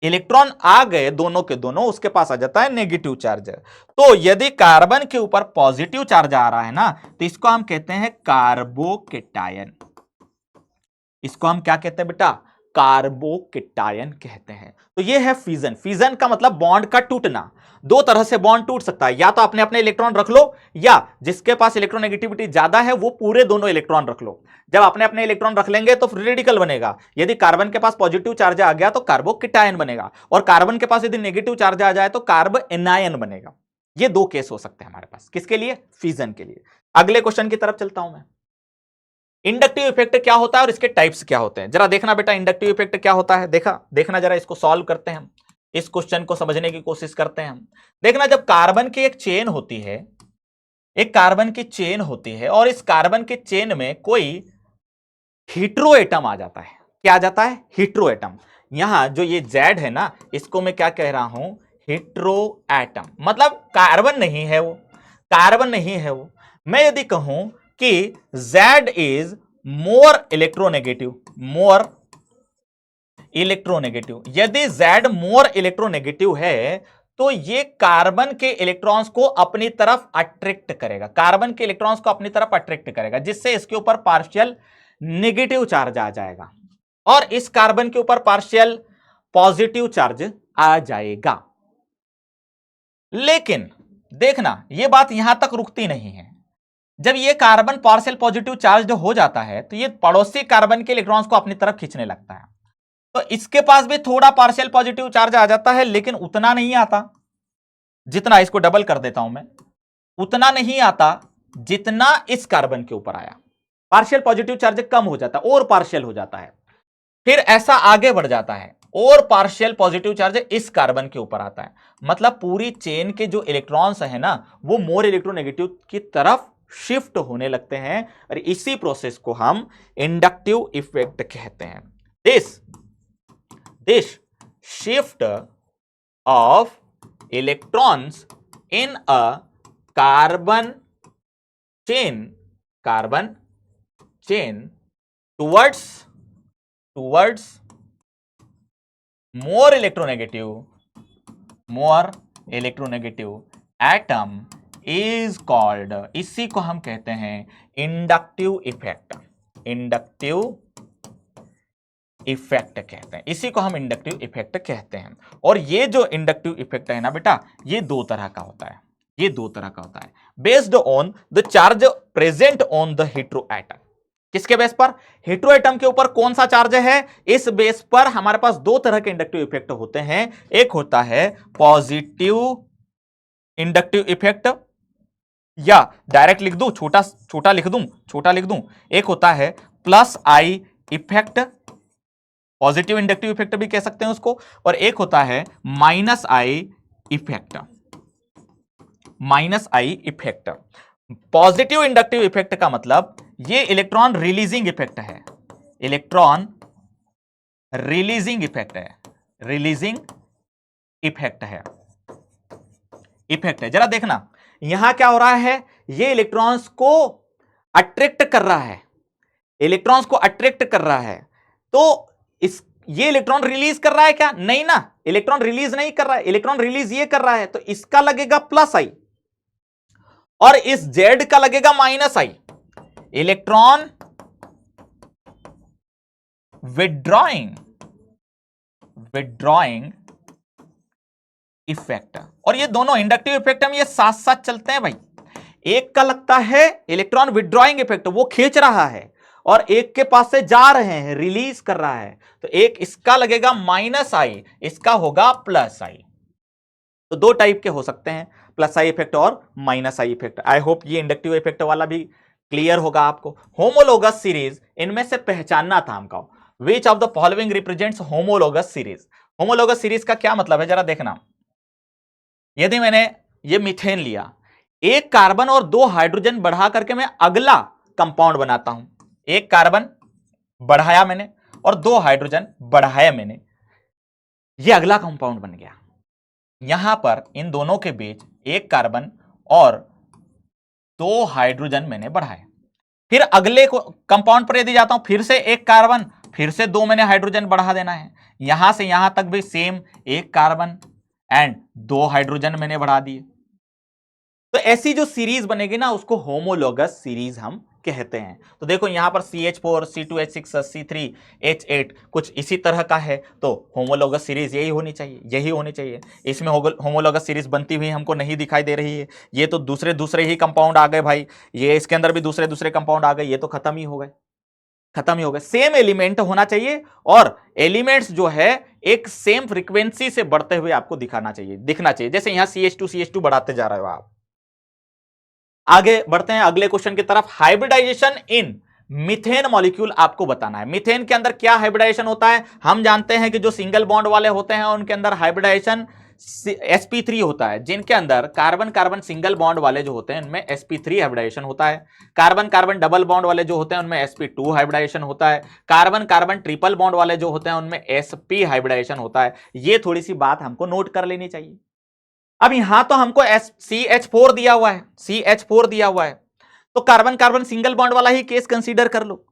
इलेक्ट्रॉन आ गए दोनों के दोनों, उसके पास आ जाता है नेगेटिव चार्ज। तो यदि कार्बन के ऊपर पॉजिटिव चार्ज आ रहा है ना, तो इसको हम कहते हैं कार्बोकेटायन। इसको हम क्या कहते हैं बेटा, कार्बोकेटायन कहते हैं। तो ये है फिजन। फिजन का मतलब बॉन्ड का टूटना। दो तरह से बॉन्ड टूट सकता है, या तो अपने अपने इलेक्ट्रॉन रख लो, या जिसके पास इलेक्ट्रोनेगेटिविटी ज्यादा है वो पूरे दोनों इलेक्ट्रॉन रख लो। जब अपने अपने इलेक्ट्रॉन रख लेंगे तो फ्री रेडिकल बनेगा। यदि कार्बन के पास पॉजिटिव चार्ज आ गया तो कार्बोकेटायन बनेगा, और कार्बन के पास यदि नेगेटिव चार्ज आ जाए तो कार्ब एनायन बनेगा। ये दो केस हो सकते हैं हमारे पास, किसके लिए? फिजन के लिए। अगले क्वेश्चन की तरफ चलता हूं मैं। इंडक्टिव इफेक्ट क्या होता है और इसके टाइप्स क्या होते हैं, जरा देखना बेटा। इंडक्टिव इफेक्ट क्या होता है, देखना जरा, इसको सॉल्व करते हैं हम, इस क्वेश्चन को समझने की कोशिश करते हैं हम। देखना, जब कार्बन की एक चेन होती है, एक कार्बन की चेन होती है, और इस कार्बन की चेन में कोई हीट्रो एटम आ जाता है। क्या आ जाता है? Hetero atom. यहां जो ये जेड है ना, इसको मैं क्या कह रहा हूं? Hetero atom. मतलब कार्बन नहीं है वो, कार्बन नहीं है वो। मैं यदि कहूं कि Z is more electronegative, more electronegative, यदि Z मोर इलेक्ट्रोनेगेटिव है तो ये कार्बन के इलेक्ट्रॉन्स को अपनी तरफ अट्रैक्ट करेगा, कार्बन के इलेक्ट्रॉन्स को अपनी तरफ अट्रैक्ट करेगा, जिससे इसके ऊपर पार्शियल नेगेटिव चार्ज आ जाएगा और इस कार्बन के ऊपर पार्शियल पॉजिटिव चार्ज आ जाएगा। लेकिन देखना, यह बात यहां तक रुकती नहीं है। जब ये कार्बन पार्शियल पॉजिटिव चार्ज हो जाता है तो ये पड़ोसी कार्बन के इलेक्ट्रॉन्स को अपनी तरफ खींचने लगता है। तो इसके पास भी थोड़ा पार्शियल पॉजिटिव चार्ज आ जाता है, लेकिन उतना नहीं आता जितना, इसको डबल कर देता हूं मैं, उतना नहीं आता जितना इस कार्बन के ऊपर आया। पार्शियल पॉजिटिव चार्ज कम हो जाता है और पार्शियल हो जाता है, फिर ऐसा आगे बढ़ जाता है और पार्शियल पॉजिटिव चार्ज इस कार्बन के ऊपर आता है। मतलब पूरी चेन के जो इलेक्ट्रॉन्स है ना, वो मोर इलेक्ट्रोनेगेटिव की तरफ शिफ्ट होने लगते हैं, और इसी प्रोसेस को हम इंडक्टिव इफेक्ट कहते हैं। This shift of electrons in a carbon chain towards more electronegative atom is called, इसी को हम कहते हैं इंडक्टिव इफेक्ट। कहते हैं इसी को हम इंडक्टिव इफेक्ट कहते हैं। और ये जो इंडक्टिव इफेक्ट है ना बेटा, ये दो तरह का होता है, based on the charge present on the hetero atom. किसके बेस पर? हेटेरो एटम के ऊपर कौन सा चार्ज है, इस बेस पर हमारे पास दो तरह के इंडक्टिव इफेक्ट होते हैं। एक होता है पॉजिटिव इंडक्टिव इफेक्ट, या डायरेक्ट लिख दूं, छोटा लिख दूं, एक होता है plus I effect, positive inductive effect भी कह सकते हैं उसको, और एक होता है minus I effect. Positive inductive effect का मतलब ये इलेक्ट्रॉन रिलीजिंग इफेक्ट है, इफेक्ट है। जरा देखना यहां क्या हो रहा है, ये इलेक्ट्रॉन्स को अट्रैक्ट कर रहा है, तो ये इलेक्ट्रॉन रिलीज कर रहा है क्या? नहीं ना, इलेक्ट्रॉन रिलीज नहीं कर रहा है, इलेक्ट्रॉन रिलीज ये कर रहा है, तो इसका लगेगा प्लस आई और इस जेड का लगेगा माइनस आई। इलेक्ट्रॉन विड्रॉइंग इफेक्ट, और ये दोनों इंडक्टिव इफेक्ट में ये साथ साथ चलते हैं भाई। एक का लगता है इलेक्ट्रॉन विड्रॉइंग इफेक्ट, वो खींच रहा है, और एक के पास से जा रहे हैं, रिलीज कर रहा है, तो एक इसका लगेगा माइनस आई, इसका होगा प्लस आई। तो दो टाइप के हो सकते हैं, प्लस आई इफेक्ट और minus I effect. I hope ये इंडक्टिव इफेक्ट वाला भी क्लियर होगा आपको। होमोलोगस सीरीज, इनमें से पहचानना था हमको, विच of the following represents homologous series. Homologous series का क्या मतलब है, जरा देखना। यदि मैंने ये मीथेन लिया, एक कार्बन और दो हाइड्रोजन बढ़ा करके मैं अगला कंपाउंड बनाता हूं, एक कार्बन बढ़ाया मैंने और दो हाइड्रोजन बढ़ाया मैंने, ये अगला कंपाउंड बन गया। यहां पर इन दोनों के बीच एक कार्बन और दो हाइड्रोजन मैंने बढ़ाए, फिर अगले कंपाउंड पर यदि जाता हूं, फिर से एक कार्बन, फिर से दो मैंने हाइड्रोजन बढ़ा देना है, यहां से यहां तक भी सेम, एक कार्बन एंड दो हाइड्रोजन मैंने बढ़ा दिए। तो ऐसी जो सीरीज बनेगी ना, उसको होमोलोगस सीरीज हम कहते हैं। तो देखो यहां पर CH4 C2H6 C3H8 कुछ इसी तरह का है, तो होमोलोगस सीरीज यही होनी चाहिए। इसमें होमोलोगस सीरीज बनती हुई हमको नहीं दिखाई दे रही है। ये तो दूसरे ही कंपाउंड आ गए भाई, ये इसके अंदर भी दूसरे कंपाउंड आ गए, ये तो खत्म ही हो गए। सेम एलिमेंट होना चाहिए और एलिमेंट्स जो है एक सेम फ्रीक्वेंसी से बढ़ते हुए आपको दिखना चाहिए। जैसे यहां CH2 बढ़ाते जा रहे हो आप। आगे बढ़ते हैं अगले क्वेश्चन की तरफ। हाइब्रिडाइजेशन इन मीथेन मॉलिक्यूल आपको बताना है। मीथेन के अंदर क्या हाइब्रिडाइजेशन होता है? हम जानते हैं कि जो सिंगल बॉन्ड वाले होते हैं उनके अंदर हाइब्रिडाइजेशन sp3 होता है। जिनके अंदर कार्बन कार्बन सिंगल बॉन्ड वाले जो होते हैं उनमें sp3 हाइब्रिडाइजेशन होता है। कार्बन कार्बन डबल बॉन्ड वाले जो होते हैं उनमें sp2 हाइब्रिडाइजेशन होता है। कार्बन कार्बन ट्रिपल बॉन्ड वाले जो होते हैं उनमें sp हाइब्रिडाइजेशन होता है। ये थोड़ी सी बात हमको नोट कर लेनी चाहिए। अब यहां तो हमको CH4 दिया हुआ है, तो कार्बन कार्बन सिंगल बॉन्ड वाला ही केस कंसीडर कर लो।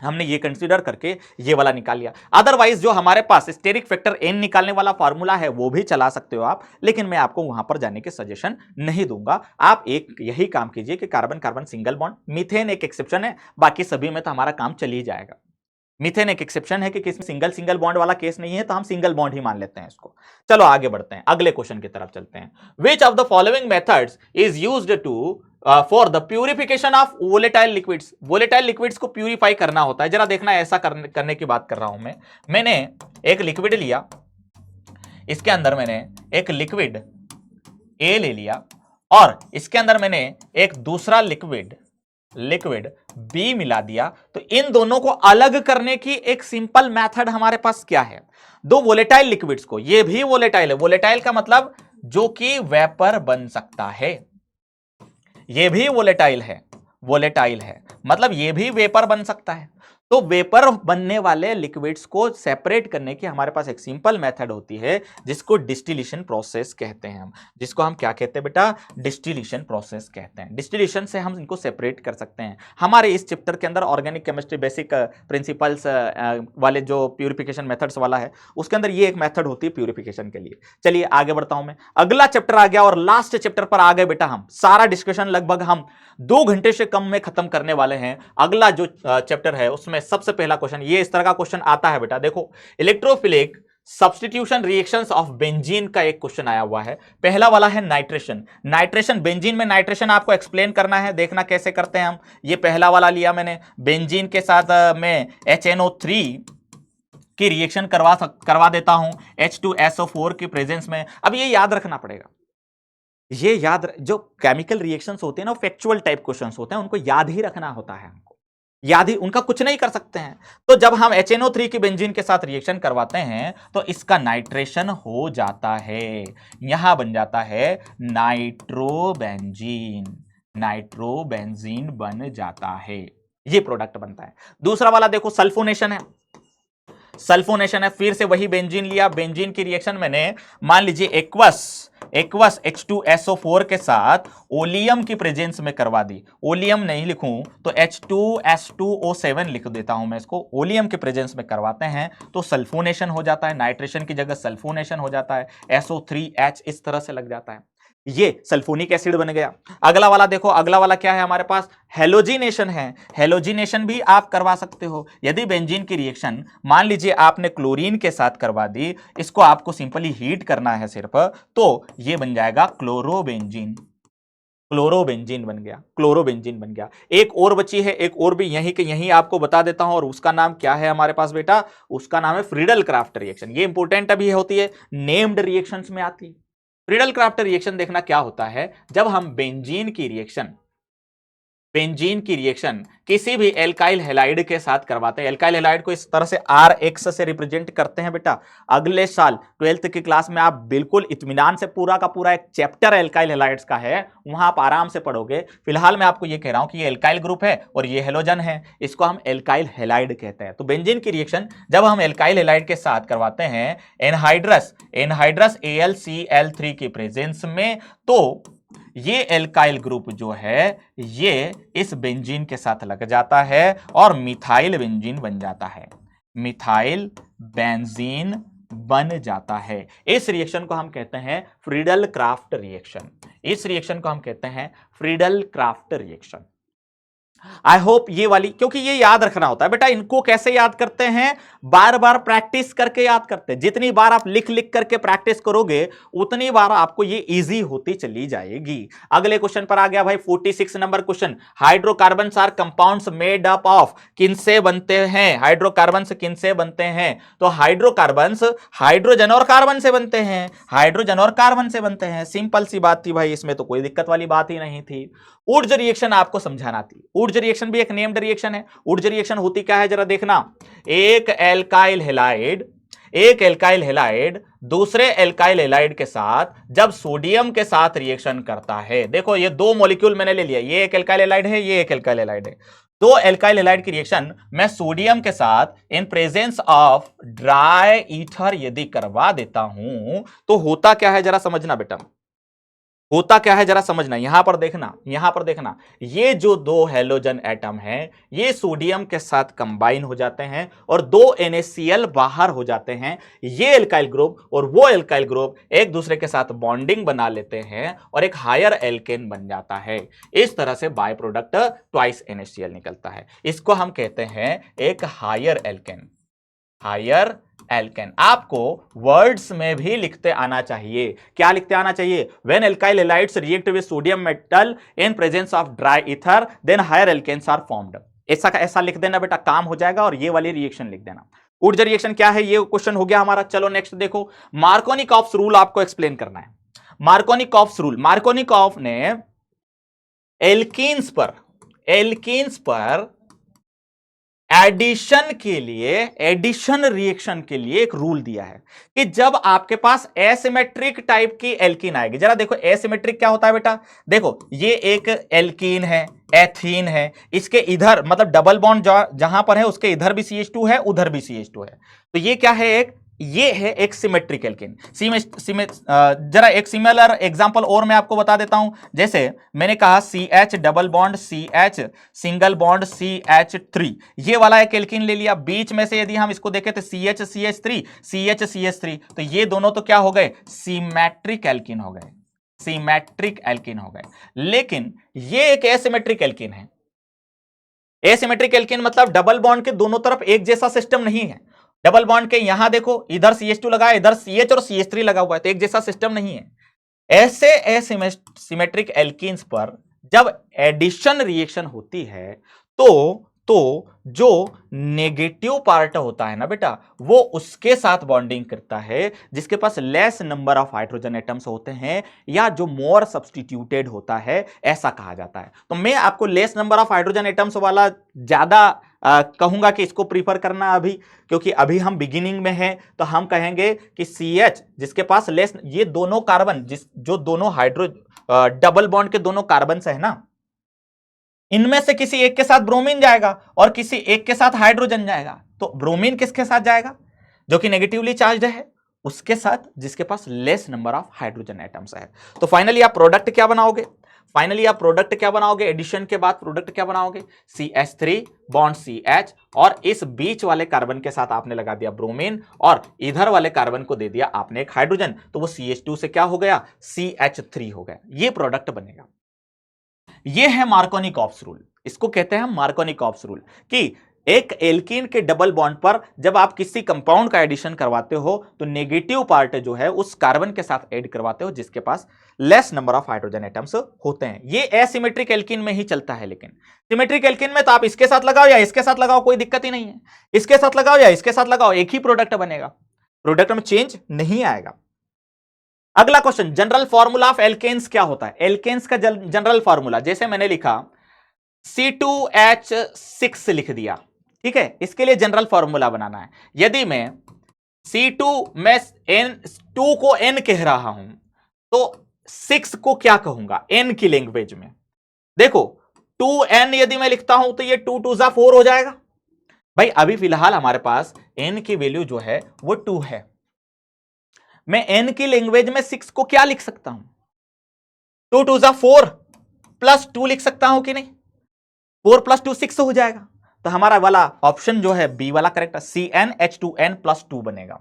हमने ये कंसीडर करके ये वाला निकाल लिया। अदरवाइज जो हमारे पास स्टेरिक फैक्टर n निकालने वाला फार्मूला है वो भी चला सकते हो आप, लेकिन मैं आपको वहां पर जाने के सजेशन नहीं दूंगा। आप एक यही काम कीजिए कि carbon carbon single bond, methane एक एक्सेप्शन है, बाकी सभी में तो हमारा काम चल ही जाएगा। मीथेन एक एक्सेप्शन है कि किसमें सिंगल बॉन्ड वाला केस नहीं है, तो हम सिंगल बॉन्ड ही मान लेते हैं इसको। चलो आगे बढ़ते हैं, अगले क्वेश्चन की तरफ चलते हैं। Which of the following methods is used to for the purification of volatile liquids? Volatile liquids को प्यूरिफाई करना होता है। जरा देखना ऐसा करने की बात कर रहा हूं मैंने एक लिक्विड लिया, इसके अंदर मैंने एक लिक्विड ए ले लिया और इसके अंदर मैंने एक दूसरा लिक्विड बी मिला दिया। तो इन दोनों को अलग करने की एक सिंपल मेथड हमारे पास क्या है? दो वोलेटाइल लिक्विड्स को, ये भी वोलेटाइल है, वोलेटाइल का मतलब जो कि वेपर बन सकता है, ये भी वोलेटाइल है मतलब ये भी वेपर बन सकता है। तो वेपर बनने वाले लिक्विड्स को सेपरेट करने की हमारे पास एक सिंपल मेथड होती है जिसको डिस्टिलेशन प्रोसेस कहते हैं। हम जिसको हम क्या कहते हैं बेटा? डिस्टिलेशन प्रोसेस कहते हैं। डिस्टिलेशन से हम इनको सेपरेट कर सकते हैं। हमारे इस चैप्टर के अंदर ऑर्गेनिक केमिस्ट्री बेसिक प्रिंसिपल्स वाले जो प्यूरिफिकेशन मेथड्स वाला है उसके अंदर ये एक मेथड होती है प्यूरिफिकेशन के लिए। चलिए आगे बढ़ता हूं मैं। अगला चैप्टर आ गया और लास्ट चैप्टर पर आ गए बेटा। हम सारा डिस्कशन लगभग हम 2 घंटे से कम में खत्म करने वाले हैं। अगला जो चैप्टर है उसमें सबसे पहला क्वेश्चन, ये इस तरह का क्वेश्चन आता है बेटा। देखो, electrophilic substitution reactions of benzene का एक क्वेश्चन आया हुआ है। पहला वाला है नाइट्रेशन। बेंजीन में नाइट्रेशन आपको एक्सप्लेन करना है, देखना कैसे करते हैं हम। ये पहला वाला लिया मैंने, बेंजीन के साथ मैं HNO3 की रिएक्शन करवा देता हूं H2SO4 की प्रेजेंस में। अब ये याद रखना पड़ेगा, जो केमिकल रिएक्शंस होते हैं ना, फैक्चुअल टाइप क्वेश्चंस होते हैं, उनको याद ही रखना होता है हमको, उनका कुछ नहीं कर सकते हैं। तो जब हम HNO3 की बेंजीन के साथ रिएक्शन करवाते हैं तो इसका नाइट्रेशन हो जाता है, यहां बन जाता है नाइट्रोबेंजीन बन जाता है, ये प्रोडक्ट बनता है। दूसरा वाला देखो, सल्फोनेशन है। फिर से वही बेंजीन लिया, बेंजीन की रिएक्शन मैंने मान लीजिए एक्वस H2SO4 के साथ ओलियम की प्रेजेंस में करवा दी। ओलियम नहीं लिखूं तो H2S2O7 लिख देता हूं मैं इसको। ओलियम के प्रेजेंस में करवाते हैं तो सल्फोनेशन हो जाता है, नाइट्रेशन की जगह सल्फोनेशन हो जाता है, SO3H इस तरह से लग जाता है, ये सल्फोनिक एसिड बन गया। अगला वाला देखो, अगला वाला क्या है हमारे पास? हेलोजिनेशन है। हेलोजिनेशन भी आप करवा सकते हो। यदि बेंजीन की रिएक्शन मान लीजिए आपने क्लोरीन के साथ करवा दी, इसको आपको सिंपली हीट करना है सिर्फ, तो ये बन जाएगा क्लोरोबेंजीन बन गया। एक और बची है, एक और भी यहीं के यहीं आपको बता देता हूं, और उसका नाम क्या है हमारे पास बेटा? उसका नाम है फ्रीडल क्राफ्ट रिएक्शन। ये इंपॉर्टेंट अभी होती है, नेम्ड रिएक्शंस में आती है। फ्रीडल क्राफ्ट रिएक्शन देखना क्या होता है, जब हम बेंजीन की रिएक्शन किसी भी एल्काइल हैलाइड के साथ करवाते हैं। एल्काइल हैलाइड को इस तरह से RX से रिप्रेजेंट करते हैं बेटा। अगले साल 12th की क्लास में आप बिल्कुल इत्मीनान से पूरा का पूरा एक चैप्टर एल्काइल हैलाइड्स का है, वहां आप आराम से पढ़ोगे। फिलहाल मैं आपको ये कह रहा हूं कि ये एल्काइल ग्रुप है और ये हेलोजन है, इसको हम एल्काइल हैलाइड कहते हैं। तो बेंजीन की रिएक्शन जब हम एल्काइल हैलाइड के साथ करवाते हैं एनहाइड्रस AlCl3 की प्रेजेंस में, तो ये एल्काइल ग्रुप जो है ये इस बेंजीन के साथ लग जाता है और मिथाइल बेंजीन बन जाता है, मिथाइल बेंजीन बन जाता है। इस रिएक्शन को हम कहते हैं Friedel craft reaction. I hope ये वाली, क्योंकि ये याद रखना होता है बेटा। इनको कैसे याद करते हैं? बार बार प्रैक्टिस करके याद करते हैं। जितनी बार आप लिख लिख करके प्रैक्टिस करोगे उतनी बार आपको ये इजी होती चली जाएगी। अगले क्वेश्चन पर आ गया भाई 46 number question. Hydrocarbons are compounds made up of, किनसे बनते हैं? हाइड्रोकार्बन्स किनसे बनते हैं? तो हाइड्रोकार्बन्स हाइड्रोजन और कार्बन से बनते हैं, हाइड्रोजन और कार्बन से बनते हैं। सिंपल सी बात थी भाई, इसमें तो कोई दिक्कत वाली बात ही नहीं थी। ऊर्ज रिएक्शन आपको समझाना थी। ऊर्ज रिएक्शन भी एक नेम्ड रिएक्शन है। ऊर्ज रिएक्शन होती क्या है जरा देखना। एक एल्काइल हैलाइड दूसरे एल्काइल हैलाइड के साथ जब सोडियम के साथ रिएक्शन करता है, देखो ये दो मॉलिक्यूल मैंने ले लिया, ये एक एल्काइल हैलाइड है, ये एक एल्काइल हैलाइड है। दो एल्काइल हैलाइड की रिएक्शन मैं सोडियम के साथ इन प्रेजेंस ऑफ ड्राई ईथर यदि करवा देता हूं तो होता क्या है जरा समझना बेटा। होता क्या है जरा समझना। यहां पर देखना, यहां पर देखना, ये जो दो हैलोजन एटम हैं ये सोडियम के साथ कंबाइन हो जाते हैं और दो NaCl बाहर हो जाते हैं। ये एल्काइल ग्रुप और वो एल्काइल ग्रुप एक दूसरे के साथ बॉन्डिंग बना लेते हैं और एक हायर एल्केन बन जाता है। इस तरह से बाय प्रोडक्ट ट्वाइस NaCl निकलता है। इसको हम कहते हैं एक हायर एल्केन। हायर एल्केन आपको वर्ड्स में भी लिखते आना चाहिए। क्या लिखते आना चाहिए? When alkyl halides react with sodium metal in presence of dry ether then higher alkanes are formed. ऐसा का ऐसा लिख देना बेटा, काम हो जाएगा। और ये वाली रिएक्शन लिख देना। ऊर्जा रिएक्शन क्या है ये क्वेश्चन हो गया हमारा। चलो नेक्स्ट देखो, मार्कोनिकॉफ्स रूल आपको एक्सप्लेन करना है। मार्कोनिकॉफ्स रूल, मार्कोनिकॉफ ने एल्कीन्स पर एडिशन के लिए, एडिशन रिएक्शन के लिए एक रूल दिया है कि जब आपके पास एसिमेट्रिक टाइप की एल्कीन आएगी, जरा देखो एसिमेट्रिक क्या होता है बेटा। देखो ये एक एल्कीन है, एथीन है, इसके इधर मतलब डबल बॉन्ड जहां पर है उसके इधर भी CH2 है, उधर भी CH2 है। तो ये क्या है? ये है एक सिमेट्रिक एल्कीन। जरा एक सिमिलर एग्जांपल और मैं आपको बता देता हूं। जैसे मैंने कहा CH double bond CH single bond CH3, ये वाला एक एल्कीन ले लिया। बीच में से यदि हम इसको देखें तो CH CH3 तो ये दोनों तो क्या हो गए? सिमेट्रिक एल्कीन हो गए, सिमेट्रिक एल्कीन हो गए। लेकिन ये एक एसिमेट्रिक एल्कीन है। एसिमेट्रिक एल्कीन मतलब डबल बॉन्ड के दोनों तरफ एक जैसा सिस्टम नहीं है। डबल बॉन्ड के यहां देखो, इधर CH2 लगा है, इधर CH और CH3 लगा हुआ है, तो एक जैसा सिस्टम नहीं है। ऐसे एसिमेट्रिक एल्कीन्स पर जब एडिशन रिएक्शन होती है तो जो नेगेटिव पार्ट होता है ना बेटा, वो उसके साथ बॉन्डिंग करता है जिसके पास less number of hydrogen atoms होते हैं या जो मोर सब्स्टिट्यूटेड होता है, ऐसा कहा जाता है। तो मैं आपको less number of hydrogen atoms वाला ज्यादा कहूंगा कि इसको प्रीफर करना अभी, क्योंकि अभी हम बिगिनिंग में हैं। तो हम कहेंगे कि CH जिसके पास लेस, ये दोनों कार्बन जो दोनों हाइड्रो डबल बॉन्ड के दोनों कार्बन है ना, इनमें से किसी एक के साथ ब्रोमीन जाएगा और किसी एक के साथ हाइड्रोजन जाएगा। तो ब्रोमीन किसके साथ जाएगा? जो कि नेगेटिवली चार्ज्ड है, उसके साथ जिसके पास less number of hydrogen atoms है। तो फाइनली आप प्रोडक्ट क्या बनाओगे? एडिशन के बाद प्रोडक्ट क्या बनाओगे? CH3 बॉन्ड CH और इस बीच वाले कार्बन के साथ आपने लगा दिया ब्रोमीन और इधर वाले कार्बन को दे दिया आपने एक हाइड्रोजन, तो वो CH2 से क्या हो गया? CH3 हो गया। ये प्रोडक्ट बनेगा। ये है मार्कोनिकॉफ्स रूल। इसको कहते हैं मार्कोनिकॉफ्स रूल कि एक एल्कीन के डबल बॉन्ड पर जब आप किसी कंपाउंड का एडिशन करवाते हो तो नेगेटिव पार्ट जो है उस कार्बन के साथ ऐड करवाते हो जिसके पास less number of hydrogen atoms होते हैं। ये एसिमेट्रिक एल्कीन में ही चलता है, लेकिन सिमेट्रिक एल्कीन में तो आप इसके साथ लगाओ या इसके साथ लगाओ, कोई दिक्कत ही नहीं है। इसके साथ लगाओ या इसके साथ लगाओ, एक ही प्रोडक्ट बनेगा, प्रोडक्ट में चेंज नहीं आएगा। अगला question, general formula of alkanes क्या होता है? एल्केन्स का जनरल फॉर्मूला, जैसे मैंने लिखा C2H6 लिख दिया, ठीक है। इसके लिए जनरल फॉर्मूला बनाना है। यदि मैं मैं N2 को N कह रहा हूं तो 6 को क्या कहूंगा N की लैंग्वेज में? देखो 2N यदि मैं लिखता हूं तो ये 2 2 4 हो जाएगा। भाई अभी फिलहाल हमारे पास N की वैल्यू जो है वो 2 है। मैं N की लैंग्वेज में 6 को क्या लिख सकता हूं? 2 2 4 प्लस 2 लिख सकता हूं कि नहीं? 4 प्लस 2 6 हो जाएगा। तो हमारा वाला ऑप्शन जो है बी वाला करेक्ट है, CnH2n प्लस 2 बनेगा।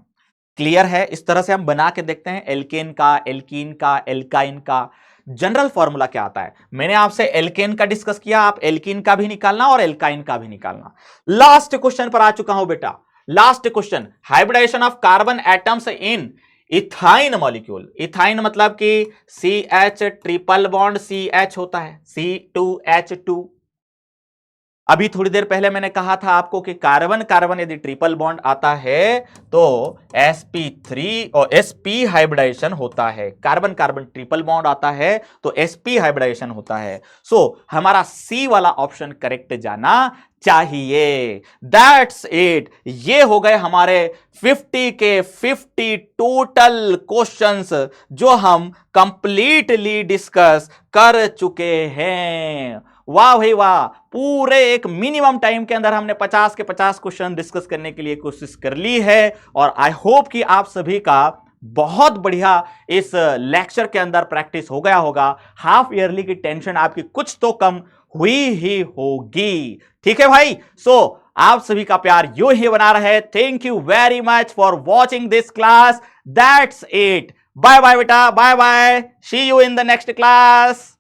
क्लियर है? इस तरह से हम बना के देखते हैं एल्केन का, एल्कीन का, एल्काइन का। जनरल फॉर्मूला क्या आता है? मैंने आपसे एल्केन का डिस्कस किया, आप एल्कीन का भी निकालना और एल्काइन का भी निकालना। लास्ट क्वेश्चन पर आ चुका हूं बेटा, last question, hybridization of carbon atoms in ethyne molecule. Ethyne मतलब कि CH ट्रिपल बॉन्ड CH होता है, C2H2। अभी थोड़ी देर पहले मैंने कहा था आपको कि कार्बन कार्बन यदि ट्रिपल बॉन्ड आता है तो sp3 और sp हाइब्रिडाइजेशन होता है। कार्बन कार्बन ट्रिपल बॉन्ड आता है तो sp हाइब्रिडाइजेशन होता है। सो हमारा C वाला ऑप्शन करेक्ट जाना चाहिए। That's it. ये हो गए हमारे 50 के 50 टोटल क्वेश्चंस जो हम कंप्लीटली डिस्कस कर चुके हैं। वाह भाई वाह, पूरे एक मिनिमम टाइम के अंदर हमने 50 के 50 क्वेश्चन डिस्कस करने के लिए कोशिश कर ली है। और आई होप कि आप सभी का बहुत बढ़िया इस लेक्चर के अंदर प्रैक्टिस हो गया होगा। हाफ ईयरली की टेंशन आपकी कुछ तो कम हुई ही होगी। ठीक है भाई, सो आप सभी का प्यार यूं ही बना रहे। Thank you very much for watching this class. That's it. Bye bye बेटा, bye bye, see you in the next class.